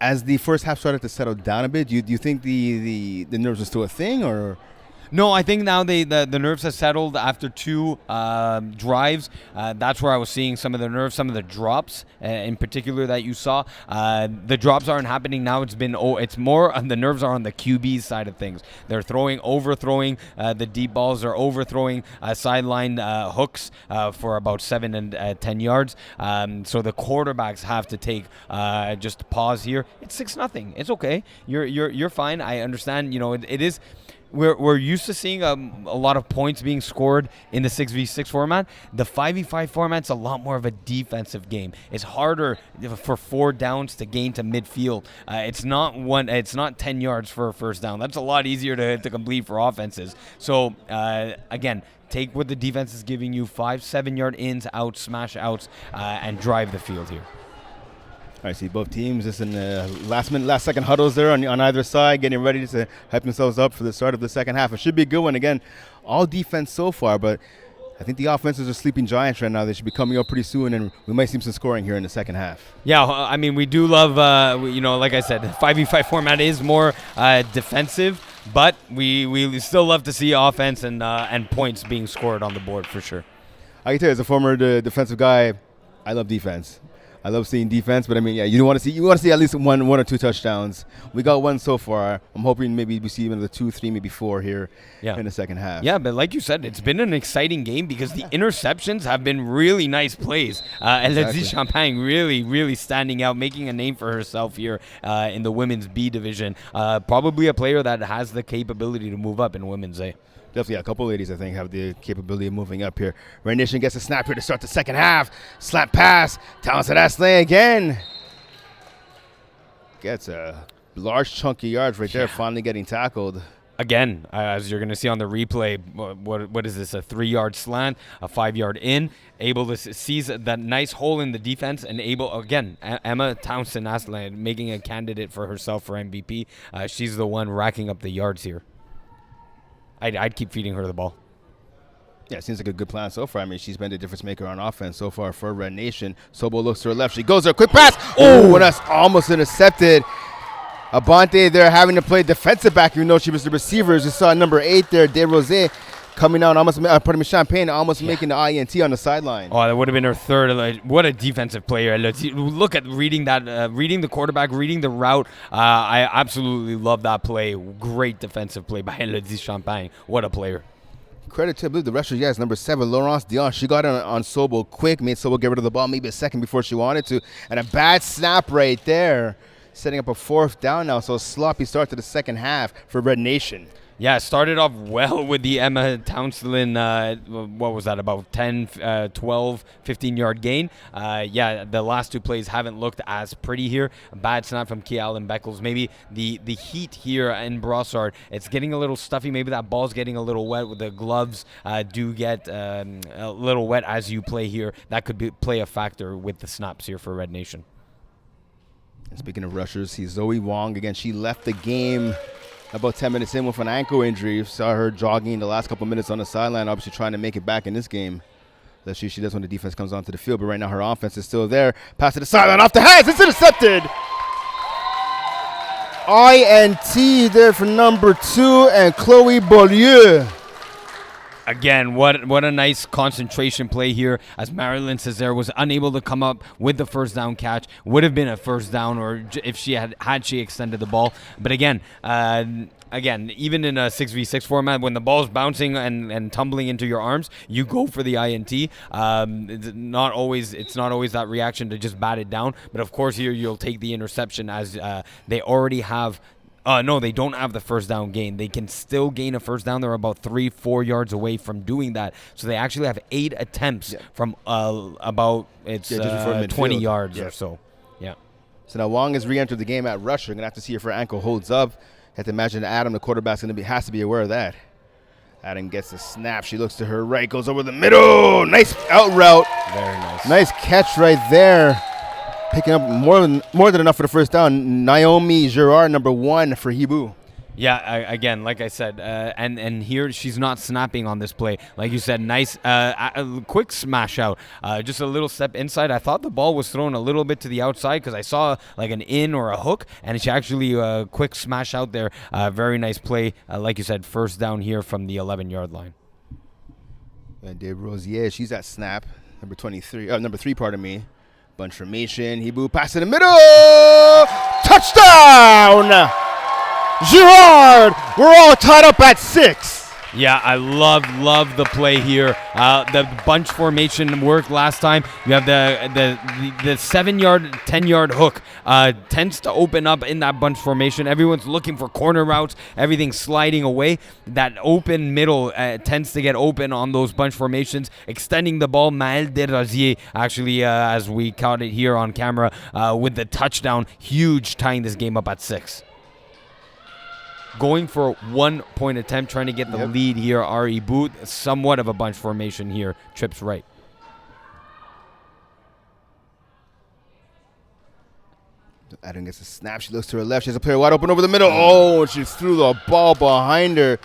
As the first half started to settle down a bit, do you think the nerves are still a thing, or? No, I think now the nerves have settled after 2 drives. That's where I was seeing some of the nerves, some of the drops in particular that you saw. The drops aren't happening now. It's more the nerves are on the QB's side of things. They're overthrowing the deep balls. They're overthrowing sideline hooks for about 7 and 10 yards. So the quarterbacks have to take just pause here. It's 6-0. It's okay. You're fine. I understand. It is. We're used to seeing a lot of points being scored in the 6v6 format. The 5v5 format's a lot more of a defensive game. It's harder for 4 downs to gain to midfield. It's not 10 yards for a first down. That's a lot easier to complete for offenses. So again, take what the defense is giving you: 5-7 yard ins, outs, smash outs, and drive the field here. I see both teams just in the last second huddles there on either side, getting ready to hype themselves up for the start of the second half. It should be a good one. Again, all defense so far, but I think the offenses are sleeping giants right now. They should be coming up pretty soon, and we might see some scoring here in the second half. Yeah, I mean, we do love, like I said, the 5v5 format is more defensive, but we still love to see offense and points being scored on the board for sure. I can tell you, as a former defensive guy, I love defense. I love seeing defense, but I mean, yeah, you want to see at least one or 2 touchdowns. We got 1 so far. I'm hoping maybe we see another 2, 3, maybe 4 here in the second half. Yeah, but like you said, it's been an exciting game because the interceptions have been really nice plays. Elodie Champagne really, really standing out, making a name for herself here in the women's B division. Probably a player that has the capability to move up in women's A. Definitely, a couple ladies, I think, have the capability of moving up here. Red Nation gets a snap here to start the second half. Slap pass. Talented Aslan again. Gets a large chunk of yards right there, finally getting tackled. Again, as you're going to see on the replay, what is this, a 3-yard slant, a 5-yard in, able to seize that nice hole in the defense, and Emma Townsend Aslan making a candidate for herself for MVP. She's the one racking up the yards here. I'd keep feeding her the ball. Yeah, it seems like a good plan so far. I mean, she's been the difference maker on offense so far for Red Nation. Sobo looks to her left. She goes there. Quick pass. Oh, and that's almost intercepted. Abante there having to play defensive back, even though she was the receiver. As you saw number 8 there, De Rosé, coming out, Champagne almost making the INT on the sideline. Oh, that would have been her third. What a defensive player. Look at reading the quarterback, reading the route. I absolutely love that play. Great defensive play by Elodie Champagne. What a player. Credit to, I believe, the rusher, yes, number 7, Laurence Dion. She got on Sobo quick, made Sobo get rid of the ball maybe a second before she wanted to. And a bad snap right there, setting up a 4th down now. So a sloppy start to the second half for Red Nation. Yeah, started off well with the Emma Townsend, what was that, about 10, 12, 15-yard gain. The last 2 plays haven't looked as pretty here. A bad snap from Kial Beckles. Maybe the heat here in Brossard, it's getting a little stuffy. Maybe that ball's getting a little wet. With the gloves do get a little wet as you play here. That could play a factor with the snaps here for Red Nation. And speaking of rushers, see Zoe Wong again. She left the game about 10 minutes in with an ankle injury. You saw her jogging the last couple minutes on the sideline, obviously trying to make it back in this game. Let's see what she does when the defense comes onto the field. But right now her offense is still there. Pass to the sideline, off the hands. It's intercepted. INT there for number 2 and Chloe Beaulieu. Again, what a nice concentration play here as Marilyn Cesare was unable to come up with the first down catch. Would have been a first down, or if she had extended the ball. But again, even in a 6v6 format, when the ball's bouncing and tumbling into your arms, you go for the INT. It's not always that reaction to just bat it down. But of course, here you'll take the interception as they already have. No, they don't have the first down gain. They can still gain a first down. They're about 3-4 yards away from doing that. So they actually have 8 attempts from about 20 yards or so. Yeah. So now Wong has re-entered the game at rusher. Going to have to see if her ankle holds up. Have to imagine Adam, the quarterback's has to be aware of that. Adam gets the snap. She looks to her right, goes over the middle. Nice out route. Very nice. Nice catch right there. Picking up more than enough for the first down. Naomi Girard, number 1 for Hiboux. Yeah, again, like I said, and here she's not snapping on this play. Like you said, nice, a quick smash out, just a little step inside. I thought the ball was thrown a little bit to the outside because I saw like an in or a hook, and she actually quick smash out there. Very nice play, like you said, first down here from the 11-yard line. And Dave Rosier, she's at snap, number 3, pardon me. Bunch formation, Hiboux pass in the middle, touchdown! Girard, we're all tied up at 6. Yeah, I love the play here. The bunch formation worked last time. You have the 7-yard, 10-yard hook tends to open up in that bunch formation. Everyone's looking for corner routes, everything's sliding away. That open middle tends to get open on those bunch formations, extending the ball. Moi'L Desrosiers, actually, as we caught it here on camera, with the touchdown, huge, tying this game up at 6. Going for a 1-point attempt, trying to get the lead here. Our Hiboux, somewhat of a bunch formation here, trips right. Adam gets a snap. She looks to her left. She has a player wide open over the middle. Oh, she threw the ball behind her.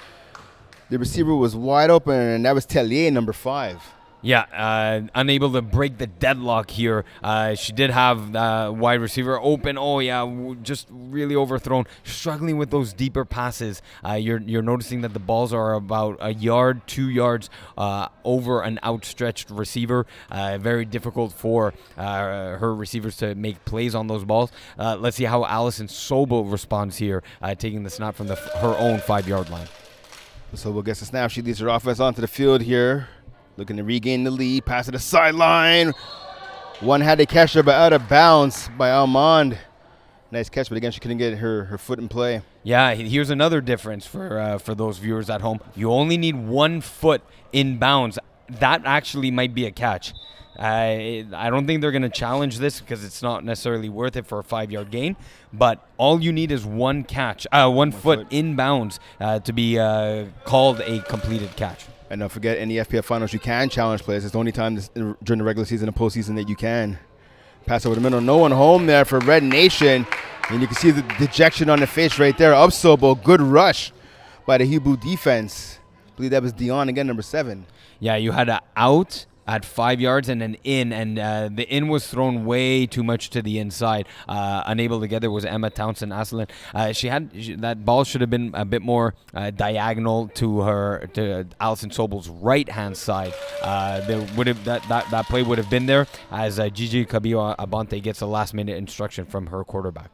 The receiver was wide open, and that was Tellier, number 5. Yeah, unable to break the deadlock here. She did have wide receiver open. Oh, yeah, just really overthrown. Struggling with those deeper passes. You're noticing that the balls are about a yard, 2 yards over an outstretched receiver. Very difficult for her receivers to make plays on those balls. Let's see how Allison Sobel responds here, taking the snap from her own 5-yard line. Sobel gets the snap. She leads her offense onto the field here. Looking to regain the lead, pass to the sideline. One-handed catch her, but out of bounds by Almond. Nice catch, but again, she couldn't get her foot in play. Yeah, here's another difference for those viewers at home. You only need 1 foot in bounds. That actually might be a catch. I don't think they're going to challenge this because it's not necessarily worth it for a 5-yard gain. But all you need is 1 catch, 1 foot in bounds to be called a completed catch. And don't forget, in the FPF Finals, you can challenge players. It's the only time during the regular season and postseason that you can. Pass over the middle. No one home there for Red Nation. And you can see the dejection on the face right there. Up Sobel. Good rush by the Hiboux defense. I believe that was Dion again, number 7. Yeah, you had an out at 5 yards and an in, and the in was thrown way too much to the inside. Unable to get there was Emma Townsend Aslan. That ball should have been a bit more diagonal to Allison Sobel's right hand side. That play would have been there as Gigi Cabello Abante gets a last minute instruction from her quarterback.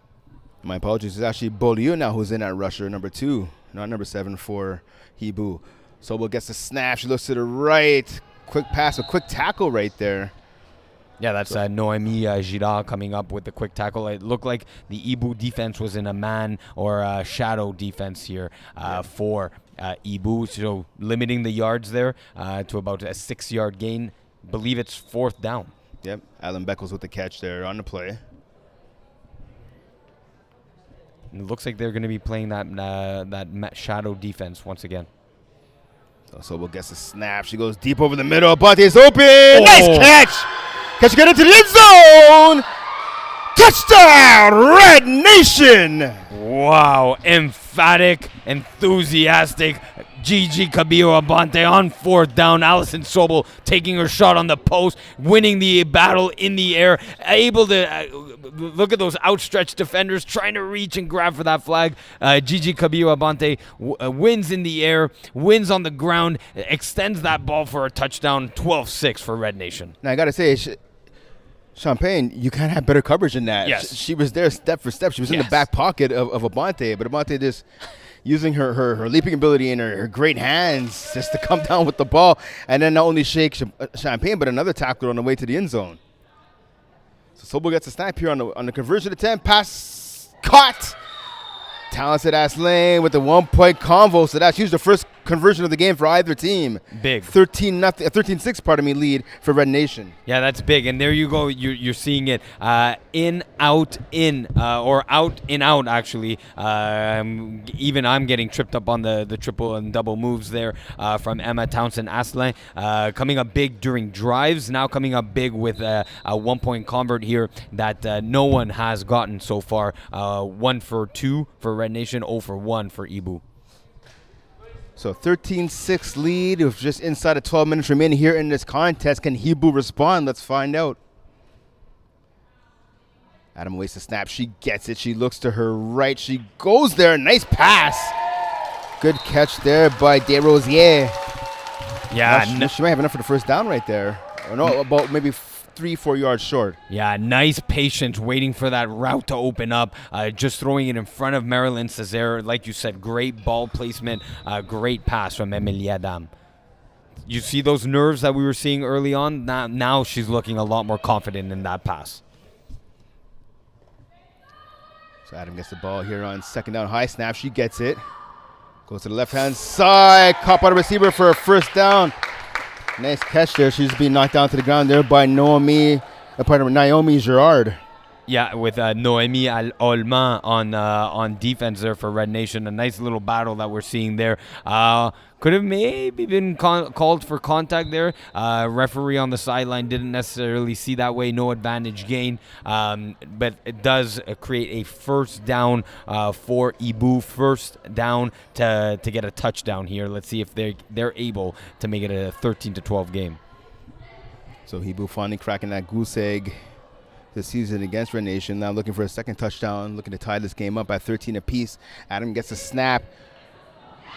My apologies. It's actually Beaulieu now who's in at rusher, number 2, not number 7 for Hiboux. Sobel gets the snap. She looks to the right. Quick pass, a quick tackle right there. Yeah, that's Noémie Girard coming up with the quick tackle. It looked like the Hiboux defense was in a man or a shadow defense here for Hiboux. So limiting the yards there to about a 6-yard gain. Believe it's 4th down. Yep, Alan Beckles with the catch there on the play. And it looks like they're going to be playing that shadow defense once again. Sobel gets a snap. She goes deep over the middle. Abante open. Oh. Nice catch. Catch get into the end zone. Touchdown, Red Nation. Wow. Emphatic, enthusiastic. Gigi Cabello Abante on 4th down. Allison Sobel taking her shot on the post, winning the battle in the air, able to look at those outstretched defenders trying to reach and grab for that flag. Gigi Cabello Abante wins in the air, wins on the ground, extends that ball for a touchdown. 12-6 for Red Nation. Now I gotta say, Champagne, you can't have better coverage than that. Yes. She was there step for step. She was in the back pocket of Abante, but Abante just using her leaping ability and her great hands just to come down with the ball and then not only shake Champagne, but another tackler on the way to the end zone. So Sobel gets a snap here on the conversion attempt. Pass caught. Talented ass lane with the 1-point convo. So that's used the first conversion of the game for either team. Big. 13-6 lead for Red Nation. Yeah, that's big. And there you go. You're seeing it in, out, in, or out, in, out, actually. Even I'm getting tripped up on the triple and double moves there from Emma Townsend-Asselin. Coming up big during drives, now coming up big with a 1-point convert here that no one has gotten so far. 1 for 2 for Red Nation, 0 for 1 for Hiboux. So 13-6 lead with just inside of 12 minutes remaining here in this contest. Can Hiboux respond? Let's find out. Adam wastes a snap. She gets it. She looks to her right. She goes there. Nice pass. Good catch there by Desrosiers. Yeah. She might have enough for the first down right there. Or no, about maybe 3-4 yards short. Yeah, nice patience waiting for that route to open up. Just throwing it in front of Marilyn Césaire. Like you said, great ball placement. Great pass from Emilie Adam. You see those nerves that we were seeing early on? Now she's looking a lot more confident in that pass. So Adam gets the ball here on second down. High snap. She gets it. Goes to the left-hand side. Caught by the receiver for a first down. Nice catch there. She's being knocked down to the ground there by Naomi Girard. Yeah, with Noémie Allemand on defense there for Red Nation. A nice little battle that we're seeing there. Could have maybe been called for contact there. Referee on the sideline didn't necessarily see that way. No advantage gain. But it does create a first down for Hiboux. First down to get a touchdown here. Let's see if they're able to make it a 13-12 game. So Hiboux finally cracking that goose egg this season against Red Nation. Now looking for a second touchdown, looking to tie this game up at 13 apiece. Adam gets a snap,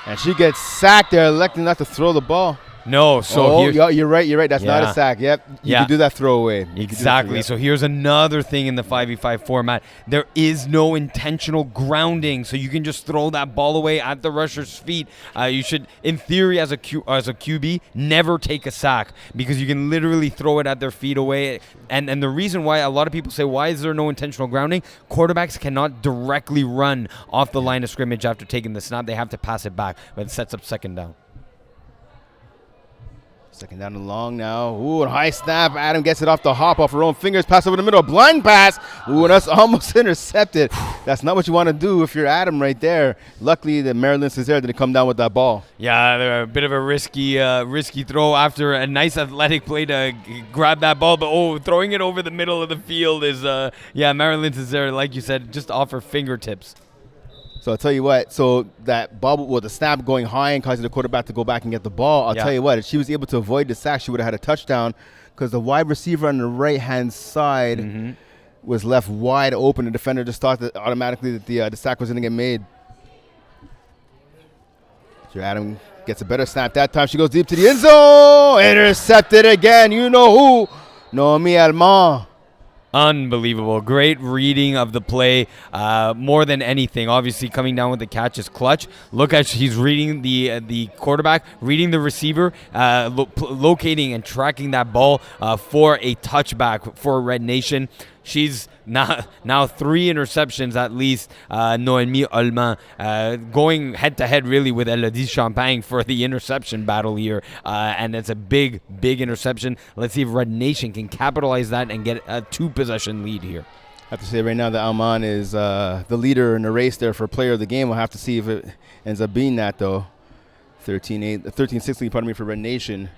and she gets sacked there, electing not to throw the ball. No, so you're right. That's not a sack. Yep, you can do that throwaway. Exactly. So here's another thing in the 5v5 format. There is no intentional grounding, so you can just throw that ball away at the rusher's feet. You should, in theory, as a QB, never take a sack because you can literally throw it at their feet away. And the reason why a lot of people say, why is there no intentional grounding? Quarterbacks cannot directly run off the line of scrimmage after taking the snap. They have to pass it back, but it sets up second down. Second down and long now. Ooh, and high snap. Adam gets it off the hop, off her own fingers. Pass over the middle. Blind pass. Ooh, and that's almost intercepted. That's not what you want to do if you're Adam right there. Luckily, the Marilyn Césaire didn't come down with that ball. Yeah, a bit of a risky throw after a nice athletic play to grab that ball. But, throwing it over the middle of the field is, Marilyn Césaire, like you said, just off her fingertips. So I'll tell you what, so that ball with the snap going high and causing the quarterback to go back and get the ball, I'll tell you what, if she was able to avoid the sack, she would have had a touchdown because the wide receiver on the right-hand side was left wide open. The defender just thought that automatically that the sack was going to get made. So Adam gets a better snap that time. She goes deep to the end zone. Intercepted again. You know who? Naomi Allemand. Unbelievable. Great reading of the play. More than anything, obviously coming down with the catch is clutch. Look at he's reading the quarterback, reading the receiver, locating and tracking that ball for a touchback for Red Nation. She's now 3 interceptions at least. Noémie Allemand going head-to-head really with Elodie Champagne for the interception battle here. And it's a big interception. Let's see if Red Nation can capitalize that and get a 2-possession lead here. I have to say right now that Allemand is the leader in the race there for player of the game. We'll have to see if it ends up being that, though. 13-6 lead, for Red Nation.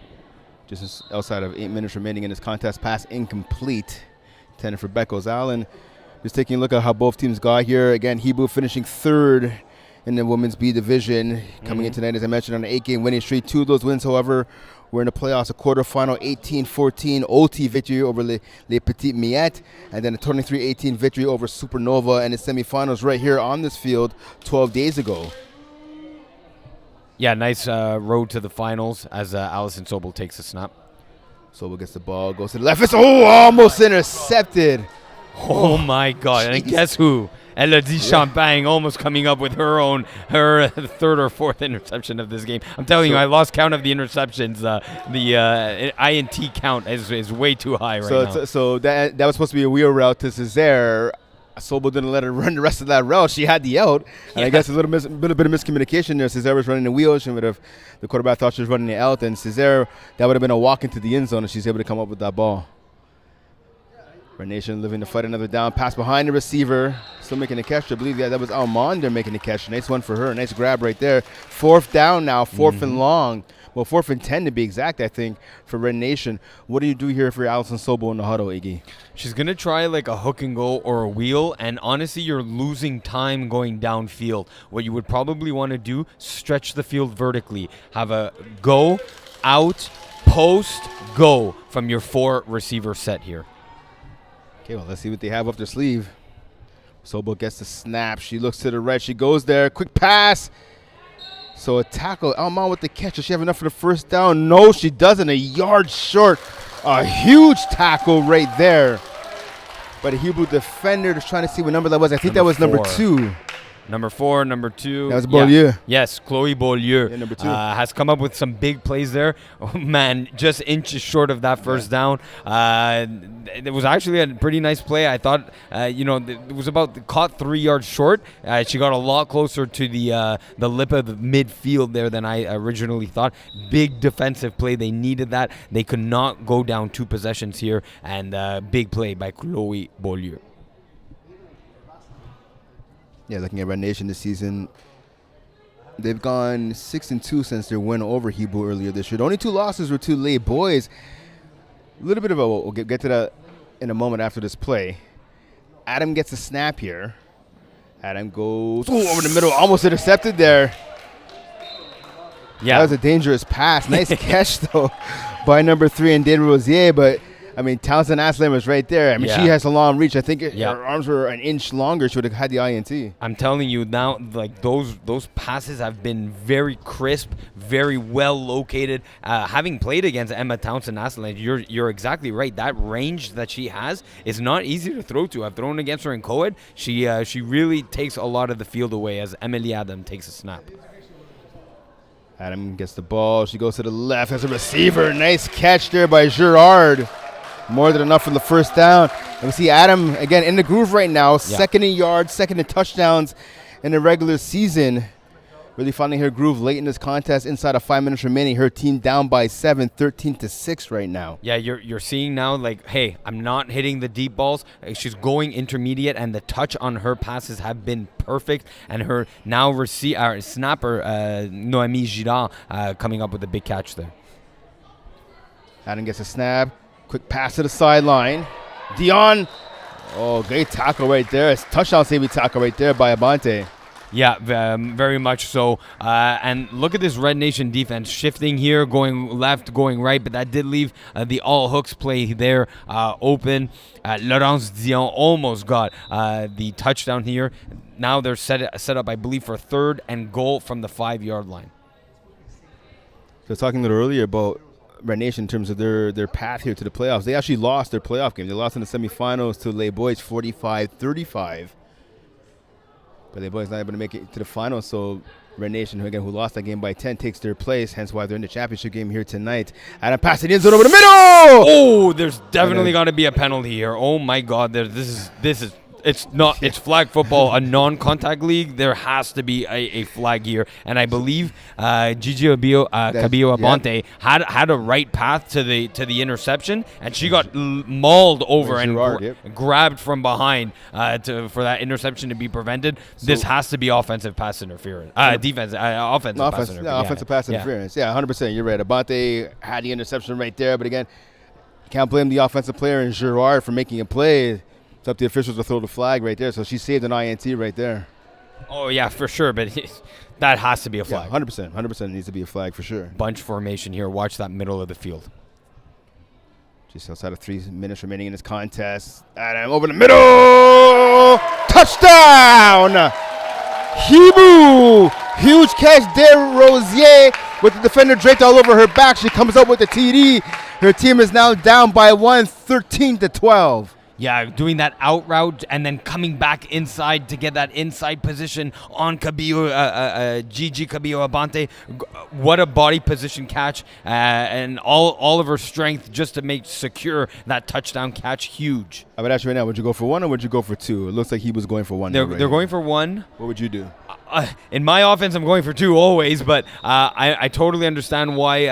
Just outside of 8 minutes remaining in this contest. Pass incomplete. 10 for Beckles. Allen, just taking a look at how both teams got here. Again, Hiboux finishing 3rd in the Women's B division. Coming in tonight, as I mentioned, on an 8-game winning streak. 2 of those wins, however, were in the playoffs. A quarterfinal 18-14 OT victory over Les Petites Miettes. And then a 23-18 victory over Supernova in the semifinals right here on this field 12 days ago. Yeah, nice road to the finals as Allison Sobel takes a snap. Sobel gets the ball, goes to the left. It's almost intercepted. Oh my God. And guess who? Elodie Champagne almost coming up with her 3rd or 4th interception of this game. I'm telling you, I lost count of the interceptions. The INT count is way too high right now. So that was supposed to be a wheel route to Césaire. Sobel didn't let her run the rest of that route. She had the out. And I guess a little bit of miscommunication there. Cesare was running the wheel. She would have, the quarterback thought she was running the out. And Cesare, that would have been a walk into the end zone if she's able to come up with that ball. Red Nation living to fight another down. Pass behind the receiver. Still making the catch. I believe, that was Almonde making the catch. Nice one for her. Nice grab right there. 4th down now. 4th and long. Well, 4th and 10 to be exact, I think, for Red Nation. What do you do here for Allison Sobel in the huddle, Iggy? She's going to try like a hook and go or a wheel, and honestly, you're losing time going downfield. What you would probably want to do, stretch the field vertically. Have a go, out, post, go from your 4 receiver set here. Okay, well, let's see what they have up their sleeve. Sobel gets the snap. She looks to the right. She goes there. Quick pass. So a tackle. Almond with the catch. Does she have enough for the first down? No, she doesn't. A yard short. A huge tackle right there. But a Hiboux defender is trying to see what number that was. I think that was number 2. Number 4, number 2. That was Beaulieu. Yeah. Yes, Chloe Beaulieu. Yeah, number 2. Has come up with some big plays there. Oh, man, just inches short of that first down. It was actually a pretty nice play. I thought, it was caught 3 yards short. She got a lot closer to the lip of the midfield there than I originally thought. Big defensive play. They needed that. They could not go down 2 possessions here. And big play by Chloe Beaulieu. Yeah, looking at Red Nation this season, they've gone 6-2 since their win over Hiboux earlier this year. The only 2 losses were to Les Boys. A little bit of a, we'll get to that in a moment after this play. Adam gets a snap here. Adam goes over the middle, almost intercepted there. Yeah, that was a dangerous pass. Nice catch though by number 3 and David Rosier, but. I mean, Townsend Aslan was right there. I mean, she has a long reach. I think her arms were an inch longer. She would have had the INT. I'm telling you now, like those passes have been very crisp, very well located. Having played against Emma Townsend Aslan, you're exactly right. That range that she has is not easy to throw to. I've thrown against her in co-ed. She really takes a lot of the field away as Emily Adam takes a snap. Adam gets the ball. She goes to the left as a receiver. Nice catch there by Girard. More than enough for the first down. And we see Adam, again, in the groove right now. Second in yards, second in touchdowns in the regular season. Really finding her groove late in this contest. Inside of 5 minutes remaining, her team down by 7, 13-6 right now. Yeah, you're seeing now, like, hey, I'm not hitting the deep balls. She's going intermediate, and the touch on her passes have been perfect. And her now snapper, Noémie Girard, coming up with a big catch there. Adam gets a snap. Quick pass to the sideline. Dion. Oh, great tackle right there. It's touchdown saving tackle right there by Abante. Yeah, very much so. And look at this Red Nation defense shifting here, going left, going right, but that did leave the all hooks play there open. Laurence Dion almost got the touchdown here. Now they're set up, I believe, for 3rd and goal from the 5-yard line. So I was talking a little earlier about Red Nation in terms of their path here to the playoffs. They actually lost their playoff game. They lost in the semifinals to Les Boys 45-35. But Les Boys not able to make it to the finals, so Red Nation, who lost that game by 10, takes their place, hence why they're in the championship game here tonight. Adam pass it in zone over the middle! Oh, there's definitely got to be a penalty here. Oh my God, this is it's flag football, a non-contact league. There has to be a flag here, and I believe Gigi Cabillo Abante had a right path to the interception, and she got mauled over and grabbed from behind for that interception to be prevented. So this has to be offensive pass interference, offensive pass interference. Yeah, 100%. You're right. Abante had the interception right there, but again, can't blame the offensive player and Girard for making a play. It's up to the officials to throw the flag right there. So she saved an INT right there. Oh, yeah, for sure. But that has to be a flag. Yeah, 100%. 100% needs to be a flag for sure. Bunch formation here. Watch that middle of the field. Just outside of 3 minutes remaining in this contest. Adam over the middle. Touchdown! Hiboux. Huge catch there. Rosier with the defender draped all over her back. She comes up with the TD. Her team is now down by 1, 13-12. Yeah, doing that out route and then coming back inside to get that inside position on Gigi Cabillo-Abante. What a body position catch and all of her strength just to make secure that touchdown catch. Huge. I would ask you right now, would you go for one or would you go for two? It looks like he was going for one. They're going for one. What would you do? In my offense, I'm going for two always, but I totally understand why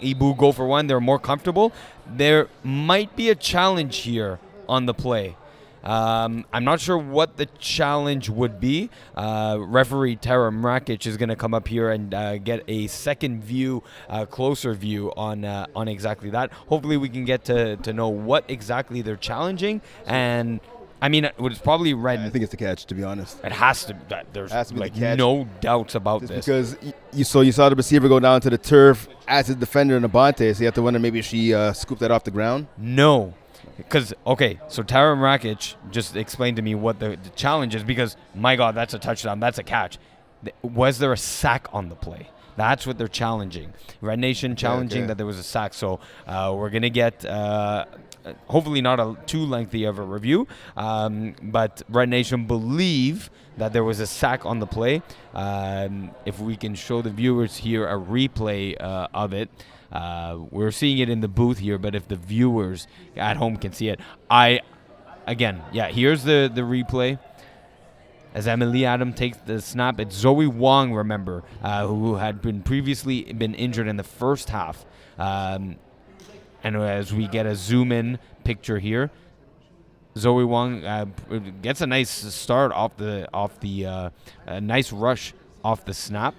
Hiboux go for one. They're more comfortable. There might be a challenge here on the play. I'm not sure what the challenge would be. Referee Tara Mrakic is going to come up here and get a second view, closer view on exactly that. Hopefully we can get to know what exactly they're challenging. And I mean, it's probably red. I think it's the catch, to be honest. It has to. There's like no doubts about this. Because you saw the receiver go down to the turf as a defender in Abante, so you have to wonder maybe she scooped that off the ground. No. Because, okay, so Tara Mrakic just explained to me what the challenge is because, my God, that's a touchdown. That's a catch. Was there a sack on the play? That's what they're challenging. Red Nation challenging that there was a sack. So we're going to get hopefully not too lengthy of a review, but Red Nation believe that there was a sack on the play. If we can show the viewers here a replay of it. We're seeing it in the booth here, but if the viewers at home can see it, here's the replay. As Emily Adam takes the snap, it's Zoe Wong, remember, who had previously been injured in the first half. And as we get a zoom-in picture here, Zoe Wong gets a nice start off the nice rush off the snap.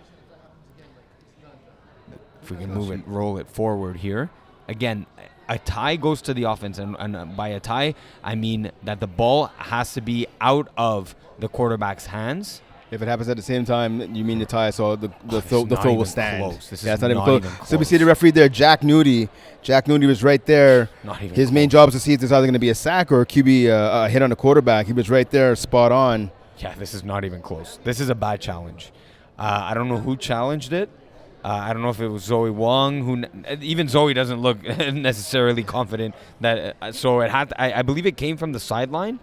If we can roll it forward here. Again, a tie goes to the offense, and by a tie, I mean that the ball has to be out of the quarterback's hands. If it happens at the same time, you mean the tie, so the throw will stand. Close. This is it's not even close. So we see the referee there, Jack Nudie. Jack Nudie was right there. His main job is to see if there's either going to be a sack or a QB hit on the quarterback. He was right there, spot on. Yeah, this is not even close. This is a bad challenge. I don't know who challenged it. I don't know if it was Zoe Wong. Even Zoe doesn't look necessarily confident that. So it had. I believe it came from the sideline.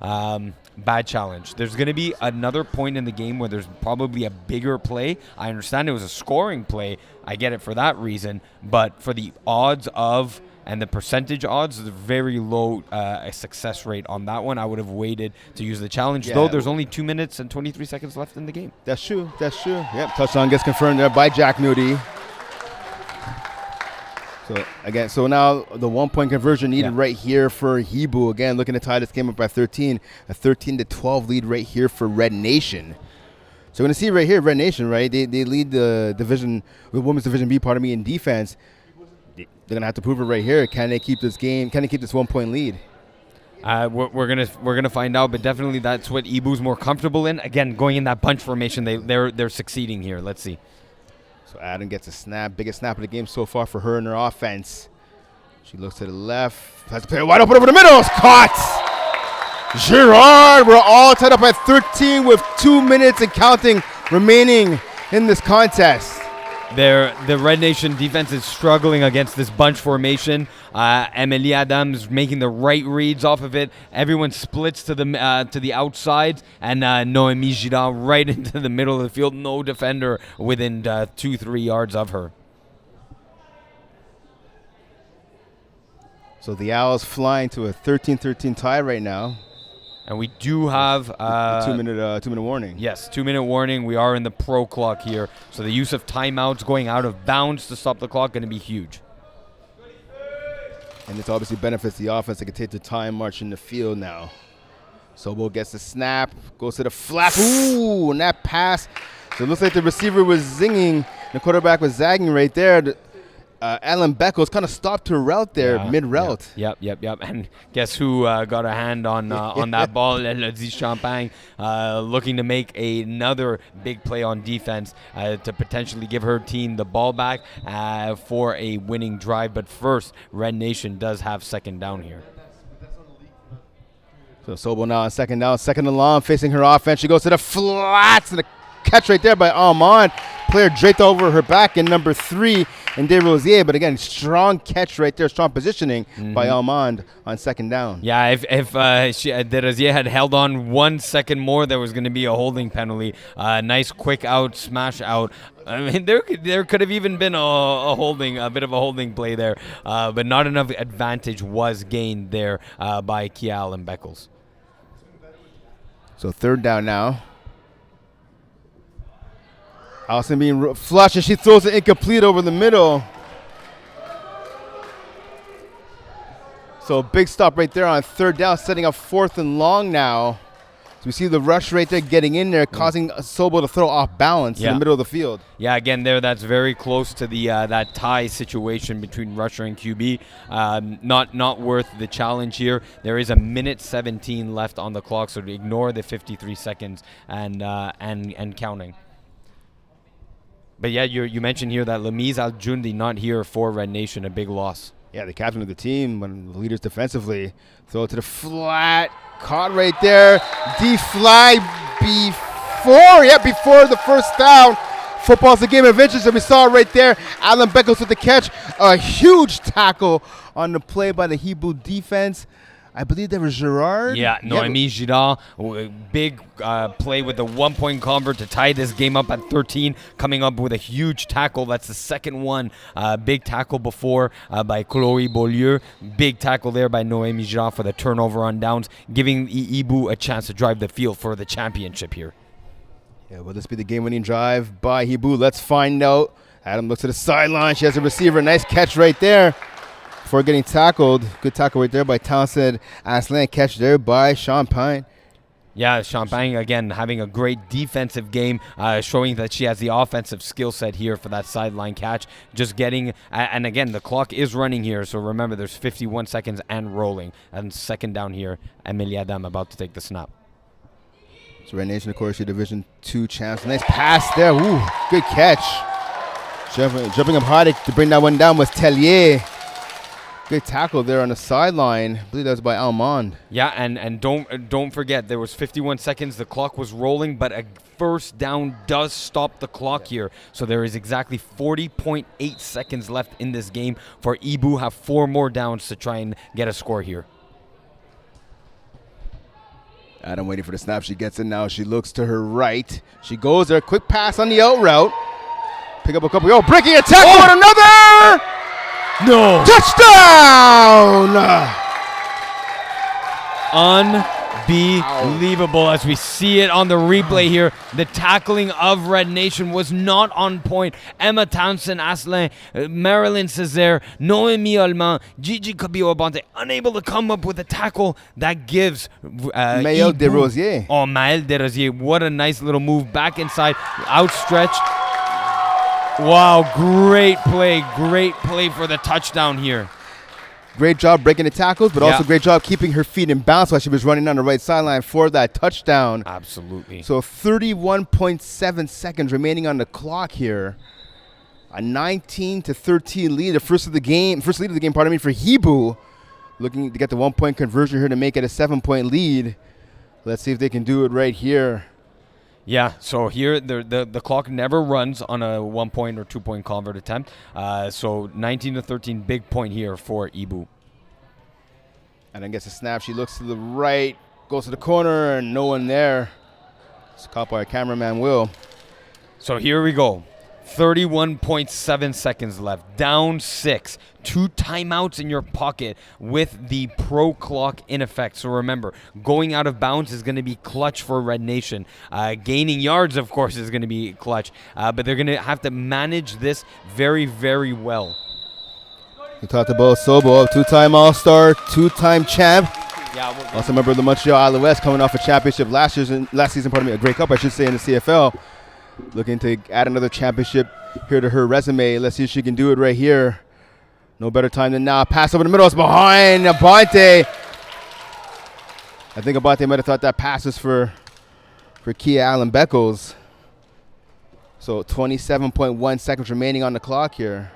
Bad challenge. There's going to be another point in the game where there's probably a bigger play. I understand it was a scoring play. I get it for that reason. But for the odds of and the percentage odds, there's a very low success rate on that one. I would have waited to use the challenge, though there's only 2 minutes and 23 seconds left in the game. That's true. Yep, touchdown gets confirmed there by Jack Nudie. So now the 1-point conversion needed right here for Hiboux. Again, looking to tie this game up by 13. A 13-12 lead right here for Red Nation. So we're going to see right here, Red Nation, right? They lead the women's division B, in defense. They're gonna have to prove it right here. Can they keep this game? Can they keep this 1-point lead? We're gonna find out, but definitely that's what Hiboux's more comfortable in. Again, going in that bunch formation, they're succeeding here. Let's see. So Adam gets a snap, biggest snap of the game so far for her in her offense. She looks to the left, has to play wide open over the middle. It's caught. Girard, we're all tied up at 13 with 2 minutes and counting remaining in this contest. The Red Nation defense is struggling against this bunch formation. Emily Adams making the right reads off of it. Everyone splits to the outside, and Noémie Girard right into the middle of the field. No defender within 2-3 yards of her. So the Owls flying to a 13-13 tie right now. And we do have a 2 minute warning. Yes, 2 minute warning. We are in the pro clock here, so the use of timeouts going out of bounds to stop the clock going to be huge. And this obviously benefits the offense. They can take the time march in the field now. Sobel gets the snap, goes to the flat. Ooh, and that pass. So it looks like the receiver was zinging, the quarterback was zagging right there. Alan Beckles kind of stopped her route there, mid-route. Yep. And guess who got a hand on that ball? Elodie Champagne looking to make another big play on defense to potentially give her team the ball back for a winning drive. But first, Red Nation does have second down here. So Sobel now on second down, second and long, facing her offense. She goes to the flats and a catch right there by Armand. Player draped over her back, and number 3 and Desrosiers. But again, strong catch right there, strong positioning by Almond on second down. Yeah, if Desrosiers had held on 1 second more, there was going to be a holding penalty. Nice quick out, smash out. I mean, there could have even been a bit of a holding play there, but not enough advantage was gained there by Kial and Beckles. So third down now. Allison being flushed, and she throws it incomplete over the middle. So big stop right there on third down, setting up 4th and long now. So we see the rush right there getting in there, causing Sobo to throw off balance in the middle of the field. Yeah, again, that's very close to the that tie situation between rusher and QB. Not worth the challenge here. There is a minute 17 left on the clock, so ignore the 53 seconds and counting. But yeah, you mentioned here that Lamiz Al-Jundi not here for Red Nation, a big loss. Yeah, the captain of the team, one of the leaders defensively. Throw it to the flat, caught right there. D-fly before the first down. Football's a game of inches, and we saw it right there. Alan Beckles with the catch. A huge tackle on the play by the Hiboux defense. I believe there was Girard. Yeah, Noémie Girard, big play with the 1-point convert to tie this game up at 13, coming up with a huge tackle. That's the second one. Big tackle before by Chloe Beaulieu. Big tackle there by Noémie Girard for the turnover on downs, giving Hiboux a chance to drive the field for the championship here. Yeah, will this be the game-winning drive by Hiboux? Let's find out. Adam looks to the sideline. She has a receiver. Nice catch right there. Before getting tackled, good tackle right there by Townsend Aslan, catch there by Champagne. Yeah, Champagne, again, having a great defensive game, showing that she has the offensive skill set here for that sideline catch. Just getting, and again, the clock is running here, so remember, there's 51 seconds and rolling. And second down here, Amelie Adam about to take the snap. So Red Nation, of course, your Division II champs. Nice pass there. Ooh, good catch. Jumping up hard to bring that one down was Tellier. Good tackle there on the sideline. I believe that was by Almond. Yeah, and don't forget, there was 51 seconds. The clock was rolling, but a first down does stop the clock here. So there is exactly 40.8 seconds left in this game for Hiboux. Have 4 more downs to try and get a score here. Adam waiting for the snap. She gets it now. She looks to her right. She goes there. Quick pass on the out route. Pick up a couple. Breaking a tackle and another. No. Touchdown! Unbelievable as we see it on the replay here. The tackling of Red Nation was not on point. Emma Townsend Asselin, Marilyn Césaire, Noémie Allemand, Gigi Kabio-Abante unable to come up with a tackle that gives Moi'L Desrosiers. Oh, Moi'L Desrosiers. What a nice little move back inside, outstretched. Wow, great play for the touchdown here. Great job breaking the tackles, but also great job keeping her feet in bounds while she was running on the right sideline for that touchdown. Absolutely. So 31.7 seconds remaining on the clock here. A 19-13 lead, the first lead of the game, for Hiboux. Looking to get the 1-point conversion here to make it a 7-point lead. Let's see if they can do it right here. Yeah, so here the clock never runs on a 1-point or 2-point convert attempt. So 19-13, big point here for Hiboux. And then gets a snap. She looks to the right, goes to the corner, and no one there. It's caught by our cameraman, Will. So here we go. 31.7 seconds left. Down 6. 2 timeouts in your pocket with the pro clock in effect. So remember, going out of bounds is going to be clutch for Red Nation. Gaining yards, of course, is going to be clutch. But they're going to have to manage this very, very well. We talked about Sobo, 2-time All-Star, 2-time champ. Yeah, Also member of the Montreal Alouettes, coming off a championship last season, a Grey Cup, I should say, in the CFL. Looking to add another championship here to her resume. Let's see if she can do it right here. No better time than now. Pass over the middle. It's behind Abante. I think Abante might have thought that pass was for Kia Allen Beckles. So 27.1 seconds remaining on the clock here.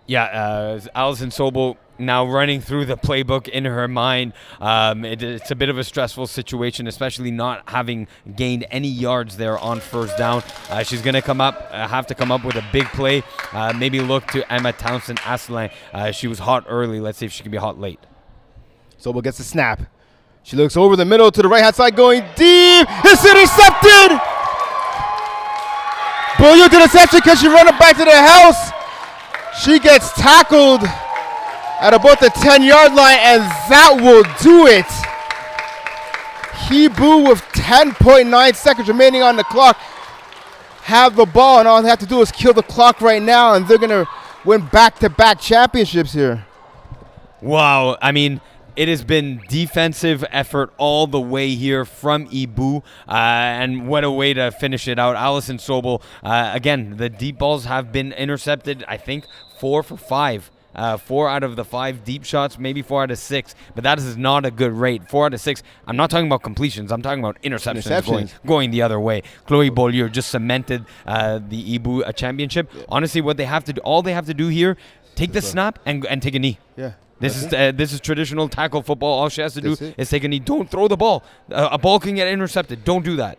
Yeah, Alison Sobo now running through the playbook in her mind. It's a bit of a stressful situation, especially not having gained any yards there on first down. She's going to have to come up with a big play. Maybe look to Emma Townsend-Asselin. She was hot early. Let's see if she can be hot late. Sobel gets the snap. She looks over the middle to the right-hand side, going deep. It's intercepted! Brilliant interception because she run it back to the house. She gets tackled at about the 10-yard line, and that will do it. Hiboux with 10.9 seconds remaining on the clock have the ball, and all they have to do is kill the clock right now, and they're going to win back-to-back championships here. Wow. I mean, it has been defensive effort all the way here from Hiboux, and what a way to finish it out. Allison Sobel, again, the deep balls have been intercepted, I think, 4 for 5. 4 out of the 5 deep shots, maybe 4 out of 6, but that is not a good rate. 4 out of 6. I'm not talking about completions. I'm talking about interceptions. Going the other way. Chloe Beaulieu just cemented the Hiboux championship. Yeah. Honestly, what they have to do, all they have to do here, take the snap and take a knee. Yeah. This is traditional tackle football. All she has to do is take a knee. Don't throw the ball. A ball can get intercepted. Don't do that.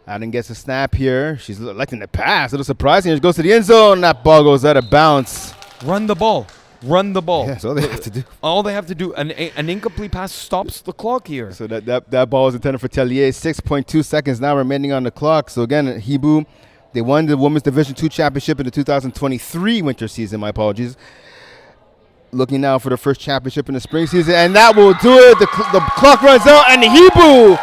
Allen gets a snap here. She's electing to pass. A little surprising. She goes to the end zone. That ball goes out of bounds. Run the ball. Run the ball. Yeah, that's all they have to do. All they have to do. An incomplete pass stops the clock here. So that ball is intended for Tellier. 6.2 seconds now remaining on the clock. So again, Hiboux, they won the Women's Division II Championship in the 2023 winter season. My apologies. Looking now for the first championship in the spring season, and that will do it. The clock runs out, and Hiboux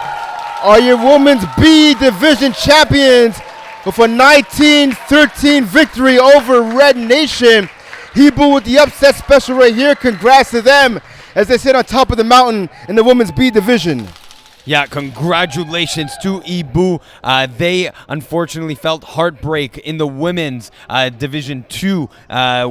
are your Women's B Division champions with a 19-13 victory over Red Nation. Hiboux with the upset special right here. Congrats to them as they sit on top of the mountain in the Women's B Division. Yeah, congratulations to Hiboux. They unfortunately felt heartbreak in the Women's Division II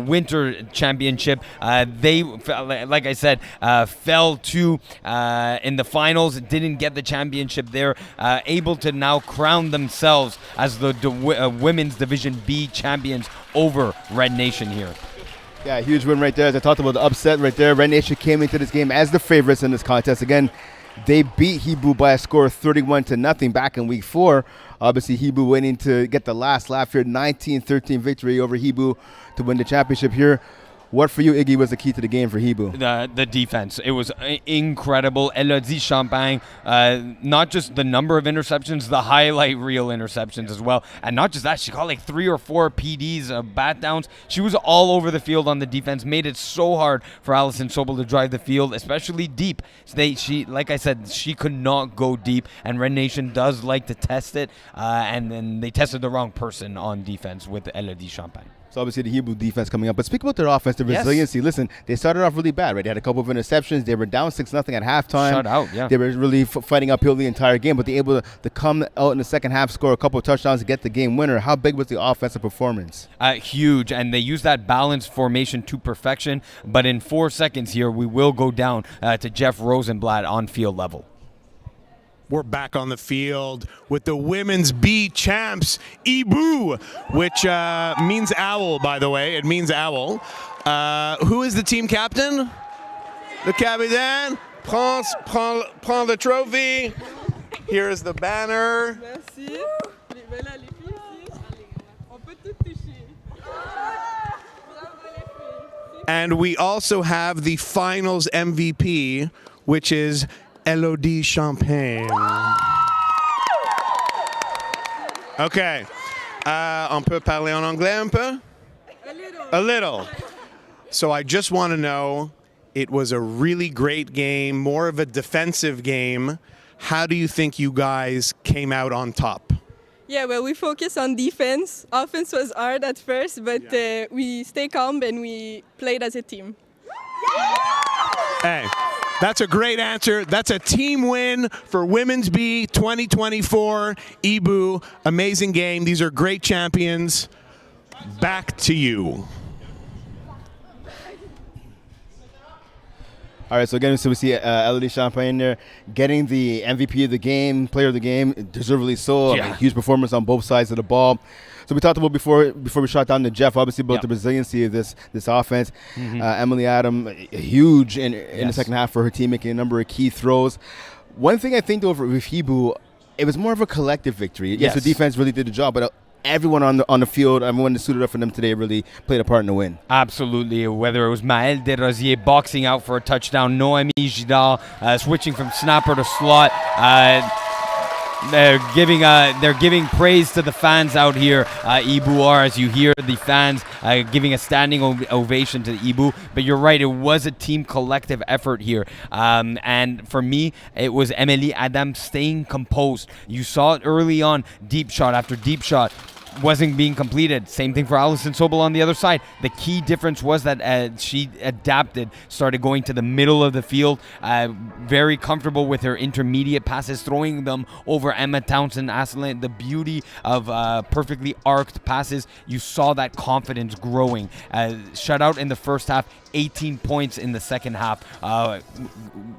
Winter Championship. They, like I said, fell to in the finals, didn't get the championship there, able to now crown themselves as the Women's Division B champions over Red Nation here. Yeah, huge win right there. As I talked about the upset right there, Red Nation came into this game as the favorites in this contest. Again, they beat Hiboux by a score of 31-0 back in week 4. Obviously, Hiboux winning to get the last laugh here. 19-13 victory over Hiboux to win the championship here. What for you, Iggy, was the key to the game for Hiboux? The defense. It was incredible. Elodie Champagne, not just the number of interceptions, the highlight reel interceptions as well. And not just that, she got like 3 or 4 PDs, bat downs. She was all over the field on the defense, made it so hard for Allison Sobel to drive the field, especially deep. She, like I said, she could not go deep, and Red Nation does like to test it, and then they tested the wrong person on defense with Elodie Champagne. So obviously the Hiboux defense coming up. But speak about their offense, the resiliency. Yes. Listen, they started off really bad, right? They had a couple of interceptions. They were down 6-0 at halftime. Shut out, yeah. They were really fighting uphill the entire game, but they were able to come out in the second half, score a couple of touchdowns to get the game winner. How big was the offensive performance? Huge, and they used that balanced formation to perfection. But in 4 seconds here, we will go down to Jeff Rosenblatt on field level. We're back on the field with the Women's B champs, Hiboux, which means owl, by the way. It means owl. Who is the team captain? Le capitaine. Prends the trophy. Here is the banner. Merci. And we also have the finals MVP, which is Elodie Champagne. Okay. On peut parler en anglais un peu? A little. So I just want to know, it was a really great game, more of a defensive game. How do you think you guys came out on top? Yeah, well, we focused on defense. Offense was hard at first, but we stayed calm and we played as a team. Hey. That's a great answer. That's a team win for Women's B 2024. Hiboux, amazing game. These are great champions. Back to you. All right, so again, so we see Elodie Champagne there getting the MVP of the game, player of the game, deservedly so. Yeah. I mean, huge performance on both sides of the ball. So we talked about before we shot down to Jeff, obviously about the resiliency of this offense. Emily Adam, huge in the second half for her team, making a number of key throws. One thing I think over with Hiboux, it was more of a collective victory. Yes, the defense really did the job, but everyone on the field, everyone that suited up for them today really played a part in the win. Absolutely. Whether it was Moi'L Desrosiers boxing out for a touchdown, Noémie Gidard switching from snapper to slot. They're giving praise to the fans out here. Hiboux, as you hear the fans giving a standing ovation to Hiboux. But you're right, it was a team collective effort here. And for me, it was Emily Adam staying composed. You saw it early on, deep shot after deep shot wasn't being completed. Same thing for Alison Sobel on the other side. The key difference was that she adapted, started going to the middle of the field, very comfortable with her intermediate passes, throwing them over Emma Townsend, Asselin. The beauty of perfectly arced passes. You saw that confidence growing. Shutout in the first half, 18 points in the second half.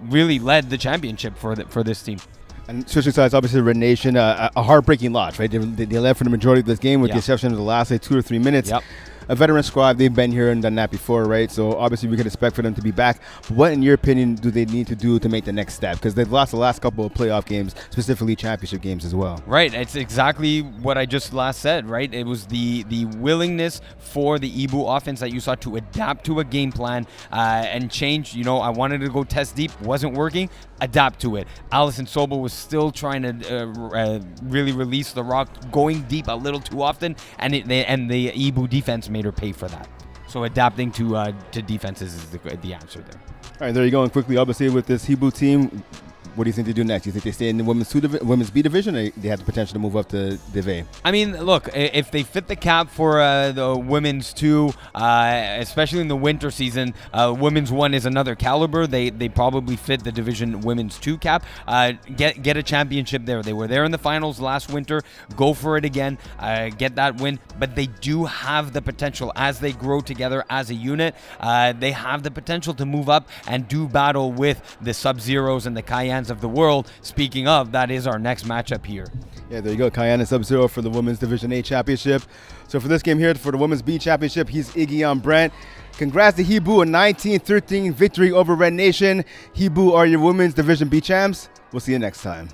Really led the championship for this team. And switching sides, obviously, Red Nation, a heartbreaking loss, right? They led for the majority of this game with the exception of the last 2 or 3 minutes. A veteran squad, they've been here and done that before, right? So obviously we could expect for them to be back. But what, in your opinion, do they need to do to make the next step? Because they've lost the last couple of playoff games, specifically championship games as well. Right. It's exactly what I just last said, right? It was the willingness for the Hiboux offense that you saw to adapt to a game plan and change. You know, I wanted to go test deep, wasn't working, adapt to it. Alison Sobel was still trying to really release the rock, going deep a little too often, and the Hiboux defense made her pay for that. So adapting to defenses is the answer there. All right, there you go. And quickly, obviously, with this Hiboux team, what do you think they do next? Do you think they stay in the women's B division, or they have the potential to move up to Div A? I mean, look, if they fit the cap for the women's 2, especially in the winter season, women's 1 is another caliber. They probably fit the division women's 2 cap. Get a championship there. They were there in the finals last winter. Go for it again. Get that win. But they do have the potential as they grow together as a unit. They have the potential to move up and do battle with the Subzeros and the Cayennes of the world. Speaking of, that is our next matchup here. Yeah, there you go. Cayenne and Subzero for the Women's Division A Championship. So for this game here, for the Women's B Championship, he's Iggy on Brent. Congrats to Hiboux, a 19-13 victory over Red Nation. Hiboux are your Women's Division B champs. We'll see you next time.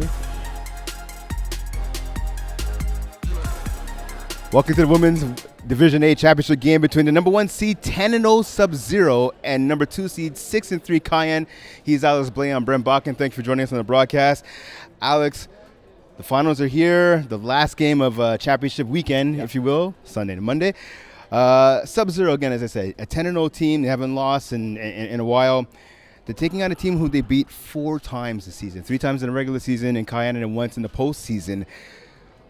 me? Welcome to the Women's Division A Championship game between the number 1 seed 10-0 Subzero and number 2 seed 6-3 Cayenne. He's Alex Blay. I'm Brent Bakken. Thanks for joining us on the broadcast. Alex, the finals are here. The last game of championship weekend, if you will, Sunday to Monday. Subzero, again, as I say, a 10-0 team. They haven't lost in a while. They're taking on a team who they beat 4 times this season, 3 times in the regular season in Cayenne and once in the postseason.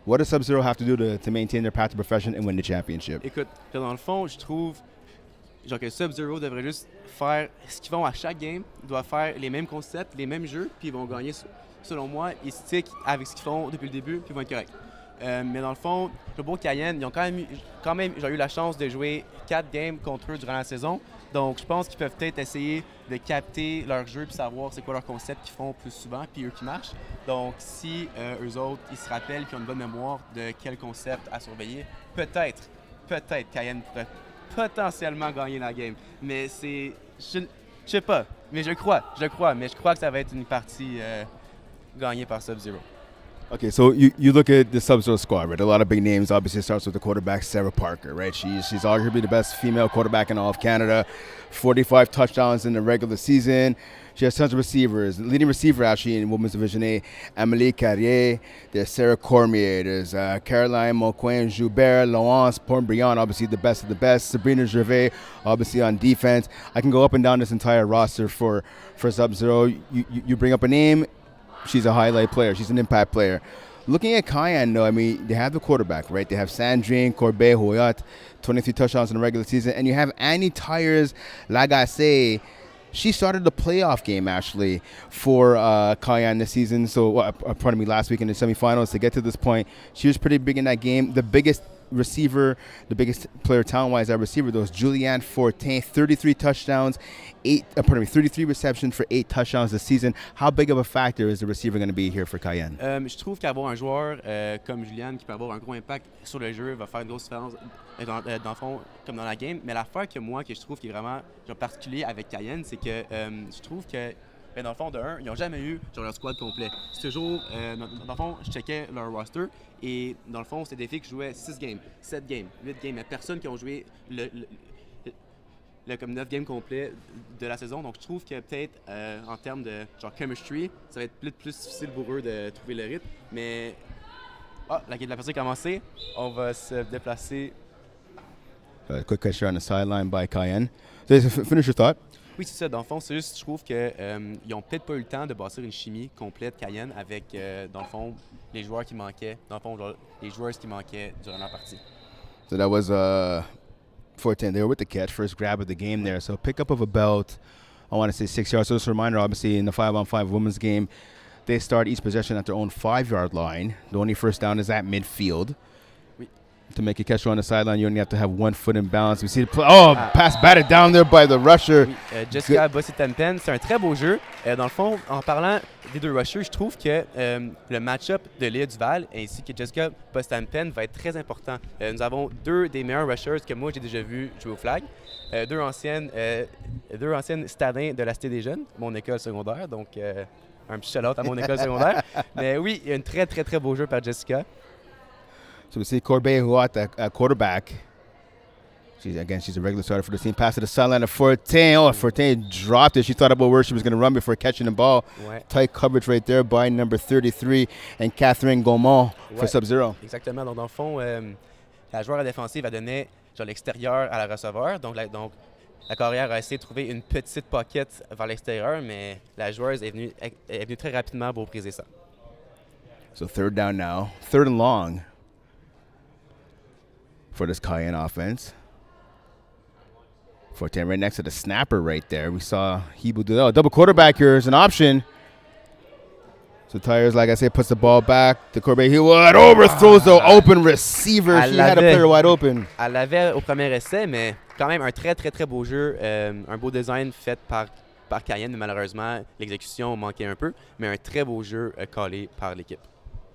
What does Subzero have to do to maintain their path to profession and win the championship? Écoute, dans le fond, je trouve genre que Subzero devrait juste faire ce qu'ils font à chaque game. Ils doivent faire les mêmes concepts, les mêmes jeux, puis ils vont gagner. Selon moi, ils stick avec ce qu'ils font depuis le début, puis ils vont être corrects. Mais dans le fond, le beau Cayenne, ils ont quand même eu la chance de jouer 4 games contre eux durant la saison. Donc, je pense qu'ils peuvent peut-être essayer de capter leur jeu puis savoir c'est quoi leur concept qu'ils font plus souvent puis eux qui marchent. Donc, si eux autres, ils se rappellent qu'ils ont une bonne mémoire de quel concept à surveiller, peut-être Cayenne pourrait potentiellement gagner la game. Mais je sais pas, mais je crois que ça va être une partie gagnée par Subzero. Okay, so you look at the Subzero squad, right? A lot of big names. Obviously, it starts with the quarterback, Sarah Parker, right? She's arguably the best female quarterback in all of Canada. 45 touchdowns in the regular season. She has tons of receivers. The leading receiver, actually, in Women's Division A, Amélie Carrier. There's Sarah Cormier. There's Caroline Moquin, Joubert, Laurence Pontbriand, obviously the best of the best. Sabrina Gervais, obviously on defense. I can go up and down this entire roster for Subzero. You bring up a name, she's a highlight player. She's an impact player. Looking at Cayenne, though, I mean, they have the quarterback, right? They have Sandrine Corbet Hoyat, 23 touchdowns in the regular season. And you have Annie Tyres Lagacé. She started the playoff game, actually, for Cayenne this season. So, pardon me, last week in the semifinals to get to this point. She was pretty big in that game. The biggest receiver, the biggest player talent-wise, that receiver, though, is Julianne Fortin, 33 touchdowns, 33 receptions for 8 touchdowns this season. How big of a factor is the receiver going to be here for Cayenne? Je trouve qu'avoir un joueur comme Julianne qui peut avoir un gros impact sur le jeu va faire une grosse différence dans le fond, comme dans la game. Mais l'affaire que je trouve qui est vraiment particulier avec Cayenne, c'est que je trouve que dans le fond, de un, ils n'ont jamais eu leur squad complet. C'est toujours, dans le fond, je checkais leur roster et dans le fond, c'était des filles qui jouaient 6 games, 7 games, 8 games. Il n'y a personne qui ont joué comme 9 games complets de la saison. Donc, je trouve que peut-être en termes de chemistry, ça va être plus difficile pour eux de trouver le rythme. Mais, la partie a commencé. On va se déplacer. Quick question on the sideline by Cayenne. So, finish your thought. Oui, c'est ça. Dans le fond, c'est juste, je trouve qu'ils n'ont peut-être pas eu le temps de bâtir une chimie complète Cayenne avec, dans le fond, les joueurs qui manquaient. Dans le fond, les joueuses qui manquaient durant la partie. So that was 14. They were with the catch, first grab of the game there. So pickup of a belt, I want to say 6 yards. So just a reminder, obviously, in the 5-on-5 women's game, they start each possession at their own 5-yard line. The only first down is at midfield. To make a catch on the sideline, you only have to have 1 foot in bounds. We see the play. Pass batted down there by the rusher. Oui, Jessica Bossitampen, c'est un très beau jeu. Dans le fond, en parlant des 2 rushers, je trouve que le match-up de Léa Duval ainsi que Jessica Bossitampen va être très important. Nous avons 2 des meilleurs rushers que moi j'ai déjà vu jouer au flag. 2 anciennes stadins de la Cité des Jeunes, mon école secondaire. Donc, un petit shout-out à mon école secondaire. Mais oui, il y a un très, très, très beau jeu par Jessica. So we see Corbet Huat at quarterback. She's a regular starter for the team. Pass to the sideline of Fortin. Fortin dropped it. She thought about where she was going to run before catching the ball. Ouais. Tight coverage right there by number 33 and Catherine Gaumont for Subzero. Exactement. Donc, dans le fond, la joueur défensive a donné l'extérieur à la receveur. Donc, la carrière a essayé de trouver une petite pocket vers l'extérieur, mais la joueuse est venue très rapidement pour briser ça. So 3rd down now. 3rd and long for this Cayenne offense. Fortin right next to the snapper right there. We saw Hiboux do that. Oh, double quarterback here is an option. So Tyres, like I said, puts the ball back. The Corbet Huat overthrows the open receiver. She had a player wide open. Elle l'avait au premier essai, mais quand même un très, très, très beau jeu. Un beau design fait par Cayenne, mais malheureusement, l'exécution manquait un peu. Mais un très beau jeu callé par l'équipe.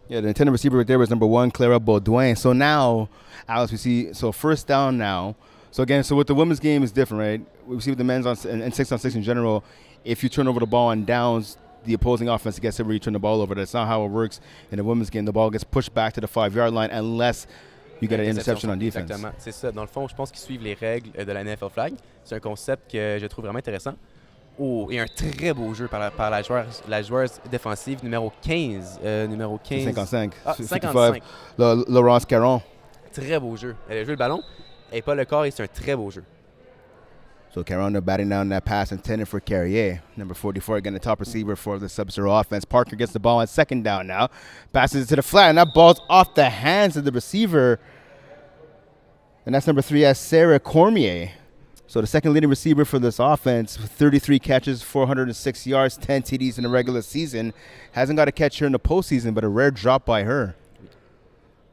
Yeah, the intended receiver right there was number 1, Clara Baudouin. So now, Alex, we see, so 1st down now. So again, so with the women's game is different, right? We see with the men's and 6-on-6 in general, if you turn over the ball on downs, the opposing offense gets to return the ball over. That's not how it works in a women's game. The ball gets pushed back to the 5-yard line unless you get an interception on defense. Exactement, c'est ça. Dans le fond, je pense qu'ils suivent les règles de la NFL Flag. C'est un concept que je trouve vraiment intéressant. Oh, et un très beau jeu par la joueuse défensive numéro 15. 55. Ah, 55. Laurence Caron. Très beau jeu. Elle a joué le ballon. Elle n'est pas le corps et c'est un très beau jeu. So Caron batting down that pass intended for Carrier. Number 44, again, the top receiver for the Subzero offense. Parker gets the ball on second down now. Passes it to the flat, and that ball's off the hands of the receiver. And that's number 3, Sarah Cormier. So the second leading receiver for this offense, 33 catches, 406 yards, 10 TDs in the regular season. Hasn't got a catch here in the postseason, but a rare drop by her.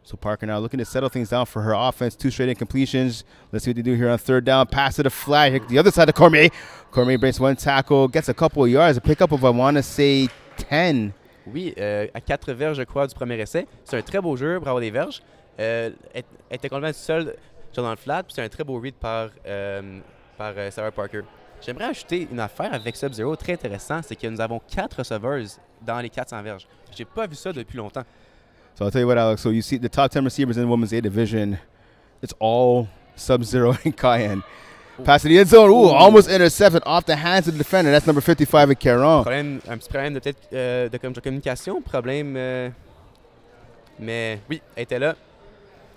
So Parker now looking to settle things down for her offense. 2 straight incompletions. Let's see what they do here on third down. Pass to the flat. Here, the other side of Cormier. Cormier breaks 1 tackle, gets a couple of yards. A pickup of, I want to say, 10. Oui, à 4 verges, je crois, du premier essai. C'est un très beau jeu, bravo des verges. Elle était complètement seule dans le flat, puis c'est un très beau read par Sarah Parker. J'aimerais ajouter une affaire avec Subzero très intéressant, c'est que nous avons 4 receveurs dans les 400 verges. J'ai pas vu ça depuis longtemps. So I'll tell you what, Alex. So you see the top 10 receivers in the Women's A division. It's all Subzero and Cayenne. Pass to the end zone. Ooh, almost intercepted off the hands of the defender. That's number 55 at Caron. Un petit problème de peut-être de communication, mais oui, elle était là.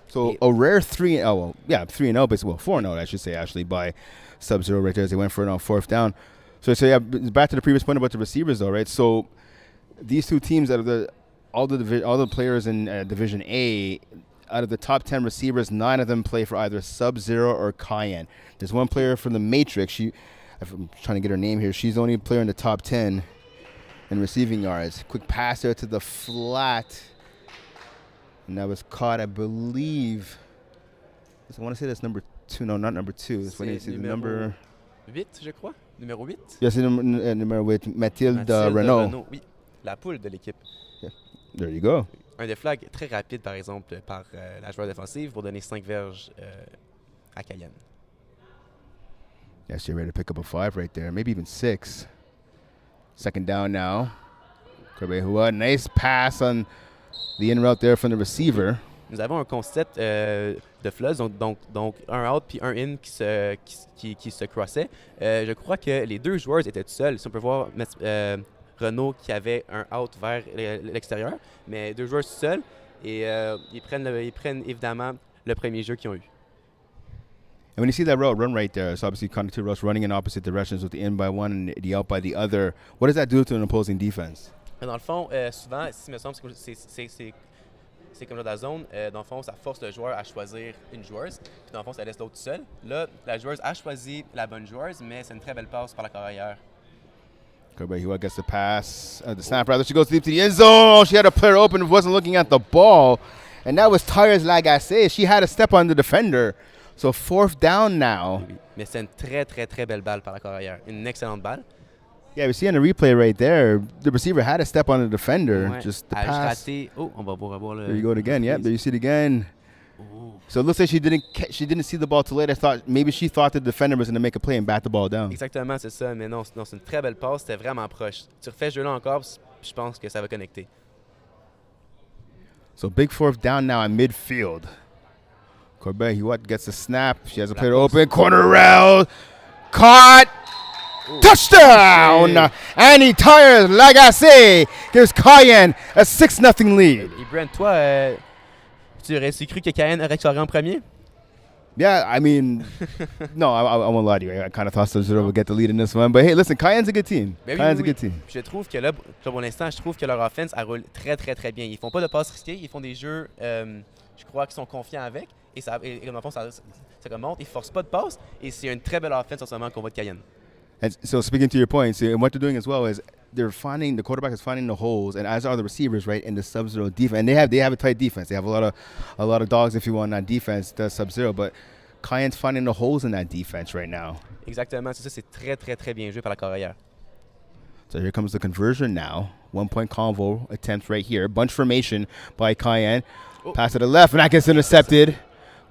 So a rare 3-0, basically, 4-0, I should say, actually, by Subzero right there as they went for it on fourth down. So yeah, back to the previous point about the receivers, though, right? So these two teams, out of all the players in Division A, out of the top 10 receivers, 9 of them play for either Subzero or Cayenne. There's one player from the Matrix. I'm trying to get her name here. She's the only player in the top 10 in receiving yards. Quick pass there to the flat. And that was caught, I believe. I want to say that's number 2. No, not number 2. That's when it's number 8, je crois. Numéro 8. Yes, numéro 8. Mathilde Renaud. Oui, la poule de l'équipe. Yeah. There you go. Un des flags très rapide, par exemple, par la joueur défensive pour donner 5 verges à Cayenne. Yes, you're ready to pick up a 5 right there. Maybe even 6. Second down now. Hiboux, nice pass on the in route there from the receiver. Nous avons un concept de floods, donc un out puis un in qui se crossait. Je crois que les 2 joueurs étaient tout seuls. Si on peut voir Renault qui avait un out vers l'extérieur, mais 2 joueurs tout seuls et ils prennent évidemment le premier jeu qu'ils ont eu. And when you see that route run right there, it's obviously kind of 2 routes running in opposite directions with the in by one and the out by the other. What does that do to an opposing defense? Dans le fond, souvent, il me semble que c'est comme dans la zone. Dans le fond, ça force le joueur à choisir une joueuse. Puis dans le fond, ça laisse l'autre seul. Là, la joueuse a choisi la bonne joueuse, mais c'est une très belle passe par la carrière. Hiboux gets the pass, the snap rather. She goes deep to the end zone. She had a player open, wasn't looking at the ball. And that was Tyres Lagacé. She had a step on the defender. So fourth down now. Oui, mais c'est une très, très, très belle balle par la carrière. Une excellente balle. Yeah, we see on the replay right there, the receiver had a step on the defender. Ouais. Just the pass. Oh, on va revoir le. There you go again. Yep, there you see it again. Ooh. So it looks like she didn't see the ball too late. Maybe she thought the defender was going to make a play and bat the ball down. Exactement, c'est ça. Mais non, c'est une très belle passe. C'était vraiment proche. Tu refais ce jeu-là encore, je pense que ça va connecter. So big fourth down now at midfield. Hiboux gets the snap. She has a player open. Corner route. Caught. Ooh. Touchdown! Hey. Annie Tyres Lagacé gives Cayenne a 6-0 lead. Et Brent, toi, tu aurais cru que Cayenne aurait scoré en premier? Yeah, I mean, no, I won't lie to you. I kind of thought Subzero would get the lead in this one. But hey, listen, Cayenne's a good team. Cayenne's a good team. Je trouve que là, pour l'instant, je trouve que leur offense, elle roule très, très, très bien. Ils font pas de passes risquées. Ils font des jeux, je crois, qu'ils sont confiants avec. Et dans le fond, ça remonte. Ils forcent pas de passes. Et c'est une très belle offense en ce moment qu'on voit de Cayenne. And so speaking to your point, and what they're doing as well is the quarterback is finding the holes, and as are the receivers, right, in the Subzero defense. And they have a tight defense. They have a lot of dogs, if you want, on defense, the Subzero. But Cayenne's finding the holes in that defense right now. Exactement. C'est ça, c'est très, très, très bien joué par la carrière. So here comes the conversion now. 1-point convo attempt right here. Bunch formation by Cayenne. Oh. Pass to the left, and that gets intercepted.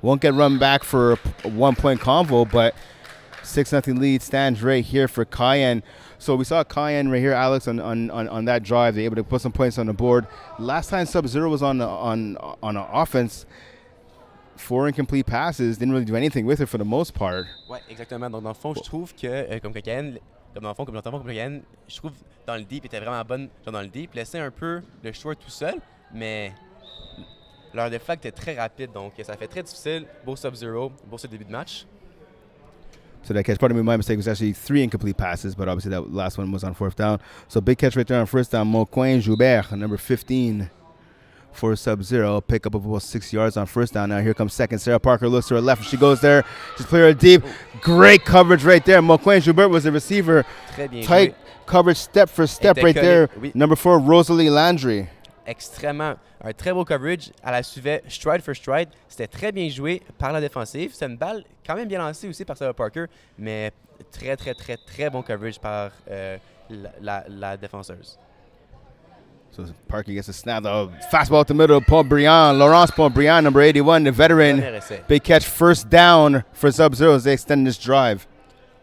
Won't get run back for a 1-point convo, but 6-0 lead stands right here for Cayenne. So we saw Cayenne right here, Alex, on that drive. They're able to put some points on the board. Last time Subzero was on offense, 4 incomplete passes, didn't really do anything with it for the most part. Ouais, exactement. Donc dans le fond, je trouve que comme Cayenne, je trouve dans le deep était vraiment bonne dans le deep, laissait un peu le short tout seul, mais leur déflag était très rapide, donc ça fait très difficile. Beau Subzero, beau ce début de match. So that catch, pardon me, my mistake, was actually 3 incomplete passes, but obviously that last one was on 4th down. So big catch right there on 1st down. Moi'L, number 15 for Subzero. Pick up about 6 yards on 1st down. Now here comes second. Sarah Parker looks to her left. She goes there. Just play her deep. Great coverage right there. Moi'L was the receiver. Très bien Tight joué. coverage step for step right there. Oui. Number 4, Rosalie Landry. Extrêmement. Un très beau coverage. Elle la suivait stride for stride. C'était très bien joué par la défensive. C'est une balle quand même bien lancée aussi par Sarah Parker, mais très, très, très, très bon coverage par la défenseuse. So Parker gets a snap. The fastball up the middle. Laurence Pontbriand, number 81, the veteran. Big catch, 1st down for Subzero as they extend this drive.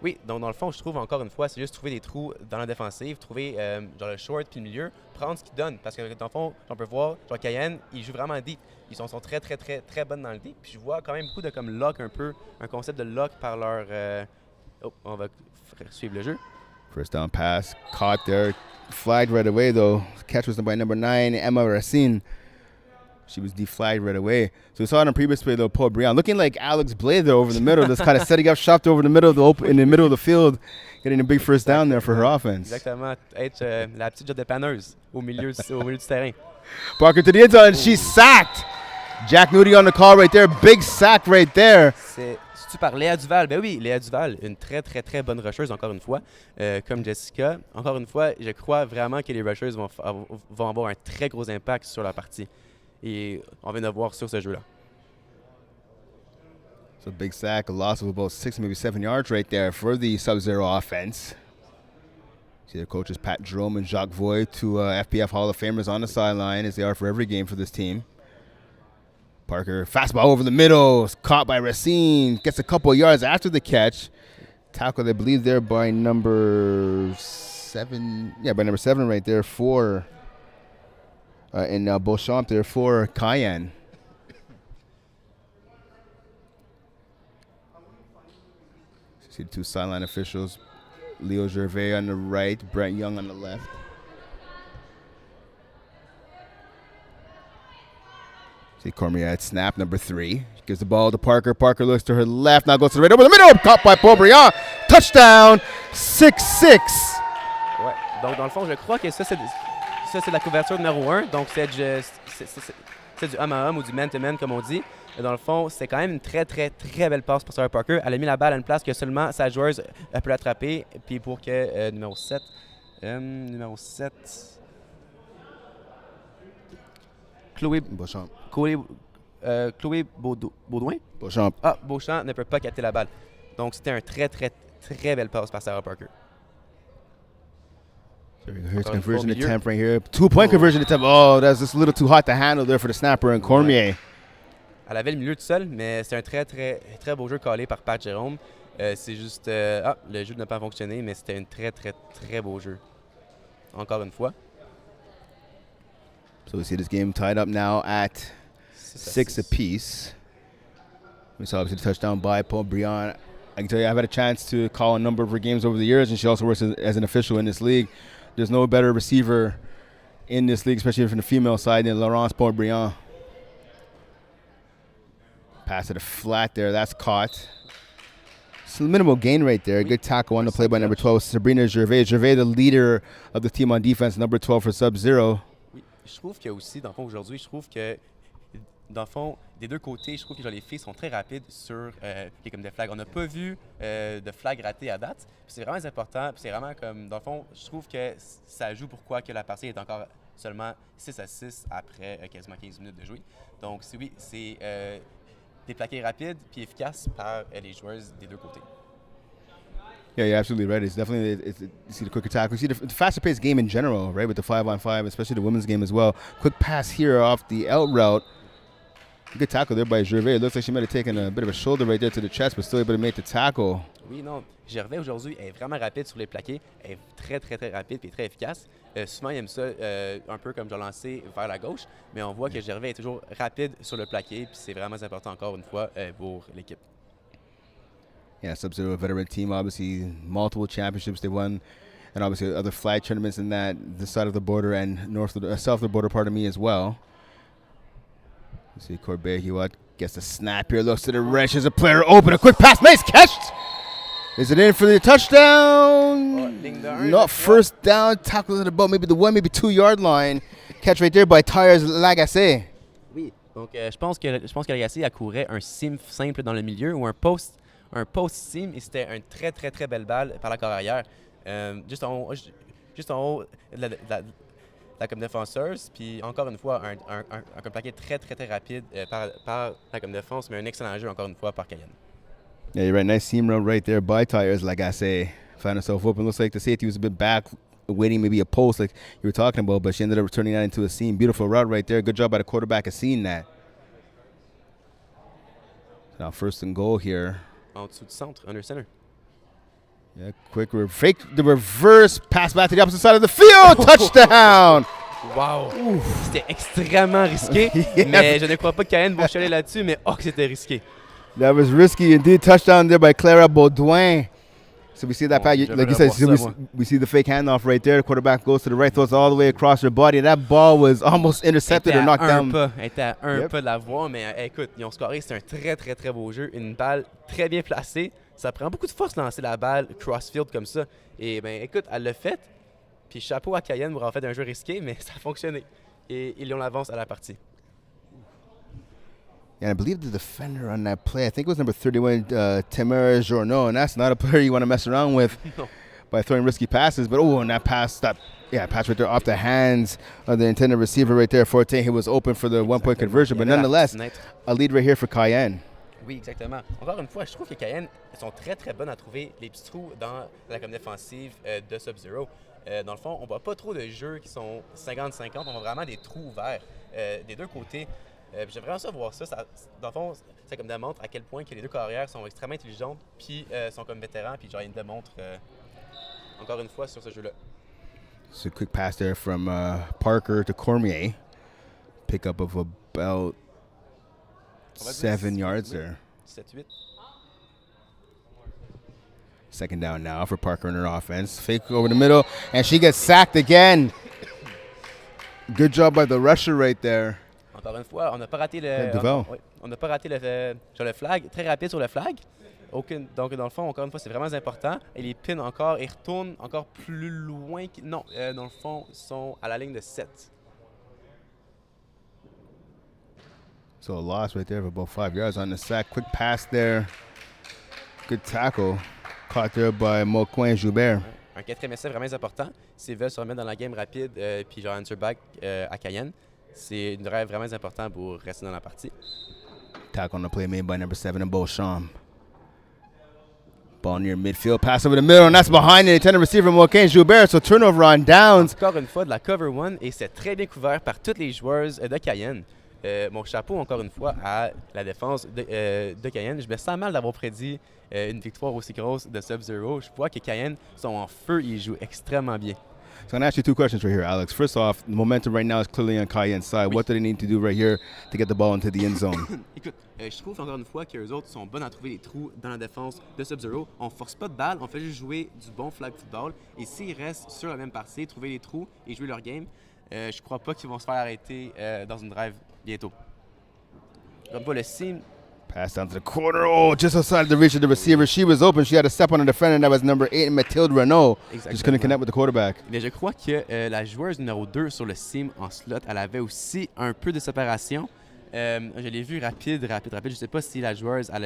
Oui, donc dans le fond, je trouve encore une fois, c'est juste trouver des trous dans la défensive, trouver genre le short puis le milieu, prendre ce qu'ils donnent. Parce que dans le fond, on peut voir, genre Cayenne, ils jouent vraiment deep. Ils sont très, très, très, très bonnes dans le deep. Puis je vois quand même beaucoup de comme lock un peu, un concept de lock par leur... on va suivre le jeu. 1st down pass, caught there, flagged right away though. Catch was done by number 9, Emma Racine. She was deflagged right away. So we saw it on a previous play though, Paul Briand, looking like Alex Blade there over the middle, just kind of setting up shop over the middle of in the middle of the field, getting a big 1st down there for her offense. Exactement, être la petite dépanneuse au milieu du terrain. Parker to the end zone, she's sacked. Jack Nudie on the call right there, big sack right there. Tu parles Léa Duval, ben oui, Léa Duval, une très, très, très bonne rusheuse, encore une fois, comme Jessica. Encore une fois, je crois vraiment que les rushers vont avoir un très gros impact sur la partie. Et on vient de voir sur ce jeu-là. So big sack, a loss of about 6, maybe 7 yards right there for the Subzero offense. See their coaches Pat Jerome and Jacques Voigt, 2 FPF Hall of Famers on the sideline, as they are for every game for this team. Parker, fastball over the middle, caught by Racine, gets a couple of yards after the catch. Tackled, I believe, there by number 7. Yeah, by number 7 right there for in Beauchamp there for Cayenne. See the 2 sideline officials, Leo Gervais on the right, Brent Young on the left. See Cormier at snap, number 3. Gives the ball to Parker. Parker looks to her left. Now goes to the right over the middle. Caught by Paul Briand. Touchdown, 6-6. Ouais. Donc, dans le fond, je crois que ça, c'est la couverture numéro 1. Donc, c'est du homme à homme ou du man-to-man, comme on dit. Et dans le fond, c'est quand même une très, très, très belle passe pour Sarah Parker. Elle a mis la balle à une place que seulement sa joueuse peut l'attraper. Puis pour que numéro 7... Chloé Beauchamp. Chloé Baudouin? Beauchamp. Ah, Beauchamp ne peut pas capter la balle. Donc, c'était un très, très, très belle passe par Sarah Parker. So here's conversion attempt right here. 2-point conversion attempt. Oh, that's just a little too hot to handle there for the snapper and Cormier. Elle avait le milieu tout seul, mais c'est un très, très, très beau jeu collé par Pat Jérôme. C'est juste... le jeu n'a pas fonctionné, mais c'était un très, très, très beau jeu. Encore une fois. So we see this game tied up now at 6 apiece. We saw obviously the touchdown by Paul Briand. I can tell you I've had a chance to call a number of her games over the years, and she also works as an official in this league. There's no better receiver in this league, especially from the female side, than Laurence Paul Briand. Pass to the flat there. That's caught. It's a minimal gain right there. Good tackle on the play by number 12, Sabrina Gervais. Gervais, the leader of the team on defense, number 12 for Subzero. Oui, je trouve que aussi, dans le fond, aujourd'hui, je trouve que, dans le fond, des deux côtés, je trouve que genre, les filles sont très rapides sur les comme des flags. On n'a pas vu de flag raté à date. C'est vraiment important. C'est vraiment comme, dans le fond, je trouve que ça joue pourquoi que la partie est encore seulement 6-6 après quasiment 15 minutes de jouer. Donc, oui, c'est des plaqués rapides puis efficaces par les joueuses des deux côtés. Yeah, you're absolutely right. It's definitely, you see the quicker tackle. You see the faster paced game in general, right, with the 5-on-5, especially the women's game as well. Quick pass here off the out route. Good tackle there by Gervais. It looks like she might have taken a bit of a shoulder right there to the chest, but still able to make the tackle. Oui, non. Gervais, aujourd'hui, est vraiment rapide sur les plaqués. Elle est très, très, très rapide et très efficace. Souvent, il aime ça un peu comme je l'ai lancé vers la gauche, mais on voit que Gervais est toujours rapide sur le plaqué, puis c'est vraiment important encore une fois pour l'équipe. Yeah, Subzero, a veteran team, obviously multiple championships they won, and obviously other flag tournaments in this side of the border and south of the border, pardon me, as well. You see Corbet, he gets the snap here, looks to the wrench, there's a player open, a quick pass, nice catch! Is it in for the touchdown? Not first down, tackles at about maybe the 1, maybe 2 yard line. Catch right there by Tires Lagacé. Oui, donc je pense que Lagacé accourait un seam simple dans le milieu ou un post seam et c'était une très très très belle balle par la corps arrière. Juste en haut de la comme défenseuse, puis encore une fois un plaqué très très très rapide par la comme défense, mais un excellent jeu encore une fois par Cayenne. Yeah, you're right. Nice seam run right there by Tires Lagacé. Found herself open. Looks like the safety was a bit back, waiting maybe a post like you were talking about, but she ended up turning that into a seam. Beautiful route right there. Good job by the quarterback of seeing that. Now first and goal here. En dessous du centre, under center. Yeah, fake the reverse pass back to the opposite side of the field. Touchdown! Wow! C'était extrêmement risqué, Yeah. mais je ne crois pas que Cayenne va chialer là-dessus, mais que c'était risqué. That was risky indeed. Touchdown there by Clara Baudouin. So we see that pass, like you said, we see the fake handoff right there. The quarterback goes to the right, throws all the way across her body. That ball was almost intercepted or knocked down. Elle était à un pas de la voir, mais écoute, ils ont scoré. C'est un très, très, très beau jeu. Une balle très bien placée. Ça prend beaucoup de force de lancer la balle crossfield comme ça. Et ben, écoute, elle l'a fait. Puis chapeau à Cayenne pour avoir fait un jeu risqué, mais ça a fonctionné. Et ils ont l'avance à la partie. And I believe the defender on that play, I think it was number 31, Temera Journeau, and that's not a player you want to mess around with by throwing risky passes. But and that pass pass right there off the hands of the intended receiver right there. Forte, he was open for the 1-point conversion, but nonetheless, a lead right here for Cayenne. Oui, exactement. Encore une fois, je trouve que Cayenne sont très très bonnes à trouver les petits trous dans la comme défensive de Subzero. Dans le fond, on voit pas trop de jeux qui sont 50-50, on voit vraiment des trous ouverts des deux côtés. J'aimerais vraiment ça voir ça. Dans le fond, ça comme démontre à quel point que les deux carrières sont extrêmement intelligentes, puis sont comme vétérans, puis genre ils démontrent encore une fois sur ce jeu-là. So a quick pass there from Parker to Cormier. Pickup of about 7 yards there. 7-8. Second down now for Parker in her offense. Fake over the middle, and she gets sacked again. Good job by the rusher right there. Encore une fois, on n'a pas raté le flag, très rapide sur le flag. Donc, dans le fond, encore une fois, c'est vraiment important. Et les pins encore, ils retournent encore plus loin. Non, dans le fond, ils sont à la ligne de 7. So a loss right there of about 5 yards on the sack. Quick pass there. Good tackle. Caught there by Moi'L Joubert. Un quatrième essai vraiment important. S'ils veulent se remettre dans la game rapide, puis genre answer back à Cayenne, c'est une drive vraiment important pour rester dans la partie. Tackle on the play made by number 7 in Beauchamp. Ball near midfield, pass over the middle, and that's behind the intended receiver Moi'L Joubert. So turnover on downs. Encore une fois de la cover one et c'est très bien couvert par tous les joueurs de Cayenne. Mon chapeau encore une fois à la défense de Cayenne. Je me sens mal d'avoir prédit une victoire aussi grosse de Subzero. Je vois que Cayenne sont en feu, ils jouent extrêmement bien. So I'm going to ask you 2 questions right here, Alex. First off, the momentum right now is clearly on Cayenne's side. Oui. What do they need to do right here to get the ball into the end zone? Écoute, je trouve encore une fois qu'eux autres sont bons à trouver les trous dans la défense de Subzero. On force pas de balle, on fait juste jouer du bon flag football. Et s'ils restent sur la même partie, trouver les trous et jouer leur game, je crois pas qu'ils vont se faire arrêter dans une drive bientôt. Comme pas le seam. Pass down to the corner. Oh, just outside the reach of the receiver. She was open. She had to step on a defender, and that was number 8, Mathilde Renault. Just couldn't connect with the quarterback. Mais je crois que la joueuse numéro 2 sur le seam en slot, elle avait aussi un peu de séparation. Je l'ai vu rapide. Je sais pas si la joueuse elle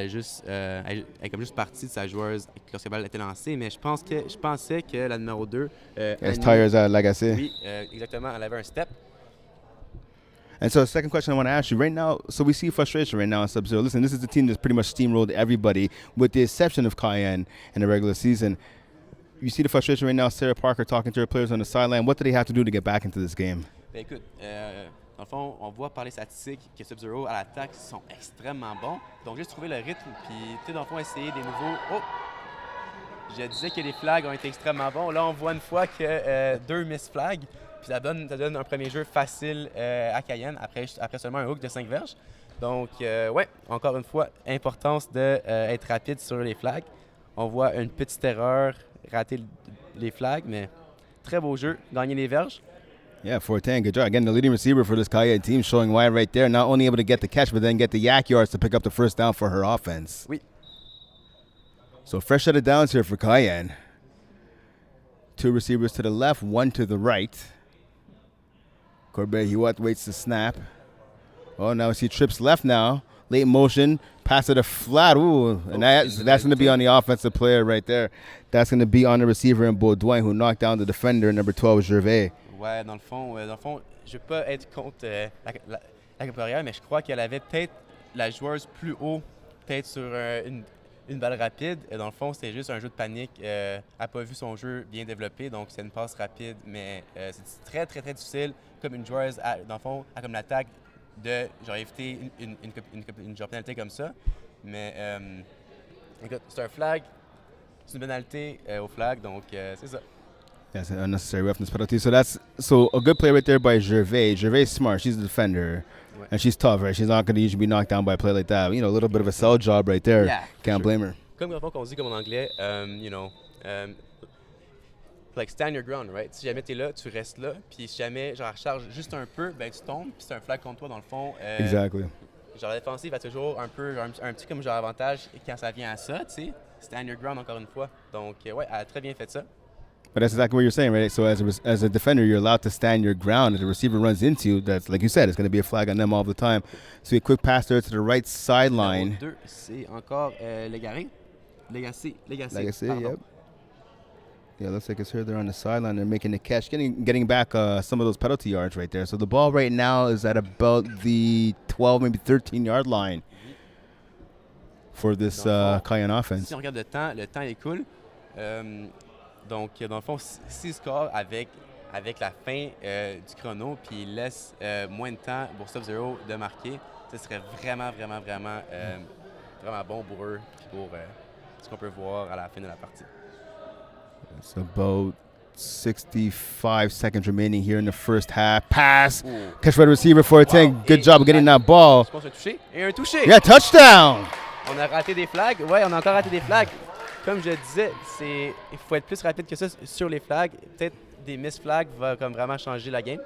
est comme juste partie de sa joueuse lorsque la balle a été lancée, mais je pensais que la numéro 2... As Tires Lagacé. Oui, exactement. Elle avait un step. And so the second question I want to ask you right now, so we see frustration right now in Subzero. Listen, this is a team that's pretty much steamrolled everybody with the exception of Cayenne in the regular season. You see the frustration right now, Sarah Parker talking to her players on the sideline. What do they have to do to get back into this game? Ben écoute, Dans le fond, on voit par les statistiques que Subzero à l'attaque sont extrêmement bons. Donc, juste trouver le rythme, puis, dans le fond, essayer des nouveaux... Oh! Je disais que les flags ont été extrêmement bons. Là, on voit une fois que 2 miss flags, puis ça donne un premier jeu facile à Cayenne, après seulement un hook de 5 verges. Donc, ouais, encore une fois, importance d'être rapide sur les flags. On voit une petite erreur, rater les flags, mais très beau jeu, gagner les verges. Yeah, 4-10, good job. Again, the leading receiver for this Cayenne team showing why right there. Not only able to get the catch, but then get the yak yards to pick up the first down for her offense. Oui. So fresh set of downs here for Cayenne. 2 receivers to the left, 1 to the right. Corbett Hewitt waits to snap. Oh, now we see trips left now. Late motion, pass it a flat. Ooh, and that's going to be on the offensive player right there. That's going to be on the receiver in Baudouin, who knocked down the defender, number 12, Gervais. Ouais, dans le fond, je ne veux pas être contre la Capoeira, mais je crois qu'elle avait peut-être la joueuse plus haut, peut-être sur une balle rapide. Et dans le fond, c'était juste un jeu de panique. Elle n'a pas vu son jeu bien développé, donc c'est une passe rapide, mais c'est très, très, très difficile, comme une joueuse, dans le fond, comme l'attaque, de genre éviter une genre pénalité comme ça. Mais écoute, c'est un flag, c'est une pénalité au flag, donc c'est ça. That's an unnecessary roughness penalty. So a good play right there by Gervais. Gervais is smart. She's a defender. Ouais. And she's tough, right? She's not going to usually be knocked down by a play like that. You know, a little bit of a sell job right there. Yeah, Can't blame her. Comme on dit comme en anglais, like stand your ground, right? Si jamais tu es là, tu restes là. Puis si jamais genre recharge juste un peu, ben tu tombes. Puis c'est un flag contre toi dans le fond. Exactly. Genre la défensive a toujours un petit comme genre avantage quand ça vient à ça, tu sais. Stand your ground encore une fois. Donc ouais, elle a très bien fait ça. But that's exactly what you're saying, right? So as a defender, you're allowed to stand your ground. If the receiver runs into you, that's like you said, it's going to be a flag on them all the time. So a quick pass there to the right sideline. Numéro 2, c'est encore Legacy, yep. Yeah, looks like it's her there on the sideline. They're making the catch, getting back some of those penalty yards right there. So the ball right now is at about the 12, maybe 13-yard line for this Cayenne offense. Si on regarde le temps est cool. Donc, dans le fond, s'il score avec la fin du chrono, puis il laisse moins de temps pour Subzero de marquer, ce serait vraiment bon pour eux, puis pour ce qu'on peut voir à la fin de la partie. It's about 65 seconds remaining here in the first half. Pass. Ooh. Catch by the receiver for a 10. Good job of getting that ball. Je pense un touché. Et un touché. Yeah, touchdown. On a raté des flags. Ouais, on a encore raté des flags. Comme je disais, il faut être plus rapide que ça sur les flags. Peut-être des miss flags va comme vraiment changer la game.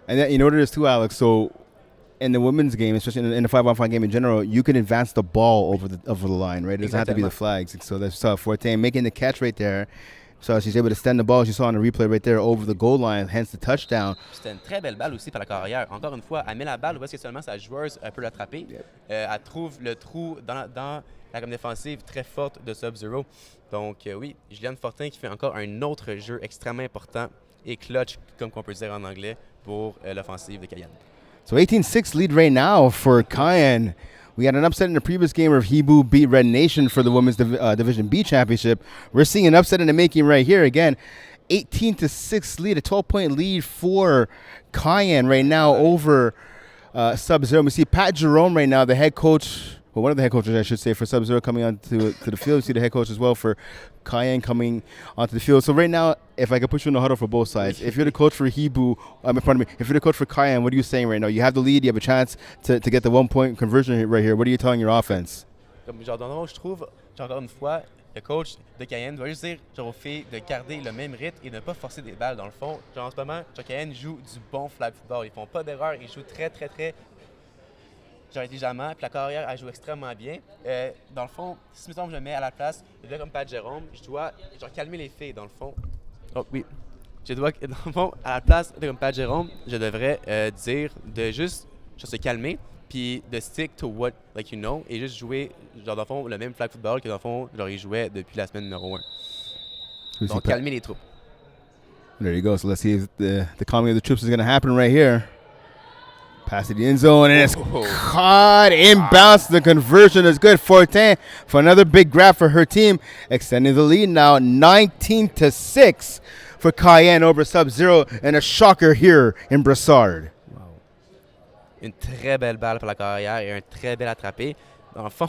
And then, you notice too, Alex, so in the women's game, especially in the 5-on-5 game in general, you can advance the ball over the line, right? It doesn't have to be the flags. So that's Forte making the catch right there. So she's able to extend the ball, as you saw on the replay right there, over the goal line, hence the touchdown. C'était une très belle balle aussi par la carrière. Encore une fois, elle met la balle où est-ce que seulement sa joueuse peut l'attraper. Yep. Elle trouve le trou dans la gamme défensive très forte de Subzero. Donc oui, Juliane Fortin qui fait encore un autre jeu extrêmement important et clutch, comme on peut dire en anglais, pour l'offensive de Cayenne. So 18-6 lead right now for Cayenne. We had an upset in the previous game where Hiboux beat Red Nation for the Women's Division B Championship. We're seeing an upset in the making right here. Again, 18-6 lead, a 12-point lead for Cayenne right now over Subzero. We see Pat Jerome right now, the head coach, well, one of the head coaches, I should say, for Subzero coming onto the field. We see the head coach as well for Cayenne coming onto the field. So right now, if I could put you in the huddle for both sides, if you're the coach for Hiboux, if you're the coach for Cayenne, what are you saying right now? You have the lead, you have a chance to get the 1-point conversion right here. What are you telling your offense? Comme genre, dans le je trouve, encore une fois, le coach de Cayenne doit juste dire genre, aux filles de garder le même rythme et de ne pas forcer des balles. Dans le fond, genre, en ce moment, Cayenne joue du bon flag football. Ils font pas d'erreur, ils jouent très, très, très genre intelligemment, puis la carrière, elle joue extrêmement bien. Dans le fond, si je me mets à la place de gars comme Pat Jérôme, je dois genre calmer les filles, dans le fond. Oh oui. Je dois, dans le fond, à la place de comme Pat Jérôme, je devrais dire de juste se calmer, puis de stick to what, like you know, et juste jouer, genre dans le fond, le même flag football que dans le fond, genre ils jouaient depuis la semaine numéro 1. Donc calmer les troupes. There you go. So let's see if the calming of the troops is going to happen right here. Pass to the end zone, and it's caught inbounds. The conversion is good. Fortin for another big grab for her team, extending the lead now 19-6 for Cayenne over Subzero, and a shocker here in Brassard. Wow. une très belle balle pour la carrière et un très bel attrapé. Dans le fond,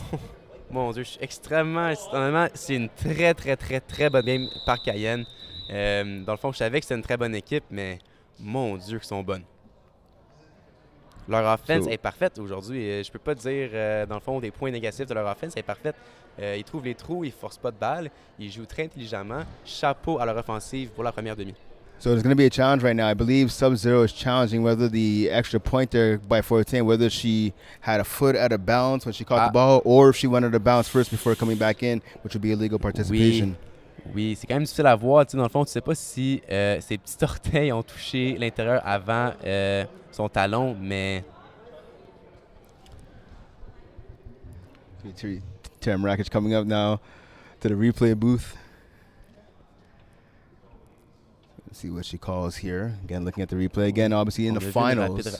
mon Dieu, je suis extrêmement... Honnêtement, c'est une très, très, très, très bonne game par Cayenne. Dans le fond, je savais que c'était une très bonne équipe, mais mon Dieu, qu'ils sont bonnes. Leur offense est parfaite aujourd'hui. Je peux pas dire, dans le fond, des points négatifs de leur offense. Elle est parfaite. Ils trouvent les trous, ils forcent pas de balles. Ils jouent très intelligemment. Chapeau à leur offensive pour la première demi. So there's going to be a challenge right now. I believe Subzero is challenging whether the extra point there by 14, whether she had a foot out of bounds when she caught the ball, or if she went out of bounds first before coming back in, which would be illegal participation. Oui, c'est quand même difficile à voir. Tu sais, dans le fond, tu sais pas si ses petits orteils ont touché l'intérieur avant son talon, mais... Tam Rakic coming up now to the replay booth. Let's see what she calls here. Again, looking at the replay. Again, obviously in the finals.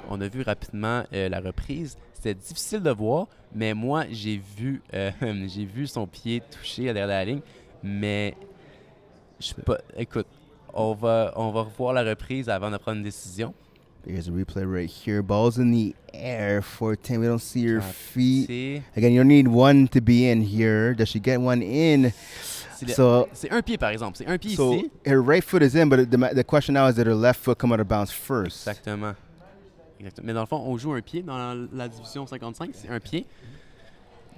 On a vu rapidement la reprise. C'était difficile de voir, mais moi, j'ai vu son pied toucher derrière la ligne. Mais, écoute, on va revoir la reprise avant de prendre une décision. Here's a replay right here. Ball's in the air. 14. We don't see her feet. Again, you need one to be in here. Does she get one in? C'est un pied, par exemple. C'est un pied ici. Her right foot is in, but the question now is that her left foot come out of bounds first. Exactement. Mais dans le fond, on joue un pied dans la division 55. C'est un pied.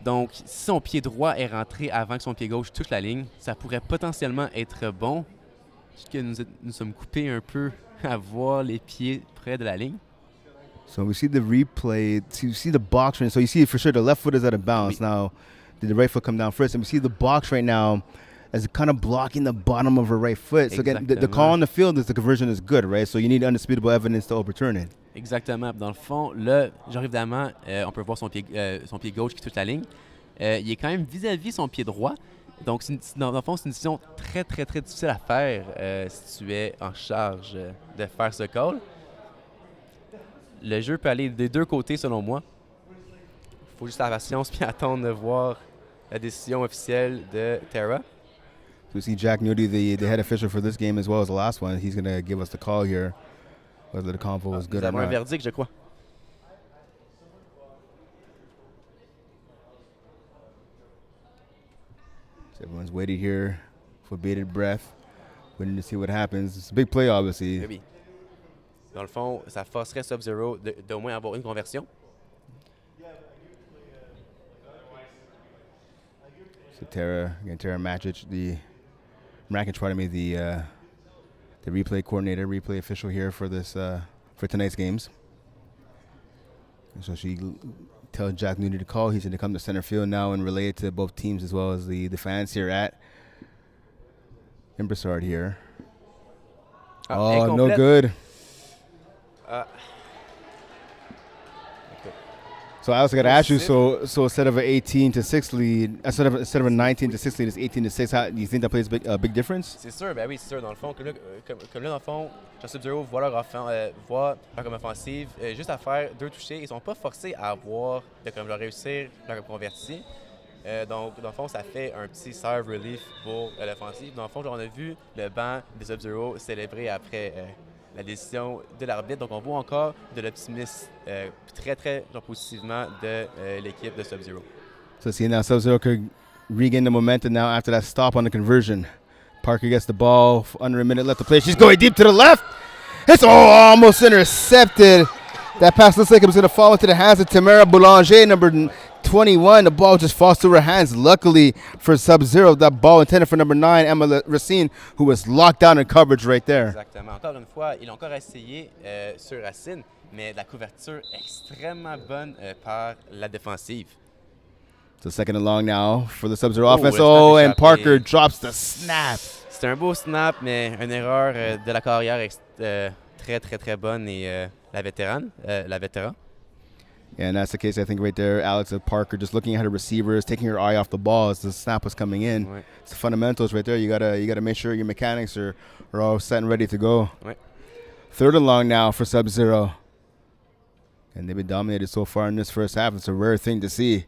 Donc, si son pied droit est rentré avant que son pied gauche touche la ligne, ça pourrait potentiellement être bon. Puisque nous sommes coupés un peu à voir les pieds près de la ligne. So we see the replay. You see the box right. So you see for sure the left foot is out of bounds. Now, did the right foot come down first? And we see the box right now as kind of blocking the bottom of her right foot. So again, the call on the field is the conversion is good, right? So you need undisputable evidence to overturn it. Exactement. Dans le fond, là, genre évidemment, on peut voir son pied gauche qui touche la ligne. Il est quand même vis-à-vis son pied droit. Donc, dans le fond, c'est une décision très, très, très difficile à faire si tu es en charge de faire ce call. Le jeu peut aller des deux côtés, selon moi. Il faut juste la patience puis attendre de voir la décision officielle de Tara. So we see Jack Nudie, the head official for this game as well as the last one. He's going to give us the call here, whether the convo was good or not. Nous avons un verdict, je crois. So everyone's waiting here for bated breath, waiting to see what happens. It's a big play, obviously. Oui. Dans le fond, ça forcerait Subzero d'au moins avoir une conversion. So Tara Rakic, the replay coordinator, replay official here for this for tonight's games. And so she tells Jack Nudie to call. He's going to come to center field now and relay it to both teams as well as the fans here at Imbrasard here. Oh, no good. So I also got to ask you. So instead of an 18-6 lead, instead of a 19-6 lead, it's 18-6. How do you think that plays a big difference? C'est sûr, ben oui, c'est sûr. Dans le fond, comme là, dans le fond, Subzero voit leur offensive, juste à faire deux touchés. Ils sont pas forcés à avoir de comme leur réussir leur converti. Donc, dans le fond, ça fait un petit serve relief pour l'offensive. Dans le fond, on a vu le banc de Subzero célébrer après la décision de l'arbitre. Donc, on voit encore de l'optimisme très, très positivement de l'équipe de Subzero. So, see now Subzero could regain the momentum now after that stop on the conversion. Parker gets the ball, under a minute left to play. She's going deep to the left. It's almost intercepted. That pass looks like it was going to fall into the hands of Tamara Boulanger, number 21. The ball just falls through her hands. Luckily for Subzero, that ball intended for number 9, Emma Racine, who was locked down in coverage right there. Exactement. Encore une fois, il a encore essayé sur Racine, mais la couverture extrêmement bonne par la défensive. So second and long now for the Subzero offense. Oh, and Parker drops the snap. C'est un beau snap, mais une erreur de la carrière très, très, très bonne et la vétéran. Yeah, and that's the case, I think, right there. Alex of Parker just looking at her receivers, taking her eye off the ball as the snap was coming in. Ouais. It's the fundamentals right there. You gotta make sure your mechanics are all set and ready to go. Ouais. Third and long now for Subzero. And they've been dominated so far in this first half. It's a rare thing to see.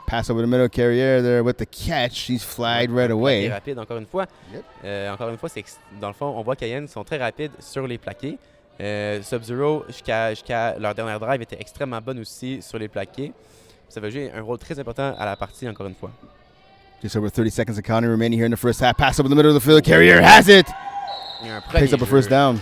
Pass over the middle, Carrière there with the catch. She's flagged right away. Rapide, encore une fois. Yep. Encore une fois, c'est dans le fond, on voit Cayenne sont très rapides sur les plaqués. Subzero, jusqu'à leur dernière drive, était extrêmement bonne aussi sur les plaqués. Ça va jouer un rôle très important à la partie, encore une fois. Just over 30 seconds of counting remaining here in the first half. Pass over the middle of the field. Carrier has it. Picks up a first down.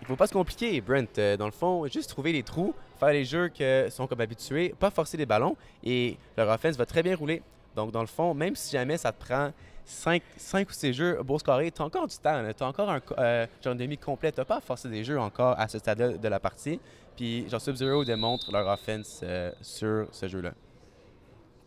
Il faut pas se compliquer, Brent. Dans le fond, juste trouver les trous, faire les jeux qui sont comme habitués, pas forcer les ballons, et leur offense va très bien rouler. Donc, dans le fond, même si jamais ça te prend 5 ou 6 jeux beau scoré, tu as encore du temps. Tu as encore genre une demi complet. Tu n'as pas à forcer des jeux encore à ce stade-là de la partie. Puis, genre, Subzero démontre leur offense sur ce jeu-là.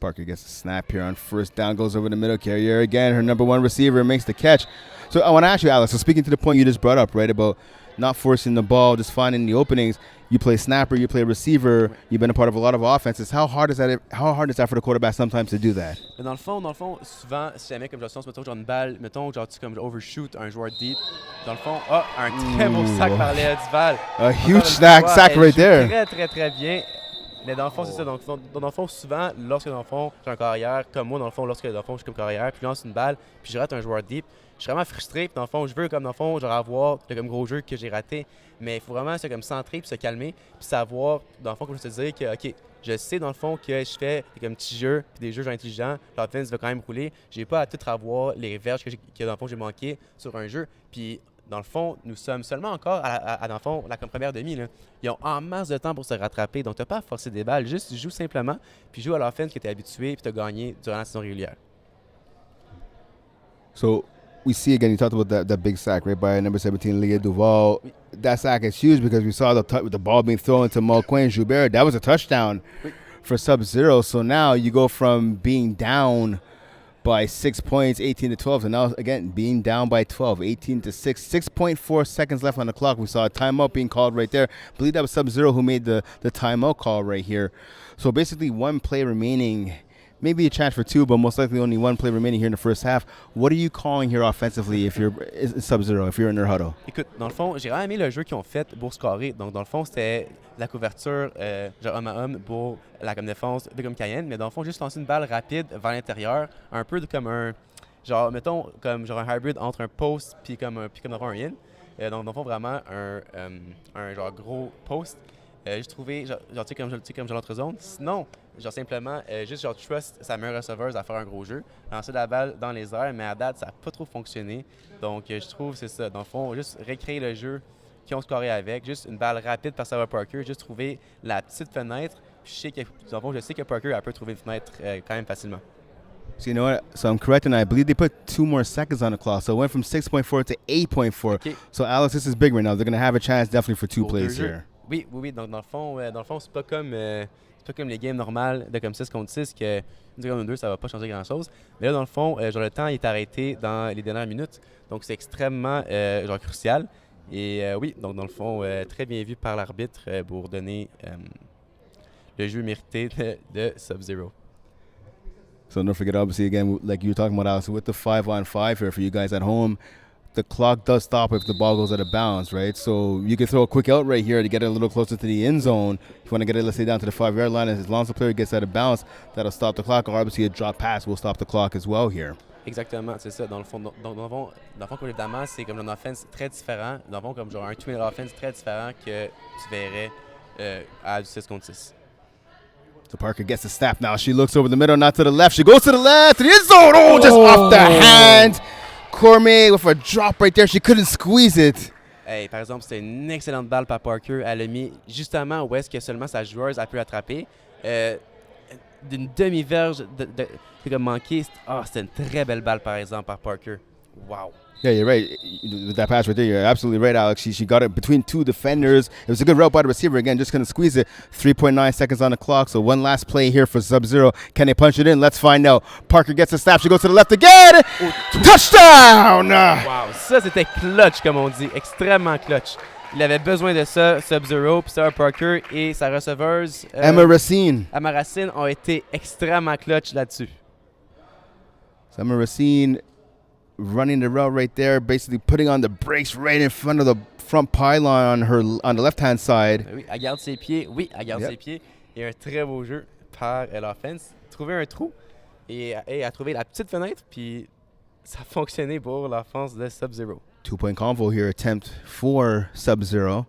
Parker gets a snap here on first down, goes over the middle. Carrier again, her number one receiver, makes the catch. So I want to ask you, Alex, so speaking to the point you just brought up, right, about not forcing the ball, just finding the openings. You play snapper, you play receiver, you've been a part of a lot of offenses. How hard is that for the quarterback sometimes to do that? Dans le fond, souvent, si jamais, comme je sens, mettons, genre une balle, mettons, genre, tu comme overshoot un joueur deep, dans le fond, un très beau sac par Léa Duval. A huge sack right there. Très, très, très bien. Mais dans le fond, c'est ça. Donc, dans le fond, souvent, lorsque dans le fond, j'ai un carrière, comme moi, dans le fond, lorsque dans le fond, je suis comme carrière, puis je lance une balle, puis je rate un joueur deep, je suis vraiment frustré. Puis dans le fond, je veux, comme dans le fond, genre avoir le comme gros jeu que j'ai raté. Mais il faut vraiment se comme centrer, puis se calmer, puis savoir, dans le fond, comme je te disais, que, OK, je sais dans le fond que je fais des comme petits jeux, puis des jeux genre intelligents, l'offense va quand même rouler. J'ai pas à tout avoir les verges que dans le fond, j'ai manqué sur un jeu. Puis dans le fond, nous sommes seulement encore dans le fond, la première demi. Là. Ils ont en masse de temps pour se rattraper. Donc, tu n'as pas à forcer des balles. Juste joue simplement, puis joue à l'offense que tu es habitué, puis tu as gagné durant la saison régulière. So, we see again, you talked about that big sack, right, by number 17, Leah Duval. That sack is huge because we saw the ball being thrown to Moi'L Joubert. That was a touchdown for Subzero. So now you go from being down by 6 points, 18 to 12, and now again being down by 12, 18 to 6. 6.4 seconds left on the clock. We saw a timeout being called right there. I believe that was Subzero who made the timeout call right here. So basically, one play remaining. Maybe a chance for two, but most likely only one play remaining here in the first half. What are you calling here offensively if you're Subzero, if you're in their huddle? Écoute, dans le fond, j'ai vraiment aimé le jeu qu'ils ont fait pour scorer. Donc, dans le fond, c'était la couverture genre homme à homme pour la comme défense de comme Cayenne. Mais dans le fond, juste lancer une balle rapide vers l'intérieur, un peu comme un, genre, mettons, comme genre un hybrid entre un post puis comme un in. Donc, dans le fond, vraiment un genre gros post. J'ai trouvé, genre tu sais, comme l'autre zone. Sinon, genre simplement, juste genre trust sa meilleure receveuse à faire un gros jeu, lancer la balle dans les airs, mais à date, ça n'a pas trop fonctionné. Donc, je trouve c'est ça. Dans le fond, juste recréer le jeu qu'ils ont scoré avec, juste une balle rapide par Sarah Parker, juste trouver la petite fenêtre. Puis je sais que Parker elle peut trouver une fenêtre quand même facilement. So you know what? So I'm correct, and I believe they put 2 more seconds on the clock. So it went from 6.4 to 8.4. Okay. So Alex, this is big right now. They're going to have a chance definitely for two plays here. Oui. Donc, dans le fond, c'est pas comme les games normales de comme 6 contre 6 que 2 contre 2, ça va pas changer grand-chose. Mais là, dans le fond, genre le temps est arrêté dans les dernières minutes. Donc, c'est extrêmement genre crucial. Et oui, donc dans le fond, très bien vu par l'arbitre pour donner le jeu mérité de Subzero. So don't forget, obviously, again, like you were talking about, Alex, with the 5-on-5 here for you guys at home, the clock does stop if the ball goes out of bounds, right? So you can throw a quick out right here to get it a little closer to the end zone. If you want to get it, let's say, down to the 5-yard line, as long as the player gets out of bounds, that'll stop the clock. Or obviously, a drop pass will stop the clock as well here. Exactement, c'est ça. Dans le fond, comme évidemment, c'est comme un offense très différent. Dans le fond, comme genre un two-minute offense très différent que tu verrais à du 6 contre 6. So Parker gets the snap now. She looks over the middle, not to the left. She goes to the left, to the end zone. Oh, just off the hand. Cormier with a drop right there. She couldn't squeeze it. Hey, par exemple, c'était une excellente balle par Parker. Elle a mis justement où est-ce que seulement sa joueuse a pu attraper. D'une demi-verge de manquer. C'était une très belle balle, par exemple, par Parker. Wow. Yeah, you're right. With that pass right there, you're absolutely right, Alex. She got it between two defenders. It was a good route by the receiver. Again, just couldn't squeeze it. 3.9 seconds on the clock. So one last play here for Subzero. Can they punch it in? Let's find out. Parker gets a snap. She goes to the left again. Touchdown! Wow, ça c'était clutch, comme on dit. Extrêmement clutch. Il avait besoin de ça, Subzero, puis Sarah Parker et sa receveuse Emma Racine ont été extrêmement clutch là-dessus. So Emma Racine running the route right there, basically putting on the brakes right in front of the front pylon on the left-hand side. Oui, elle garde ses pieds. Ses pieds. Et un très beau jeu par l'offense. Trouver un trou et a trouvé la petite fenêtre, puis ça a fonctionné pour l'offense de Subzero. 2-point convo here, attempt for Subzero.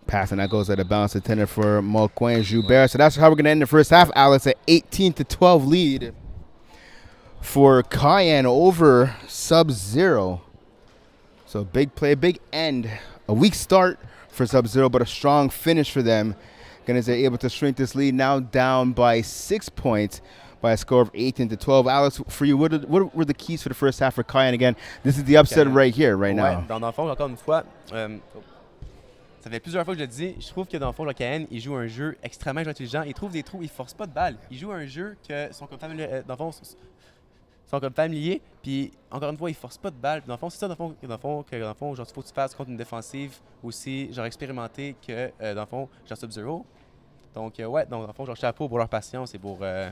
Pass, and that goes at a bounce intended for Moi'L and Joubert. So that's how we're going to end the first half, Alex, at 18-12 lead for Cayenne over Subzero. So big play, big end. A weak start for Subzero, but a strong finish for them. They're able to shrink this lead, now down by 6 points by a score of 18-12. Alex, for you, what were the keys for the first half for Cayenne again? This is the upset right here, right now. Dans le fond, encore une fois, ça fait plusieurs fois que je le dis, je trouve que dans le fond, le Cayenne, il joue un jeu extrêmement intelligent. Il trouve des trous, il force pas de balles. Il joue un jeu que sont comme familiers, dans le fond, sont comme familiers. Puis encore une fois, il force pas de balles. Dans le fond, c'est ça dans le fond, genre, il faut que tu fasses contre une défensive aussi, genre expérimenté que dans le fond, genre Subzero. Donc ouais, dans le fond, genre chapeau pour leur patience et pour ouais.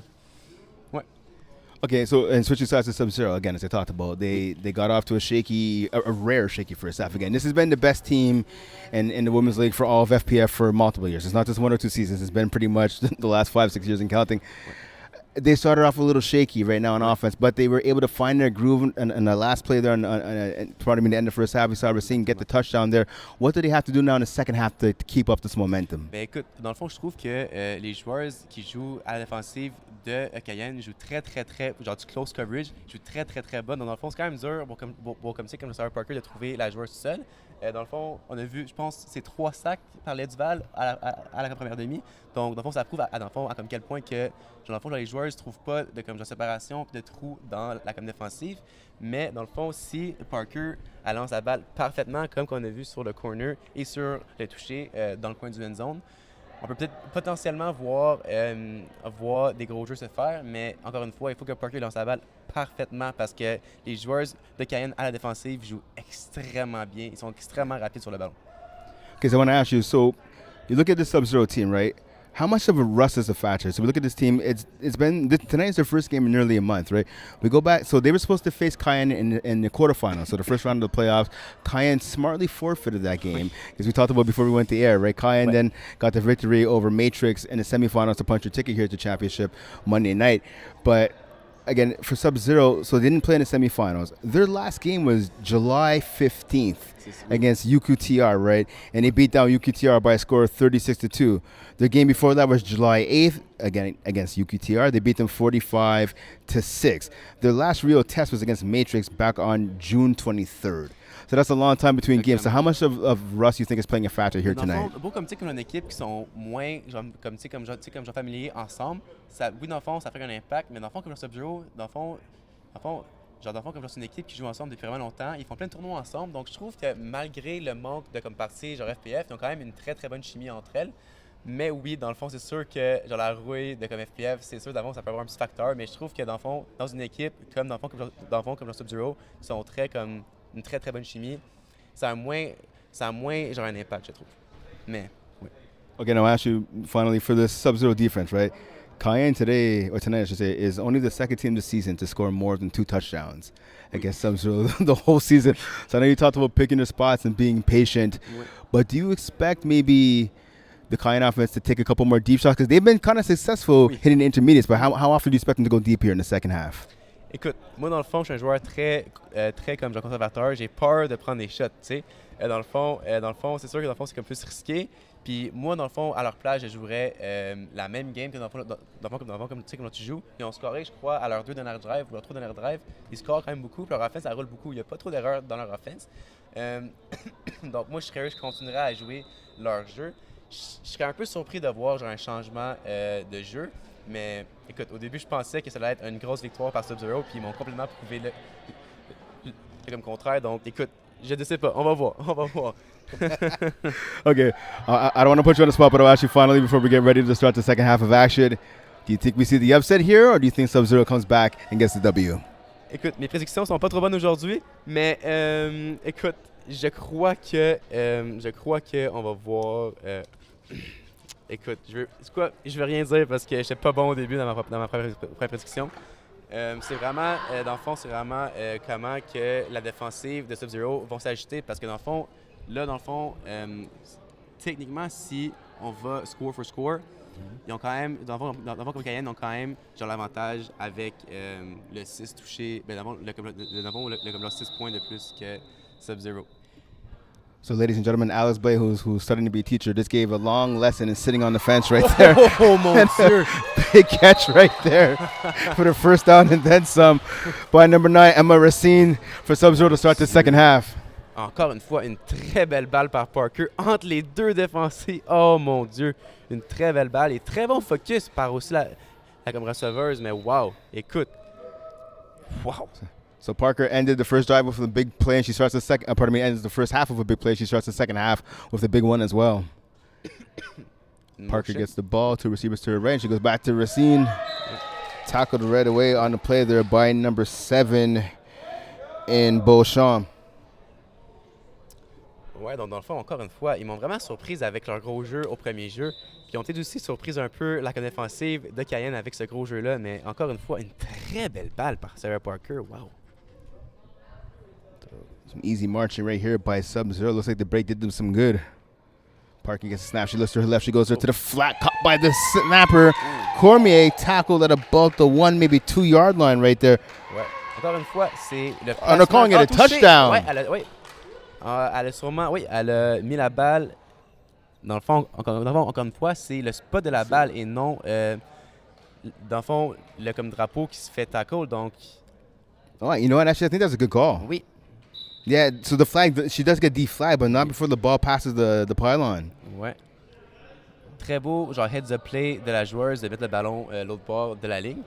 Okay, so and switching sides to Subzero again, as I talked about, they got off to a rare shaky first half. Again, this has been the best team in the women's league for all of FPF for multiple years. It's not just 1 or 2 seasons. It's been pretty much the last 5-6 years and counting. They started off a little shaky right now on offense, but they were able to find their groove in the last play there. Pardon me, the end of the first half, we saw Racine get the touchdown there. What do they have to do now in the second half to keep up this momentum? Ben écoute, dans le fond, je trouve que les joueurs qui jouent à la défensive de Cayenne jouent très, genre du close coverage, jouent très bon. Donc, dans le fond, c'est quand même dur comme le Sarah Parker de trouver la joueuse seule. Dans le fond, on a vu, je pense, c'est 3 sacs par les Duval à la première demi. Donc, dans le fond, ça prouve à comme quel point que, dans le fond, les joueurs ne trouvent pas de comme, genre, séparation et de trous dans la comme défensive. Mais dans le fond, si Parker elle lance la balle parfaitement, comme qu'on a vu sur le corner et sur le toucher dans le coin du end zone, on peut peut-être potentiellement voir des gros jeux se faire, mais encore une fois, il faut que Parker lance la balle parfaitement parce que les joueurs de Cayenne à la défensive jouent extrêmement bien. Ils sont extrêmement rapides sur le ballon. Okay, so I want to ask you, so you look at the Subzero team, right? How much of a rust is a factor? So we look at this team. Tonight is their first game in nearly a month, right? We go back. So they were supposed to face Cayenne in the quarterfinals, so the first round of the playoffs. Cayenne smartly forfeited that game, as we talked about before we went to air, right? Cayenne then got the victory over Matrix in the semifinals to punch their ticket here to championship Monday night. But again, for Subzero, so they didn't play in the semifinals. Their last game was July 15th against UQTR, right? And they beat down UQTR by a score of 36-2. Their game before that was July 8th, again against UQTR. They beat them 45-6. Their last real test was against Matrix back on June 23rd. So that's a long time between games. So how much of rust you think is playing a factor here tonight? Beau comme tu sais qu'on a une équipe qui sont moins comme genre familiers ensemble, ça, oui dans le fond ça fait un impact, mais dans le fond comme le Subzero, dans le fond comme c'est une équipe qui joue ensemble depuis vraiment longtemps, ils font plein de tournois ensemble, donc je trouve que malgré le manque de comme partie genre FPF, ils ont quand même une très bonne chimie entre elles. Mais oui, dans le fond, c'est sûr que genre la rouille de comme FPF, c'est sûr d'avant ça peut avoir un petit facteur, mais je trouve que dans le fond, dans une équipe comme comme le Subzero, ils sont très comme une très bonne chimie. Ça a moins genre un impact, je trouve. Mais oui. Okay, now I ask you finally for the Subzero defense, right? Cayenne today, or tonight I should say, is only the second team this season to score more than 2 touchdowns against Subzero the whole season. So I know you talked about picking your spots and being patient, but do you expect maybe the Cayenne offense to take a couple more deep shots? Because they've been kind of successful hitting the intermediates, but how often do you expect them to go deep here in the second half? Écoute, moi dans le fond, je suis un joueur très comme genre conservateur. J'ai peur de prendre des shots, tu sais. Dans le fond, c'est sûr que dans le fond, c'est comme plus risqué. Puis moi, dans le fond, à leur place, je jouerais la même game que dans le fond, comme tu sais, comment tu joues. Ils ont scoré, je crois, à leurs 2 dernières drives ou leurs 3 dernières drives. Ils scorent quand même beaucoup. Puis leur offense, ça roule beaucoup. Il n'y a pas trop d'erreurs dans leur offense. Donc moi, je continuerai à jouer leur jeu. Je serais un peu surpris de voir genre un changement de jeu. Mais écoute, au début, je pensais que ça allait être une grosse victoire par Subzero, puis ils m'ont complètement prouvé le comme contraire. Donc, écoute, je ne sais pas. On va voir. Okay, I don't want to put you on the spot, but I'll ask you finally before we get ready to start the second half of action. Do you think we see the upset here, or do you think Subzero comes back and gets the W? Écoute, mes prédictions sont pas trop bonnes aujourd'hui, mais écoute, je crois que on va voir. Écoute, je veux rien dire parce que j'étais pas bon au début dans ma première prédiction. C'est vraiment, dans le fond, comment que la défensive de Subzero vont s'ajuster parce que dans le fond, techniquement, si on va score for score, Ils ont quand même, dans le fond, comme Cayenne, ont quand même genre l'avantage avec le 6 touchés, ben, dans le comme 6 points de plus que Subzero. So, ladies and gentlemen, Alice Blay, who's studying to be a teacher, just gave a long lesson and sitting on the fence right there. Oh, mon Dieu! Big catch right there for the first down and then some by number 9, Emma Racine, for Subzero to start the second half. Encore une fois, une très belle balle par Parker entre les deux défensifs. Oh mon Dieu, une très belle balle et très bon focus par aussi la comme receveuse, mais wow, écoute. Wow! So Parker ended the first drive with a big play, and she starts the second. Ends the first half with a big play. She starts the second half with a big one as well. Parker gets the ball, 2 receivers to her right, and she goes back to Racine. Tackled right away on the play there by number 7 in Beauchamp. Ouais, donc dans le fond, encore une fois, ils m'ont vraiment surprise avec leur gros jeu au premier jeu. Puis ils ont été aussi surprise un peu la défensive de Cayenne avec ce gros jeu-là, mais encore une fois, une très belle balle par Sarah Parker. Wow! Some easy marching right here by Subzero. Looks like the break did them some good. Parker gets a snap. She looks to her left. She goes there to the flat, caught by the snapper. Cormier tackled at about the 1, maybe 2 yard line right there. Ouais. Encore une fois, c'est le Oh, they're calling it a touchdown. Ouais, elle a sûrement, oui, elle a mis la balle. Dans le fond, encore une fois, c'est le spot de la balle et non, dans le fond, le comme drapeau qui se fait tackle. Donc, Oh, you know what? Actually, I think that's a good call. oui. Yeah, so the flag, she does get deflagged, but not before the ball passes the pylon. Ouais. Très beau, genre heads up play de la joueuse de mettre le ballon l'autre bord de la ligne.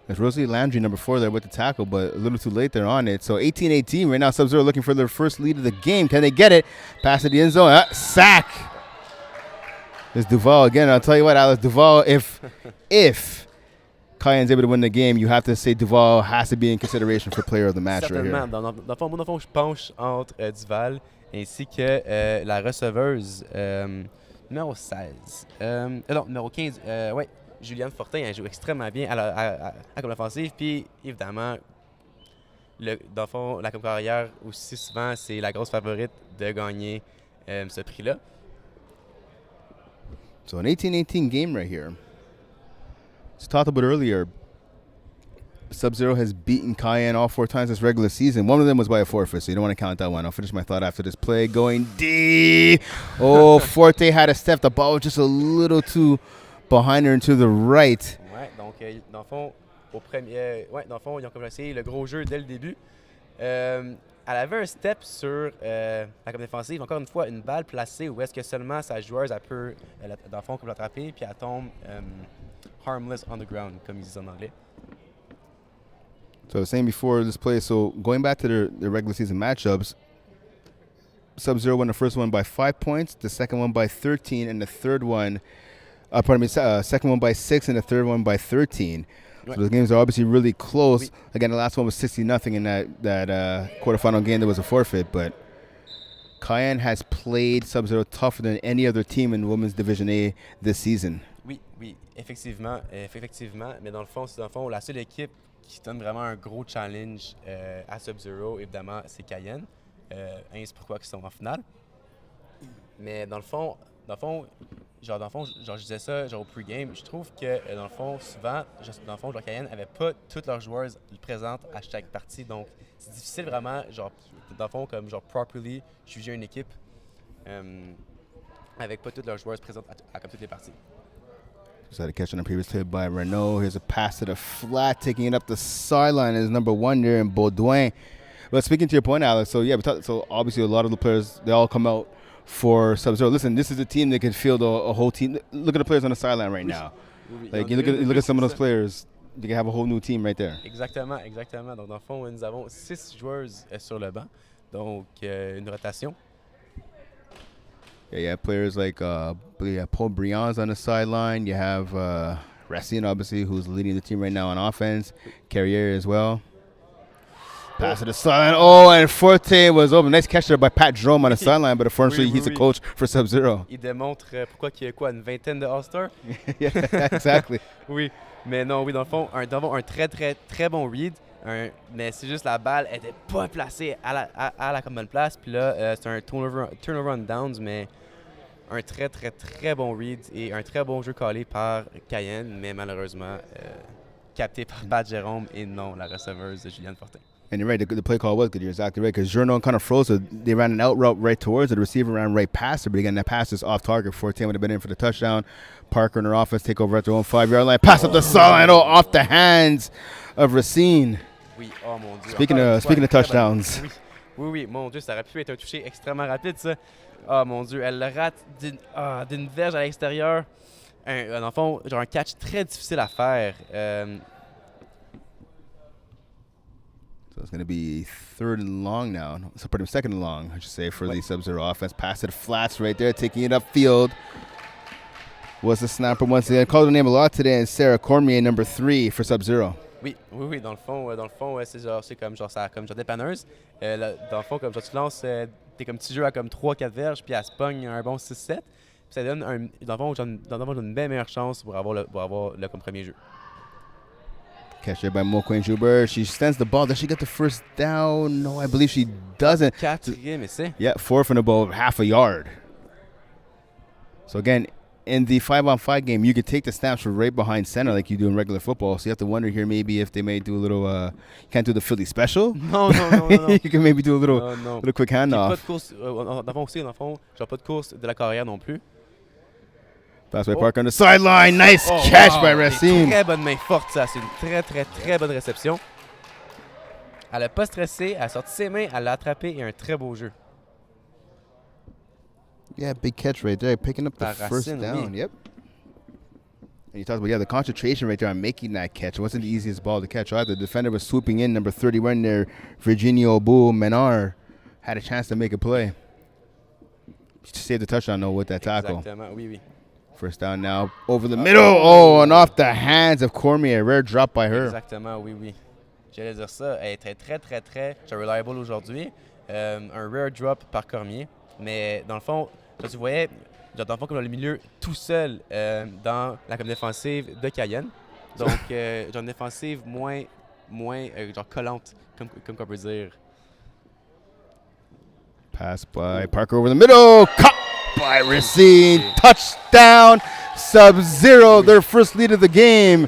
It's Rosalie Landry, number 4, there with the tackle, but a little too late there on it. So 18-18, right now Subzero looking for their first lead of the game. Can they get it? Pass to the end zone. Sack! There's Duval again. I'll tell you what, Alice, Duval, if Cayenne's able to win the game, you have to say Duval has to be in consideration for player of the match right here. Certainement. Dans le fond, je penche entre Duval ainsi que la receveuse numéro 16. Non, numéro 15. Ouais. Juliane Fortin, elle joue extrêmement bien comme offensive. Puis, évidemment, dans le fond, la carrière aussi souvent, c'est la grosse favorite de gagner ce prix-là. So an 18-18 game right here. As talked about earlier, Subzero has beaten Cayenne all 4 times this regular season. One of them was by a forfeit, so you don't want to count that one. I'll finish my thought after this play. Going D. Oh, Forte had a step. The ball was just a little too behind her and to the right. Ouais, donc dans le fond, ils ont commencé le gros jeu dès le début. Elle avait un step sur la défensive. Encore une fois, une balle placée où est-ce que seulement sa joueuse elle peut, dans le fond, l'attraper, puis elle tombe harmless on the ground, comme ils disent en anglais. So I was saying before this play, so going back to their regular season matchups, Subzero won the first one by 5 points, the second one by 13, and the third one, second one by 6, and the third one by 13. So those games are obviously really close. Again, the last one was 60-0 in that quarterfinal game. There was a forfeit, but Cayenne has played Subzero tougher than any other team in Women's Division A this season. Oui, effectivement. Mais dans le fond, la seule équipe qui donne vraiment un gros challenge à Subzero, évidemment, c'est Cayenne. C'est pourquoi ils sont en finale. Mais dans le fond, je disais ça au pre-game. Je trouve que, dans le fond, souvent, Cayenne n'avait pas toutes leurs joueuses présentes à chaque partie. Donc, c'est difficile vraiment, dans le fond, comme properly juger une équipe avec pas toutes leurs joueuses présentes à comme toutes les parties. Just had a catch on the previous play by Renault. Here's a pass to the flat, taking it up the sideline is number 1 there in Baudouin. But speaking to your point, Alex, so yeah, so obviously a lot of the players, they all come out for Subzero. Listen, this is a team that can field a whole team. Look at the players on the sideline right now. Like you look at some of those players, you can have a whole new team right there. Exactement. Donc dans le fond, nous avons 6 joueuses sur le banc, donc une rotation. Yeah, you have players like Paul Briand's on the sideline. You have Racine, obviously, who's leading the team right now on offense. Carrier as well. Pass to the sideline. Oh, and Forte was open. Nice catch there by Pat Jerome on the sideline, but unfortunately, he's the coach for Subzero. Il démontre pourquoi il y a une vingtaine de All-Stars. Yeah, exactly. Oui, mais non, dans le fond, un très bon read. Mais c'est juste la balle n'était pas placée à la bonne place. Puis là, c'est un turnover on downs, mais un très, très, très bon read et un très bon jeu collé par Cayenne, mais malheureusement capté par Pat Jérôme et non la receveuse de Juliane Fortin. And you're right, the play call was good. You're exactly right, because Journo kind of froze, so they ran an out route right towards it. The receiver ran right past her, but again, that pass is off target. 14 would have been in for the touchdown. Parker and her offense take over at their own 5-yard line. Pass up the sideline, off the hands of Racine. Oui, oh mon Dieu. Speaking of touchdowns. Oui, mon Dieu, ça aurait pu être un toucher extrêmement rapide, ça. Oh mon Dieu, elle le rate d'une verge à l'extérieur. Dans le fond, genre un catch très difficile à faire. So it's going to be 3rd and long now. So pretty much 2nd and long, I should say, for the Subzero offense. Pass it flats right there, taking it upfield. Was the snapper once again. Called her name a lot today, and Sarah Cormier, number 3 for Subzero. Oui, dans le fond, c'est comme genre dépanneuse. Dans le fond, comme genre tu lances t'es comme petit jeu à comme 3-4 verges, puis elle se pogne un bon 6-7. Puis ça donne dans le fond, une belle meilleure chance pour avoir le comme premier jeu. Catch there by Moi'L Juber. She stands the ball. Does she get the first down? No, I believe she doesn't. 4e essai. Yeah, 4th and about half a yard. So again, in the 5-on-5 game, you could take the snaps from right behind center like you do in regular football. So you have to wonder here maybe if they may do a little, can't do the Philly special. No. You can maybe do a little quick handoff. Pas de course, dans le fond, genre pas de course de la carrière non plus. Pass by Parker on the sideline. Nice catch by Racine. Très bonne main forte, ça. C'est une très, très, très bonne réception. Elle n'a pas stressé, elle a sorti ses mains, elle l'a attrapé et un très beau jeu. Yeah, big catch right there, picking up the first down. Oui. Yep. And you talked about, the concentration right there on making that catch. It wasn't the easiest ball to catch either. The defender was swooping in, number 31 there, Virginia Hiboux Menard, had a chance to make a play. She saved the touchdown, though, with that tackle. Exactement, oui. First down now, over the middle. And off the hands of Cormier. Rare drop by her. Exactement, oui. J'allais dire ça. Elle était très, très, très reliable aujourd'hui. Un rare drop par Cormier. Mais dans le fond, tu voyais, dans le fond, comme dans le milieu, tout seul dans la comme défensive de Cayenne. Donc, genre une défensive moins genre collante, comme on peut dire. Pass by Parker over the middle. Caught by Racine. Touchdown. Subzero, their first lead of the game.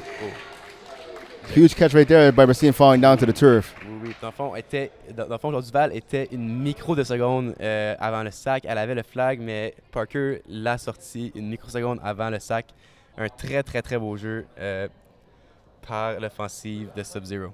Huge catch right there by Racine falling down to the turf. Oui. Dans le fond, Duval était une micro de seconde avant le sac. Elle avait le flag, mais Parker l'a sorti une microseconde avant le sac. Un très, très, très beau jeu par l'offensive de Subzero.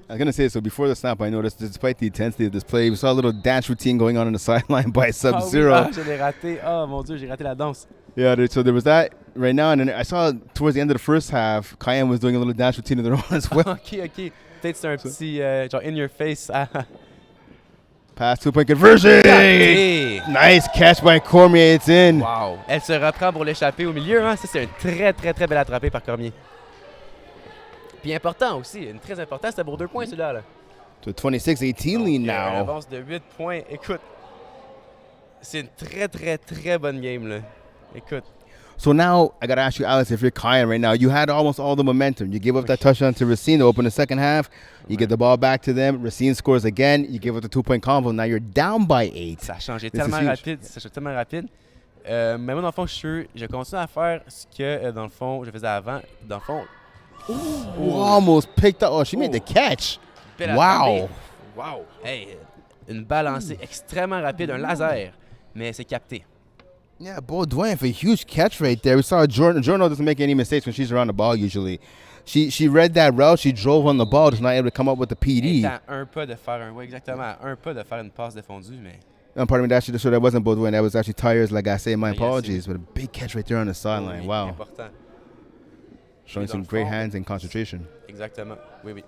I was going to say, so before the snap, I noticed, despite the intensity of this play, we saw a little dance routine going on the sideline by Subzero. Je l'ai raté. Oh mon Dieu, j'ai raté la danse. Yeah, so there was that right now, and then I saw towards the end of the first half, Cayenne was doing a little dance routine of their own as well. OK. Peut-être c'est un petit genre in your face. Pass, 2-point conversion. Nice catch by Cormier. It's in. Wow. Elle se reprend pour l'échapper au milieu. Hein? Ça, c'est un très, très, très bel attrapé par Cormier. Puis important aussi, très important, c'était pour 2 points celui-là. Là. To 26-18 lead now. Une avance de 8 points. Écoute, c'est une très, très, très bonne game. Là. Écoute. So now, I got to ask you, Alex, if you're Cayenne right now, you had almost all the momentum. You give up that touchdown to Racine to open the second half. You get the ball back to them. Racine scores again. You give up the 2-point convo. Now you're down by 8. Ça a changé tellement rapide. Mais moi, dans le fond, je continue à faire ce que, dans le fond, je faisais avant. Dans le fond, almost picked up. Oh, she made the catch. Wow. Hey, une balancée extrêmement rapide, un laser, mais c'est capté. Yeah, Baudouin for a huge catch right there. We saw Jordan. Jordan doesn't make any mistakes when she's around the ball usually. She read that route. She drove on the ball. Just not able to come up with the PD. Un pas de faire un pas de faire une passe défendue, mais. Pardon me, that wasn't Baudouin. That was actually Tires Lagacé. My apologies. But a big catch right there on the sideline. Wow. Important. Showing some great hands and concentration. Exactement. Oui.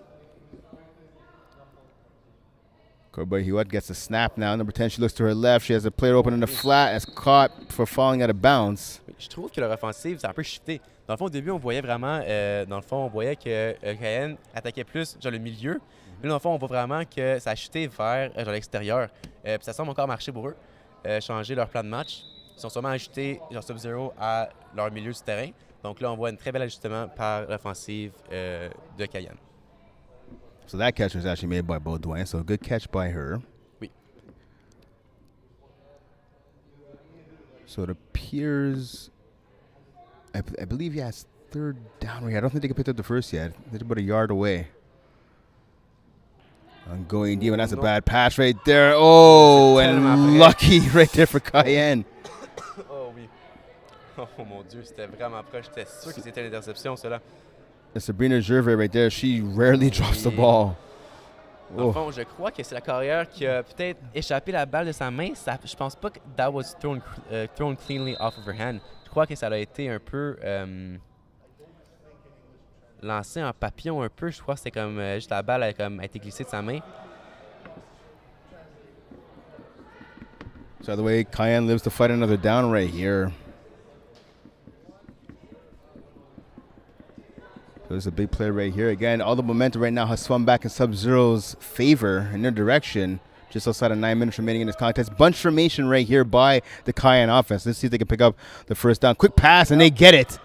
Corby Hewitt gets a snap now. Number 10, she looks to her left. She has a player open in the flat. As caught for falling out of bounds. Je trouve que leur offensive, c'est un peu shifté. Dans le fond, au début, on voyait vraiment, que Cayenne attaquait plus genre le milieu. Mais dans le fond, on voit vraiment que ça a shifté vers genre l'extérieur. Puis ça semble encore marcher pour eux. Changer leur plan de match. Ils sont sûrement ajustés genre Subzero à leur milieu du terrain. Donc là, on voit un très bel ajustement par l'offensive de Cayenne. So that catch was actually made by Baudouin, so a good catch by her. Oui. So it appears, I believe, it's third down right here. I don't think they can pick up the first yet. They're about a yard away. I'm going deep, and that's a bad pass right there. Oh, and lucky right there for Cayenne. Oh oui. Oh mon Dieu, c'était vraiment proche. J'étais sûr que c'était l'interception, cela. Sabrina Gervais right there. She rarely drops the ball. Dans le fond, je crois que c'est la carrière qui a peut-être échappé la balle de sa main. Je pense pas que that was thrown cleanly off of her hand. Je crois que ça a été un peu lancé en papillon un peu. Je crois que c'était comme juste la balle a été glissée de sa main. So the way Cayenne lives to fight another down right here. So there's a big play right here. Again, all the momentum right now has swung back in Subzero's favor in their direction. Just outside of 9 minutes remaining in this contest. Bunch formation right here by the Cayenne offense. Let's see if they can pick up the first down. Quick pass, and they get it.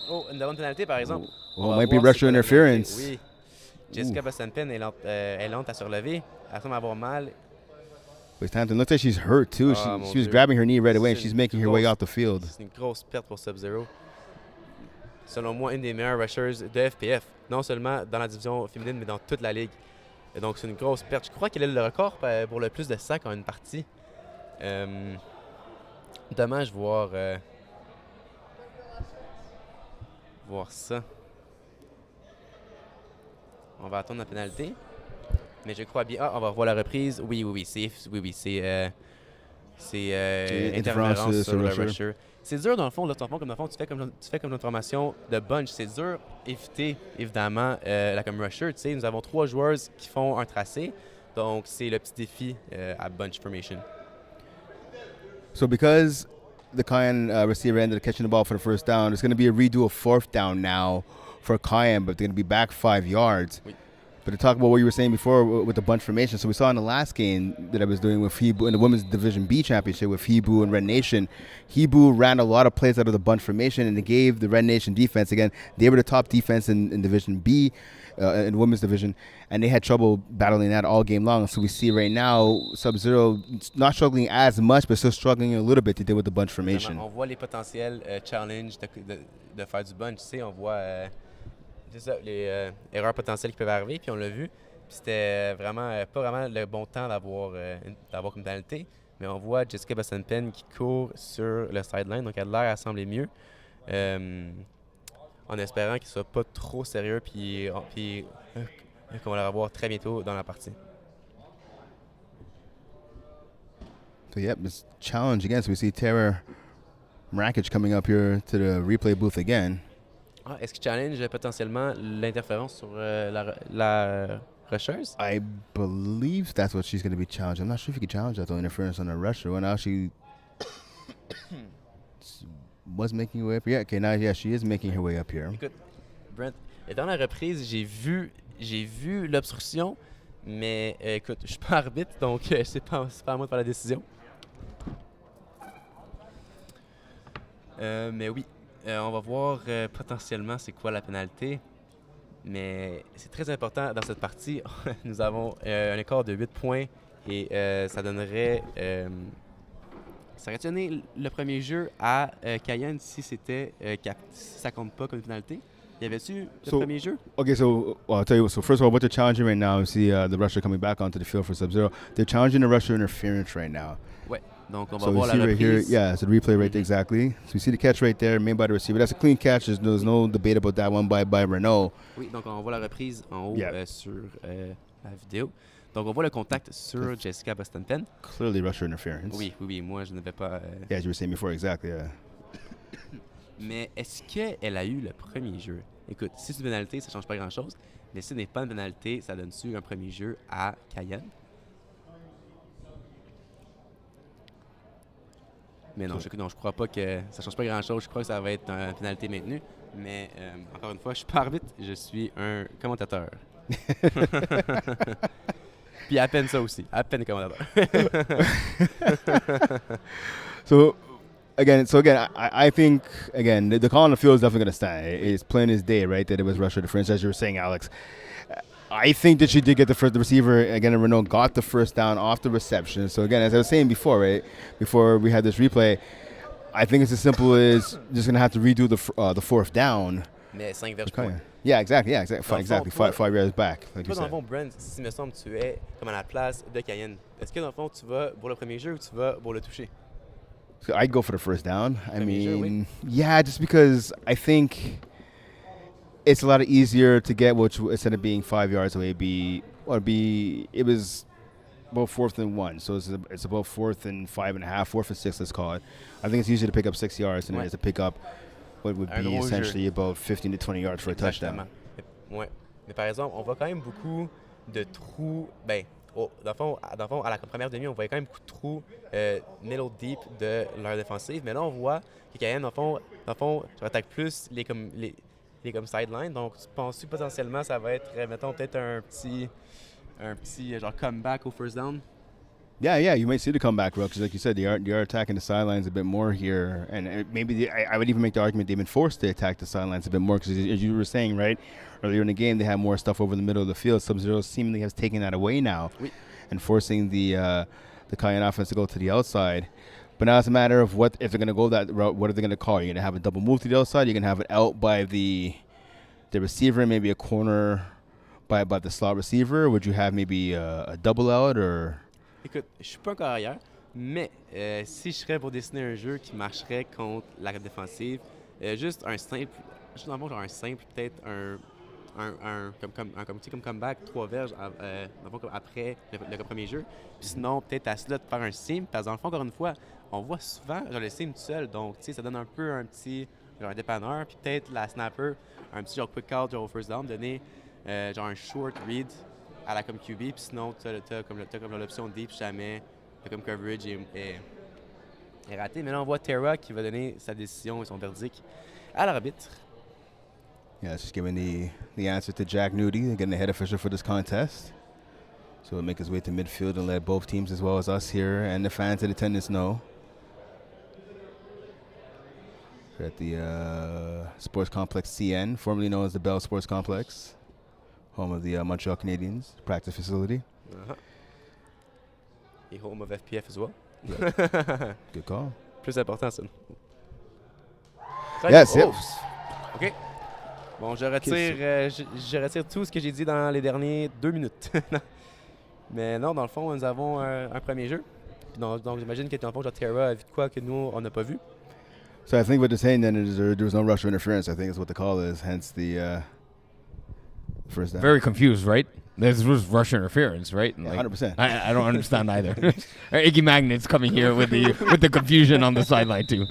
Oh, une bonne pénalité, par exemple. Oh, might be rusher interference. Oui. Jessica Boston-Penn est lente à se relever. Elle semble avoir mal. Wait, Hampton looks like she's hurt, too. She was grabbing her knee right away, and she's making her way off the field. C'est une grosse perte pour Subzero. Selon moi, une des meilleures rushers de FPF. Non seulement dans la division féminine, mais dans toute la ligue. Et donc, c'est une grosse perte. Je crois qu'elle a le record pour le plus de sacs en une partie. Dommage voir ça. On va attendre la pénalité. Mais je crois bien... Ah, on va revoir la reprise. Oui, c'est interférence sur le rusher. C'est dur dans le fond, tu fais comme notre formation de bunch. C'est dur d'éviter, évidemment, comme rusher. Tu sais, nous avons 3 joueurs qui font un tracé. Donc, c'est le petit défi à bunch formation. So because the Cayenne receiver ended up catching the ball for the first down, it's going to be a redo of 4th down now for Cayenne, but they're going to be back 5 yards. Oui. But to talk about what you were saying before with the bunch formation, so we saw in the last game that I was doing with Hiboux in the Women's Division B Championship with Hiboux and Red Nation. Hiboux ran a lot of plays out of the bunch formation, and it gave the Red Nation defense, again, they were the top defense in Division B, in the Women's Division, and they had trouble battling that all game long. So we see right now Subzero not struggling as much, but still struggling a little bit to deal with the bunch formation. On voit les potentiels challenges de faire du bunch. Tu sais, on voit... c'est ça, les erreurs potentielles qui peuvent arriver, puis on l'a vu. Puis c'était vraiment pas vraiment le bon temps d'avoir comme pénalité, mais on voit Jessica Boston-Penn qui court sur le sideline, donc elle a l'air à sembler mieux, en espérant qu'il ne soit pas trop sérieux, puis qu'on va le revoir très bientôt dans la partie. So yep, this challenge again. So we see Tara Mrakic coming up here to the replay booth again. Ah, est-ce qu'il challenge potentiellement l'interférence sur la rusheuse? I believe that's what she's going to be challenged. I'm not sure if you can challenge that though, interference on a rusher. Well, now she was making her way up here. Okay, now she is making her way up here. Écoute, Brent, dans la reprise, j'ai vu l'obstruction, mais écoute, je suis pas arbitre, donc c'est pas à moi de faire la décision. Mais oui. On va voir potentiellement c'est quoi la pénalité, mais c'est très important dans cette partie. Nous avons un écart de 8 points et ça donnerait... ça aurait donné le premier jeu à Cayenne si c'était si ça compte pas comme pénalité. Y avait-tu le premier jeu? Okay, so I'll tell you. So first of all, what they're challenging right now, you see the rusher coming back onto the field for Subzero. They're challenging the rusher interference right now. Ouais. Donc, on va so voir you la see right reprise. here, it's a replay right there, exactly. So you see the catch right there, made by the receiver. That's a clean catch. There's no debate about that one by Renault. Oui, donc on voit la reprise en haut sur la vidéo. Donc, on voit le contact sur Jessica Boston-Penn. Clearly rusher interference. Oui, moi, je ne vais pas... Yeah, as you were saying before, exactly, yeah. Mais est-ce qu'elle a eu le premier jeu? Écoute, si c'est une pénalité, ça ne change pas grand-chose. Mais si ce n'est pas une pénalité, ça donne-tu un premier jeu à Cayenne? Mais non, je crois pas que ça change pas grand-chose. Je crois que ça va être une pénalité maintenue. Mais encore une fois, je suis pas arbitre, je suis un commentateur. Puis à peine ça aussi, à peine commentateur. So again, I think again the call on the field is definitely going to stand. It's plain as day, right? That it was rusher difference, as you were saying, Alex. I think that she did get the receiver again, and Renault got the first down off the reception. So again, as I was saying before, right, before we had this replay, I think it's as simple as just gonna have to redo the fourth down. Mais 5 verges Okay. point. Yeah, exactly. Yeah, exactly. Dans le fond, toi- 5 yards back, like you Toi, dans le said. fond, Brent, si me semble tu es comme à la place de Cayenne, est-ce que dans le fond, tu vas pour le premier jeu ou tu vas pour le toucher? So I'd go for the first down. I Premier jeu, mean, yeah, just because I think it's a lot easier to get, which instead of being 5 yards away, it was about 4th and 1, so it's about 4th and 5.5, 4th and 6, let's call it. I think it's easier to pick up 6 yards than it is to pick up what would Un be gros jeu. essentially about 15 to 20 yards for a touchdown. Exactement. Ouais. Mais par exemple, on voit quand même beaucoup de trous. Ben, dans le fond, à la première demi, on voyait quand même beaucoup de trous middle deep de leur défensive. Mais là, on voit que Cayenne, dans le fond, attaque plus les comme sideline. Donc, tu penses que potentiellement, ça va être, mettons, peut-être un petit genre comeback au first down? Yeah, you might see the comeback route because, like you said, they are attacking the sidelines a bit more here, and maybe I would even make the argument they've been forced to attack the sidelines a bit more because, as you were saying, right, earlier in the game, they had more stuff over the middle of the field. Subzero seemingly has taken that away now, and forcing the Cayenne offense to go to the outside. But now it's a matter of if they're going to go that route. What are they going to call? You're going to have a double move to the outside. You're going to have it out by the receiver, maybe a corner by the slot receiver. Would you have maybe a double out or? Écoute, je suis pas un carrière, mais si je serais pour dessiner un jeu qui marcherait contre la défensive, juste un simple, dans le fond, genre un simple, peut-être comme comeback, 3 verges dans le fond, comme après le premier jeu. Puis sinon, peut-être à cela de faire un seam, parce que dans le fond, encore une fois, on voit souvent genre, le seam tout seul, donc ça donne un peu un petit genre un dépanneur, puis peut-être la snapper, un petit genre quick out genre au first down, donner genre un short read à la comme QB, puis sinon, t'as comme l'option deep si jamais comme coverage est raté. Mais là, on voit Terra qui va donner sa décision et son verdict à l'arbitre. Yeah, it's just giving the answer to Jack Nudie, getting the head official for this contest. So we'll make his way to midfield and let both teams as well as us here and the fans in attendance know. We're at the Sports Complexe CN, formerly known as the Bell Sports Complex, home of the Montreal Canadiens practice facility. Et home of FPF as well. Yeah. Good call. Plus important, ça. Yes, oh. yes. OK. Bon, je retire tout ce que j'ai dit dans les dernières 2 minutes. Mais non, dans le fond, nous avons un premier jeu. Donc j'imagine que dans le fond, Terra a vu de quoi que nous, on n'a pas vu. So I think what they're saying then is there was no rush or interference. I think is what the call is, hence the first down. Very confused, right? This was Russian interference, right? Yeah, 100%. I don't understand either. Iggy Magnet's coming here with the confusion on the sideline too.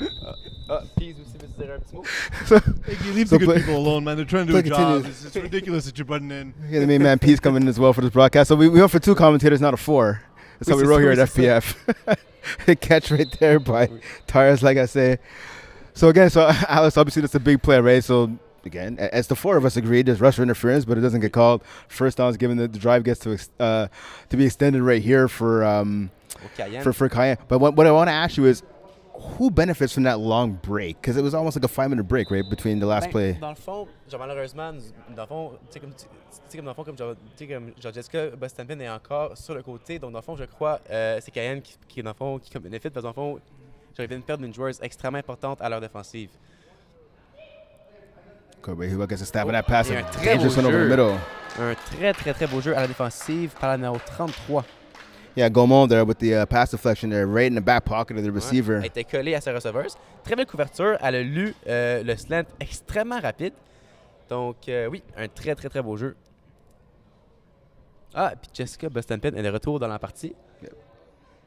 Pease aussi veut dire un petit mot. Iggy, leave the good people alone, man. They're trying to do a job. It's ridiculous that you're butting in. Yeah, the main man Peace coming in as well for this broadcast. So we went for 2 commentators, not a 4. That's how we roll here at FPF. The catch right there by Tires, like I say. So again, Alex, obviously that's a big play, right? So again, as the 4 of us agreed, there's rush interference, but it doesn't get called. First down is given the drive gets to be extended right here for Cayenne. But what I want to ask you is, who benefits from that long break? Because it was almost like a 5-minute break, right, between the last play. Dans le fond, genre malheureusement, dans le fond, tu sais comme dans le fond, comme genre Jessica Bostanpin est encore sur le côté. Donc dans le fond, je crois c'est Cayenne qui dans le fond qui bénéficie parce que dans le fond, ils viennent perdre une joueuse extrêmement importante à leur défensive. Kobe, who gets a stab at that pass? Un très beau jeu. Un très beau jeu à la défensive par la numéro 33. Yeah, Gaumont there with the pass deflection there, right in the back pocket of the receiver. Elle était collée à sa receveuse. Très belle couverture. Elle a lu le slant extrêmement rapide. Donc, oui, un très beau jeu. Ah, puis Jessica Bostanpin est de retour dans la partie. Yep.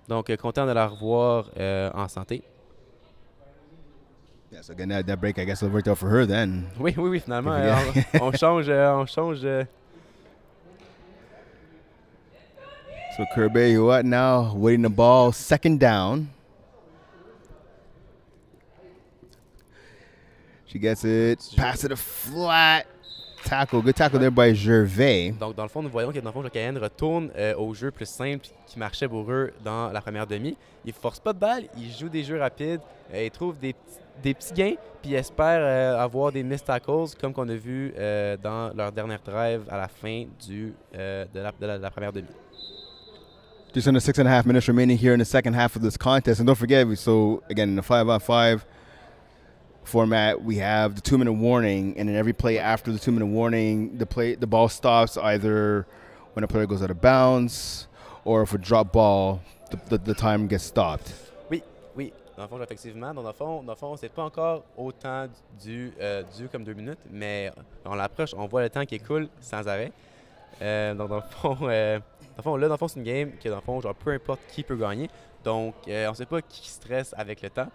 Donc, content de la revoir en santé. Yeah, so again, that break, I guess, it worked out for her then. Oui, finalement, on change. So Kirby, what now? Waiting the ball, second down. She gets it, pass it a flat tackle. Good tackle there by Gervais. Donc, dans le fond, nous voyons que dans le fond, Cayenne retourne au jeu plus simple qui marchait pour eux dans la première demi. Ils ne forcent pas de balle, ils jouent des jeux rapides, ils trouvent des petits gains, puis ils espèrent avoir des missed tackles comme qu'on a vu dans leur dernière drive à la fin de la première demi. Just under 6.5 minutes remaining here in the second half of this contest. And don't forget, so again, in the 5-on-5 format, we have the 2-minute warning, and in every play after the 2-minute warning, the ball stops either when a player goes out of bounds or if a drop ball, the time gets stopped. Oui. Dans le fond, effectivement. Dans le fond, c'est pas encore autant dû comme 2 minutes, mais on l'approche, on voit le temps qui écoule sans arrêt. Donc, dans le fond, c'est une game que, dans le fond, genre, peu importe qui peut gagner. Donc, on sait pas qui stresse avec le temps.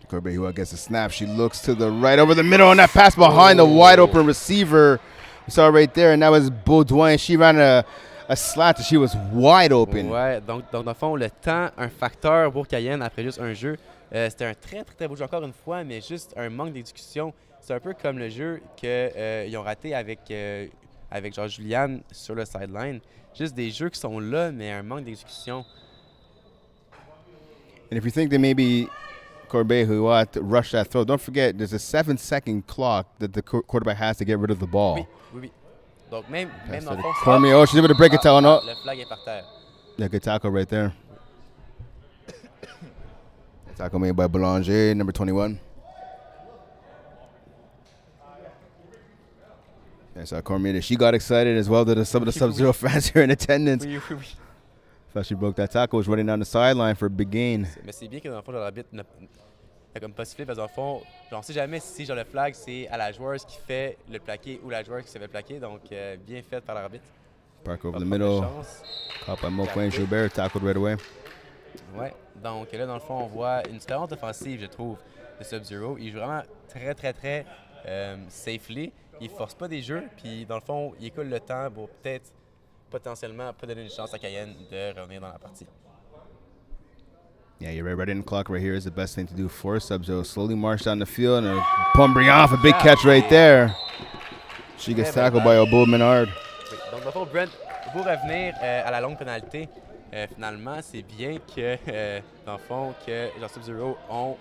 Corbeil who gets a snap. She looks to the right over the middle, and that pass behind the wide open receiver. We saw right there, and that was Baudouin. She ran a slant, and she was wide open. Ouais, donc dans le fond, le temps, un facteur pour Cayenne après juste un jeu. C'était un très, très, très beau jeu encore une fois, mais juste un manque d'exécution. C'est un peu comme le jeu qu'ils ont raté avec genre Juliane sur le sideline. Juste des jeux qui sont là, mais un manque d'exécution. And if you think that maybe Corbeil who rush that throw, don't forget there's a 7-second clock that the quarterback has to get rid of the ball. Oui. Donc même dans le fond, Cormier, she's able to break it down. Le flag est par terre. Yeah, good tackle right there. Tackle made by Boulanger, number 21. Yeah, so Cormier, she got excited as well. That some of the Subzero fans here in attendance. Oui. Thought she broke that tackle, was running down the sideline for a big gain. Mais c'est bien que dans le fond, l'arbitre n'a comme pas sifflé parce que dans le fond, on sait jamais si genre le flag c'est à la joueuse qui fait le plaqué ou la joueuse qui se fait plaquer. Donc bien fait par l'arbitre. Park over the middle. Caught by Moi'L, tackled right away. Ouais, donc là dans le fond on voit une différente offensive je trouve de Subzero. Il joue vraiment très très très safely. Il force pas des jeux, puis dans le fond il écoule le temps pour peut-être potentiellement pas donner une chance à Cayenne de revenir dans la partie. Yeah, you're right. Right in the clock right here is the best thing to do for Subzero. Slowly march down the field and bring off a big catch right there. She gets tackled by Hiboux Menard. Oui, donc dans le fond, Brent, pour revenir à la longue pénalité, finalement, c'est bien que, dans le fond, que Subzero ont,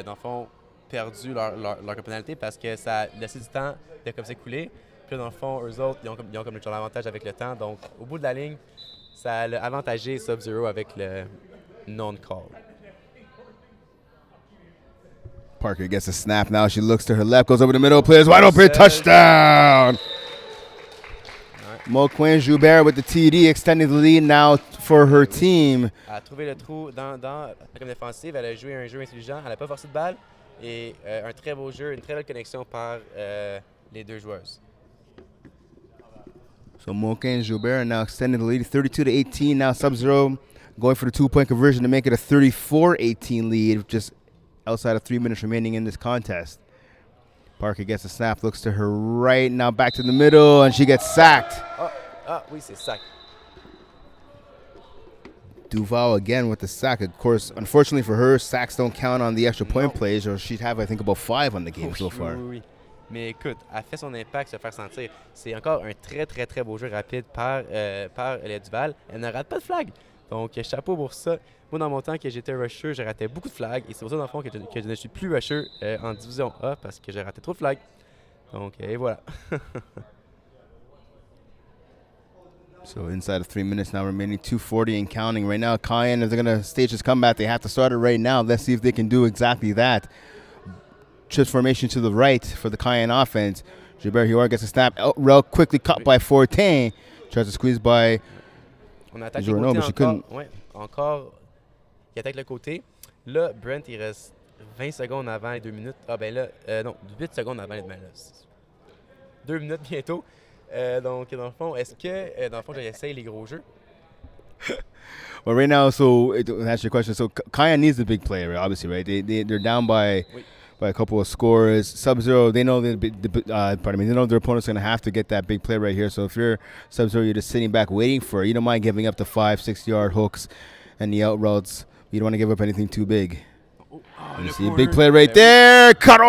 dans le fond, perdu leur pénalité parce que ça a laissé du temps de comme s'écouler. Puis dans le fond, eux autres, ils ont comme l'avantage avec le temps. Donc, au bout de la ligne, ça a avantagé Subzero avec le non-call. Parker gets a snap now. She looks to her left, goes over the middle, players wide open, touchdown! Moi'L with the TD, extending the lead now for her team. Elle a trouvé le trou dans la comme défensive. Elle a joué un jeu intelligent. Elle n'a pas forcé de balle. Et un très beau jeu, une très belle connexion par les deux joueuses. So Moi'L now extending the lead 32-18. Now Subzero going for the 2-point conversion to make it a 34-18 lead, just outside of 3 minutes remaining in this contest. Parker gets a snap, looks to her right, now back to the middle, and she gets sacked. Oui, c'est sac. Duval again with the sack. Of course, unfortunately for her, sacks don't count on the extra point plays, or she'd have, I think, about 5 on the game so far. Oui. Mais écoute, elle fait son impact se faire sentir. C'est encore un très, très, très beau jeu rapide par Duval. Elle ne rate pas de flag. Donc, chapeau pour ça. Moi, dans mon temps que j'étais rusher, je ratais beaucoup de flags. Et c'est pour ça, dans le fond, que je ne suis plus rusher en division A parce que j'ai raté trop de flags. Donc, et voilà. So inside of 3 minutes now remaining, 2:40 and counting. Right now, Cayenne, if they're going to stage this comeback, they have to start it right now. Let's see if they can do exactly that. Trips formation to the right for the Cayenne offense. Gilbert gets a snap. Real quickly cut by Fortin. Tries to squeeze by On attaque le côté encore. Ouais, encore. Il attaque le côté. Là, Brent, il reste 20 secondes avant les 2 minutes. Ah ben là, non, 8 secondes avant les 2 minutes. 2 minutes bientôt. Donc, dans le fond, est-ce que, dans le fond, j'essaye les gros jeux? Well, right now, so that's your question. So Cayenne needs the big play, right? Obviously, right? They're down by a couple of scores. Subzero, they know they know their opponent's going to have to get that big play right here. So if you're Subzero, you're just sitting back waiting for it. You don't mind giving up the 5-6 yard hooks and the out routes. You don't want to give up anything too big. You see a big play right there. Cut,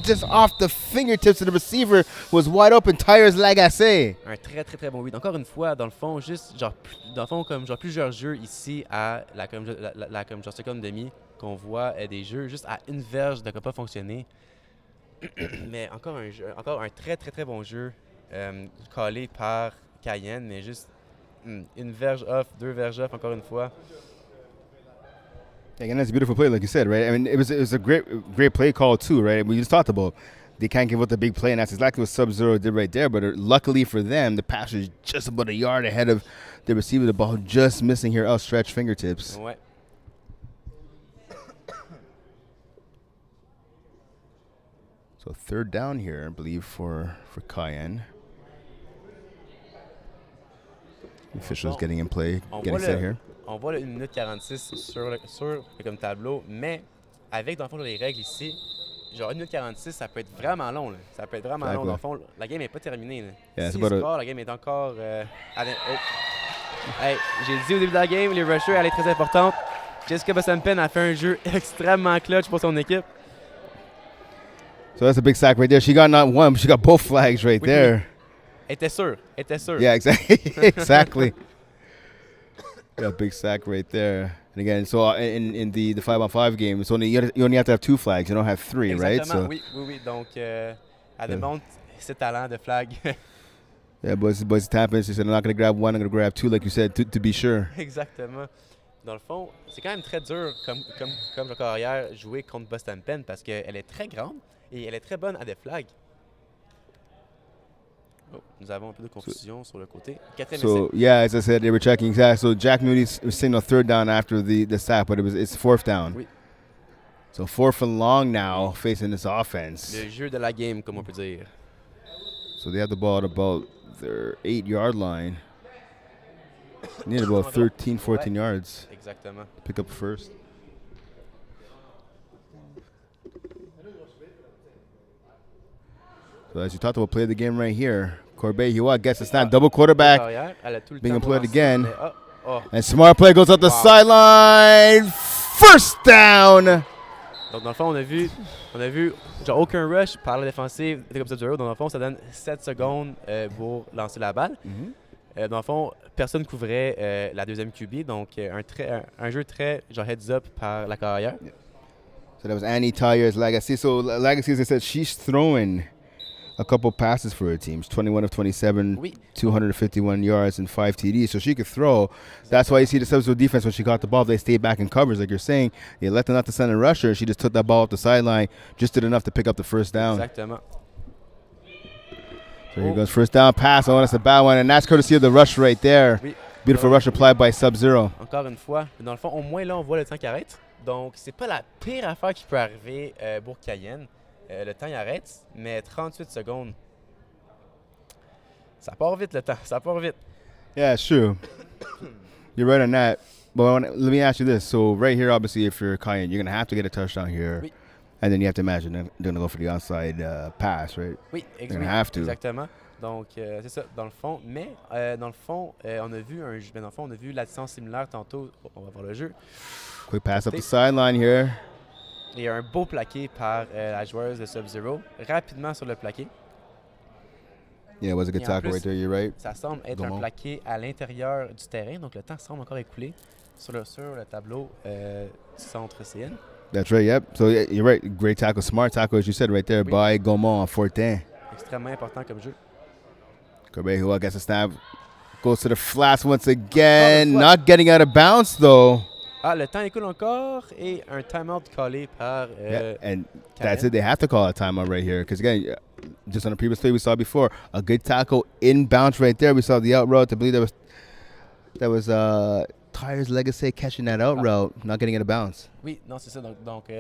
just off the fingertips of the receiver. Was wide open. Tires Lagacé. Un très, très, très bon read. Encore une fois, dans le fond, juste, genre, dans le fond, comme genre plusieurs jeux ici à la comme genre seconde demi, qu'on voit des jeux juste à une verge de ne pas fonctionner. Mais encore un très, très, très bon jeu callé par Cayenne, mais juste Une verge off, 2 verges off, encore une fois. Again, that's a beautiful play, like you said, right? I mean, it was a great play call too, right? We just talked about they can't give up the big play, and that's exactly what Subzero did right there. But luckily for them, the pass was just about a yard ahead of the receiver. The ball just missing here, outstretched fingertips. Ouais. So third down here, I believe, for Cayenne. The officials getting in play, getting set here. On voit le 1 minute 46 sur le comme tableau, mais avec, dans le fond, les règles ici, genre 1 minute 46, ça peut être vraiment long. Là. Ça peut être vraiment long. Dans le fond, la game n'est pas terminée. Là. Yeah, si score, la game est encore... Hey, j'ai dit au début de la game, les rushers, elle est très importante. Jessica Bossampen a fait un jeu extrêmement clutch pour son équipe. So that's a big sack right there. She got not one, but she got both flags right there. Elle était sûre. Yeah, exactly. Exactly. Yeah, big sack right there. And again, so in the 5-on-5 game, it's only you only have to have 2 flags. You don't have 3, right? So oui. Donc, elle démontre ses talents de flag. Yeah, boys tap in. She said, I'm not going to grab 1, I'm going to grab 2, like you said, to be sure. Exactement. Dans le fond, c'est quand même très dur, comme le carrière, jouer contre Boston Pen parce qu'elle est très grande et elle est très bonne à des flags. Oh, nous avons un peu de confusion sur le côté. So, yeah, as I said, they were checking. So Jack Moody was sitting on 3rd down after the sack, but it's 4th down. Oui. So 4th and long now facing this offense. Le jeu de la game, comme on peut dire. So they have the ball at about their 8-yard line. Need about 13, 14 yards. Exactement. Pick up first. So as you talked about, play the game right here. Corbeil-Huot gets a snap, double quarterback, being employed again. And smart play goes up the sideline. First down. Donc dans le fond, on a vu genre aucun rush par la défensive de comme Subzero. Dans le fond, ça donne 7 secondes pour lancer la balle. Dans le fond, personne ne couvrait la deuxième QB, donc un jeu très genre heads up par la carrière. So that was Annie Tyer's Legacy. So Legacy, as I said, she's throwing a couple passes for her team. 21 of 27, 251 yards and 5 TDs. So she could throw. That's why you see the Subzero defense when she got the ball, they stayed back in covers, like you're saying. They let them out to send a rusher. She just took that ball off the sideline, just did enough to pick up the first down. Exactement. So here goes first down pass. Oh, that's a bad one, and that's courtesy of the rush right there. Beautiful rush applied by Subzero. Encore une fois, dans le fond, au moins là, on voit le temps qui arrête. Donc, c'est pas la pire affaire qui peut arriver pour Cayenne. Le temps il arrête, mais 38 secondes. Ça part vite le temps, ça part vite. Yeah, it's true. You're right on that. But let me ask you this. So right here, obviously, if you're Cayenne, you're going to have to get a touchdown here. Oui. And then you have to imagine they're going to go for the outside pass, right? Oui, they're going to have to. Exactement. Donc, c'est ça, dans le fond. Mais, dans le fond, on a vu on a vu la distance similaire tantôt. On va voir le jeu. Quick pass up the sideline here. Il y a un beau plaqué par la joueuse de Subzero, rapidement sur le plaqué. Yeah, it was a good tackle right there, you're right. Ça semble être un plaqué à l'intérieur du terrain, donc le temps semble encore écoulé sur le tableau du centre CN. That's right, yep. So yeah, you're right, great tackle, smart tackle, as you said right there, by Gaumont en 4th down. Extrêmement important comme jeu. Corbeil-Huot gets a snap, goes to the flats once again, not getting out of bounds though. Ah, le temps écoule encore et un timeout collé par and that's it. They have to call a timeout right here because, again, just on the previous play we saw before, a good tackle in bounds right there. We saw the out route. I believe that was Tyer's Legacy catching that out route, not getting out of bounds. Oui, non, c'est ça. Donc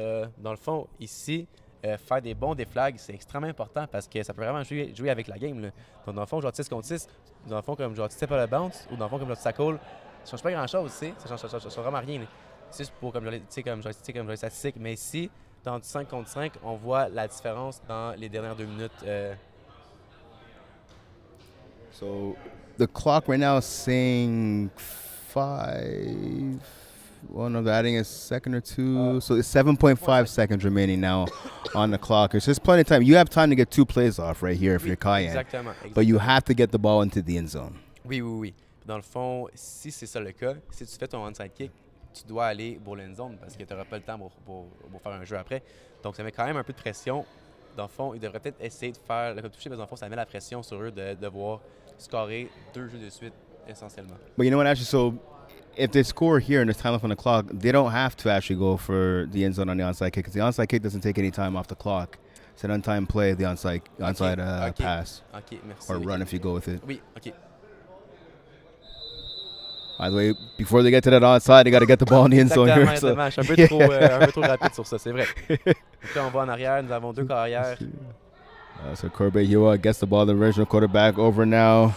dans le fond, ici, faire des bons des flags, c'est extrêmement important parce que ça peut vraiment jouer avec la game. Là. Donc dans le fond, genre 6 contre 6, dans le fond, comme genre tu sais pas le bounce, ou dans le fond, comme genre tu tackles, ça change pas grand-chose, tu sais. Ça change vraiment rien. C'est juste pour, comme les statistiques. Mais ici, dans du 5 contre 5, on voit la différence dans les dernières 2 minutes. So, the clock right now is saying 5. Well, no, they're adding a second or two. So, it's 7.5 seconds remaining now on the clock. It's just plenty of time. You have time to get 2 plays off right here if you're Cayenne. Exactement. But you have to get the ball into the end zone. Oui. Dans le fond, si c'est ça le cas, si tu fais ton onside kick, tu dois aller pour l'end zone parce que tu n'auras pas le temps pour faire un jeu après. Donc, ça met quand même un peu de pression. Dans le fond, ils devraient peut-être essayer de faire le coup de toucher, mais dans le fond, ça met la pression sur eux de devoir scorer 2 jeux de suite essentiellement. But you know what, actually, so if they score here and there's time left on the clock, they don't have to actually go for the end zone on the onside kick because the onside kick doesn't take any time off the clock. It's an untimed play, the onside pass. OK, merci. Or run if you go with it. Oui, OK. By the way, before they get to that onside, they got to get the ball in the end zone here. Exactement, je suis un peu trop rapide sur ça, c'est vrai. Donc là, on va en arrière, nous avons deux carrières. So Corbett Hiboux gets the ball, the original quarterback over now.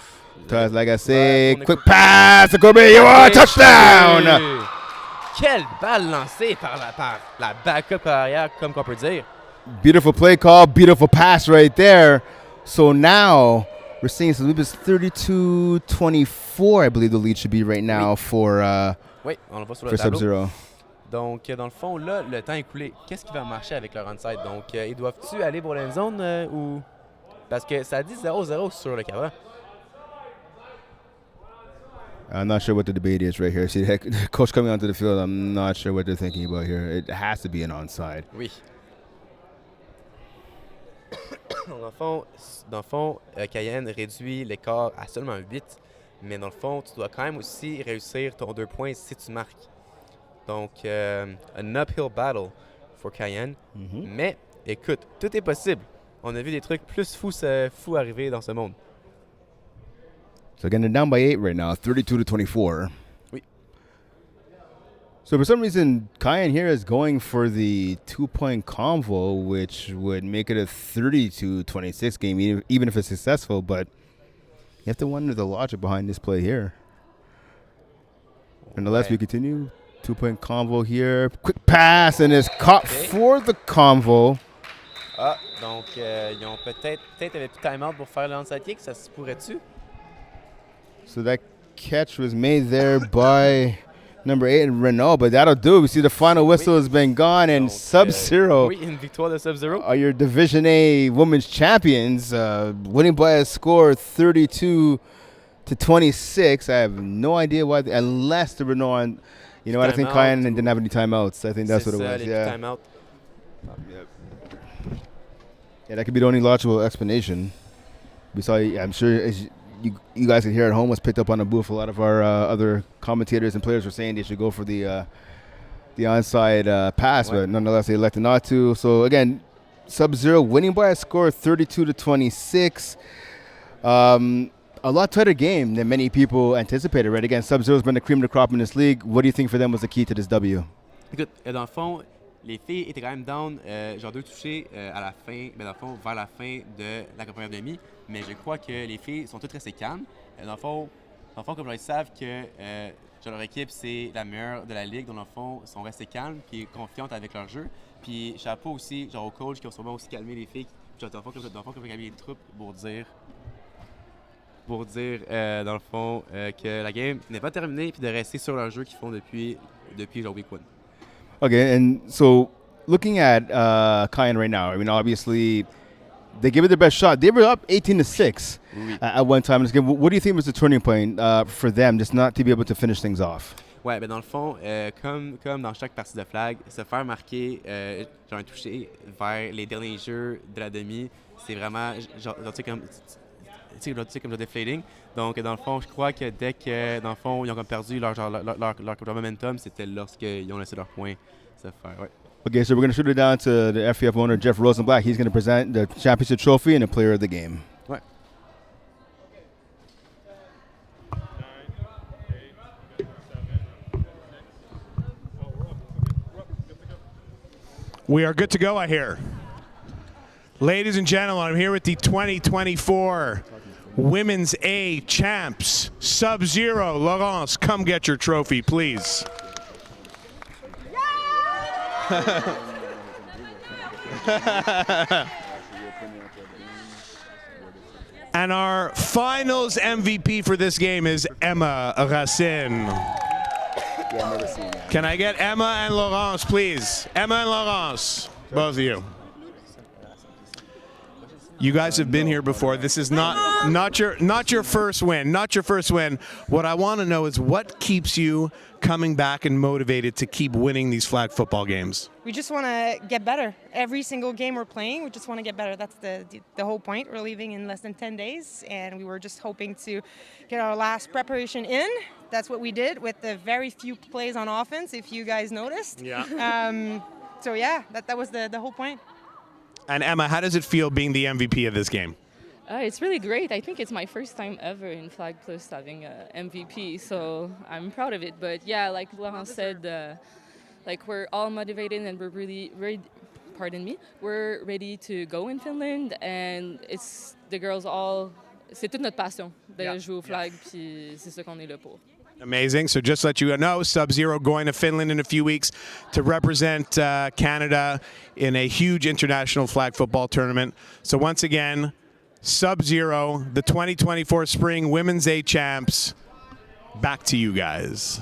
Like I say, quick pass to Corbett Hiboux, touchdown! Quelle balle lancée par la backup carrière, comme qu'on peut dire. Beautiful play call, beautiful pass right there. So now we're seeing, so it's 32-24, I believe the lead should be right now for on le voit sur le tableau. Subzero. Donc, dans le fond, là, le temps est coulé. Qu'est-ce qui va marcher avec leur onside? Donc, ils doivent-tu aller pour l'end zone ou... Parce que ça dit 0-0 sur le cadran. I'm not sure what the debate is right here. See, the coach coming onto the field, I'm not sure what they're thinking about here. It has to be an onside. Oui. Dans le fond, Cayenne réduit l'écart à seulement 8. Mais dans le fond, tu dois quand même aussi réussir ton 2 points si tu marques. Donc, un uphill battle for Cayenne. Mais, écoute, tout est possible. On a vu des trucs plus fous arriver dans ce monde. So again, they're down by 8 right now, 32-24. Oui. So for some reason, Cayenne here is going for the 2-point convo, which would make it a 32-26 game, even if it's successful. But you have to wonder the logic behind this play here. Nonetheless, we continue. 2-point convo here. Quick pass, and it's caught for the convo. Ah, donc ils ont peut-être avait plus timeout pour faire le onside kick, ça se pourrait-tu? So that catch was made there by number 8, Renault, but that'll do. We see the final whistle has been gone, and Subzero oui, une victoire de Subzero. Are your Division A women's champions, winning by a score 32-26. I have no idea why, unless the Renault, you know what, I think Cayenne didn't have any timeouts. I think that's what it was. Yeah. Timeout. Yeah, that could be the only logical explanation. We saw, I'm sure, as you guys can hear at home, was picked up on the booth. A lot of our other commentators and players were saying they should go for the onside pass, but nonetheless they elected not to. So again, Subzero winning by a score of 32-26. A lot tighter game than many people anticipated, right? Again, Subzero's been the cream of the crop in this league. What do you think for them was the key to this W? Écoute, dans le fond, les filles étaient quand même down, genre 2 touchés à la fin, dans le fond, vers la fin de la première demi. Mais je crois que les filles sont toutes restées calmes. Dans le fond, comme ils savent que leur équipe, c'est la meilleure de la ligue. Dans le fond, ils sont restés calmes et confiantes avec leur jeu. Puis chapeau aussi, genre aux coachs qui ont sûrement aussi calmé les filles. Dans le fond, comme calmer les troupes pour dire dans le fond, que la game n'est pas terminée puis de rester sur leur jeu qu'ils font depuis genre week 1. Okay, and so looking at Cayenne right now, I mean, obviously they give it their best shot. They were up 18-6 at one time in this game. What do you think was the turning point for them, just not to be able to finish things off? Ouais, ben dans le fond, comme dans chaque partie de flag, se faire marquer genre un touché vers les derniers jeux de la demi, c'est vraiment genre comme deflating. Donc dans le fond, je crois que dès que dans le fond ils ont comme perdu leur momentum, c'était lorsqu'ils ont laissé leur point se faire. Ouais. Okay, so we're going to shoot it down to the FPF owner, Jeff Rosenblatt. He's going to present the championship trophy and the player of the game. Ouais. We are good to go, I hear. Ladies and gentlemen, I'm here with the 2024 Women's A champs, Subzero. Laurence, come get your trophy, please. And our finals MVP for this game is Emma Racine. Can I get Emma and Laurence, please? Emma and Laurence, both of you. You guys have been here before. This is not your first win. Not your first win. What I want to know is what keeps you coming back and motivated to keep winning these flag football games. We just want to get better. Every single game we're playing, we just want to get better. That's the whole point. We're leaving in less than 10 days, and we were just hoping to get our last preparation in. That's what we did with the very few plays on offense, if you guys noticed. Yeah. So yeah, that was the whole point. And Emma, how does it feel being the MVP of this game? It's really great. I think it's my first time ever in FlagPlus having an MVP, so I'm proud of it. But yeah, like Laurent said, like we're all motivated and we're really ready. Pardon me. We're ready to go in Finland, and it's the girls all. C'est toute notre passion de jouer au flag, puis c'est ça qu'on est là pour. Amazing. So just let you know, Subzero going to Finland in a few weeks to represent Canada in a huge international flag football tournament. So once again, Subzero, the 2024 Spring Women's A Champs. Back to you guys.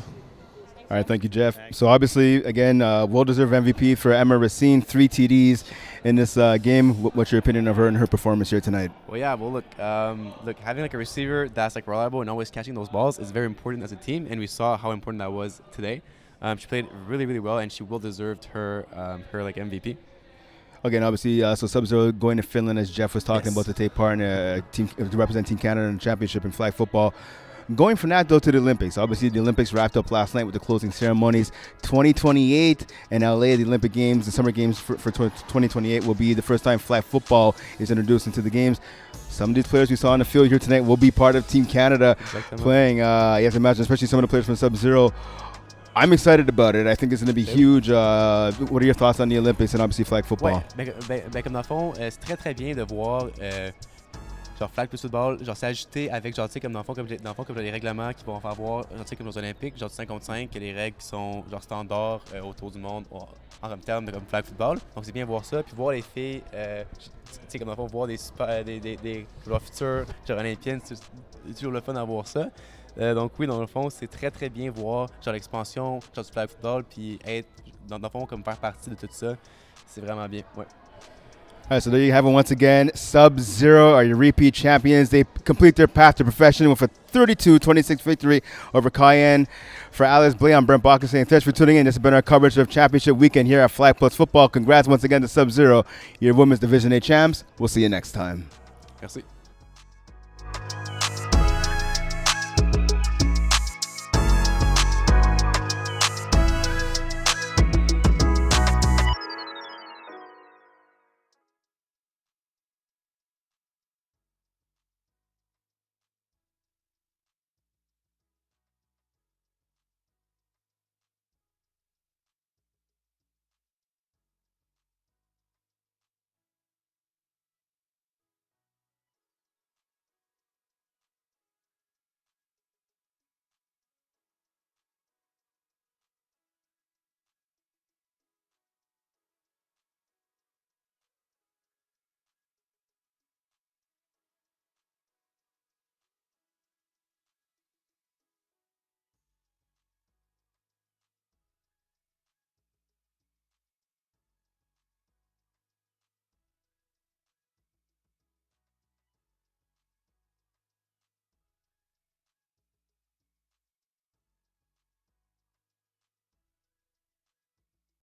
All right, thank you, Jeff. So obviously, again, well-deserved MVP for Emma Racine, 3 TDs in this game. What's your opinion of her and her performance here tonight? Well, yeah, well, look, having like a receiver that's like reliable and always catching those balls is very important as a team, and we saw how important that was today. She played really, really well, and she well deserved her like MVP. Again, obviously, so Subzero going to Finland, as Jeff was talking about, to take part in a team to represent Team Canada in the championship in flag football. Going from that, though, to the Olympics. Obviously, the Olympics wrapped up last night with the closing ceremonies. 2028 in LA, the Olympic Games, the Summer Games for 2028 will be the first time flag football is introduced into the games. Some of these players we saw on the field here tonight will be part of Team Canada playing. You have to imagine, especially some of the players from Subzero. I'm excited about it. I think it's going to be huge. What are your thoughts on the Olympics and obviously flag football? Ben, comme dans le fond, c'est très très bien de voir genre FlagPlus Football, genre s'ajouter avec genre tu sais comme dans le fond comme les règlements qui vont faire voir genre tu sais comme aux Olympiques, genre du 5 contre 5, que les règles qui sont genre standards autour du monde en termes de comme flag football. Donc c'est bien voir ça, puis voir les filles, tu sais comme dans le fond voir des leurs futures genre olympiennes, c'est toujours le fun à voir ça. Donc oui, dans le fond, c'est très très bien voir genre l'expansion genre du flag football, puis être dans le fond comme faire partie de tout ça, c'est vraiment bien. Ouais. All right, so there you have it once again. Subzero are your repeat champions. They complete their path to profession with a 32-26 victory over Cayenne. For Alice Blay, I'm Brent Baca saying thanks for tuning in. This has been our coverage of Championship Weekend here at FlagPlus Football. Congrats once again to Subzero, your Women's Division A champs. We'll see you next time. Merci.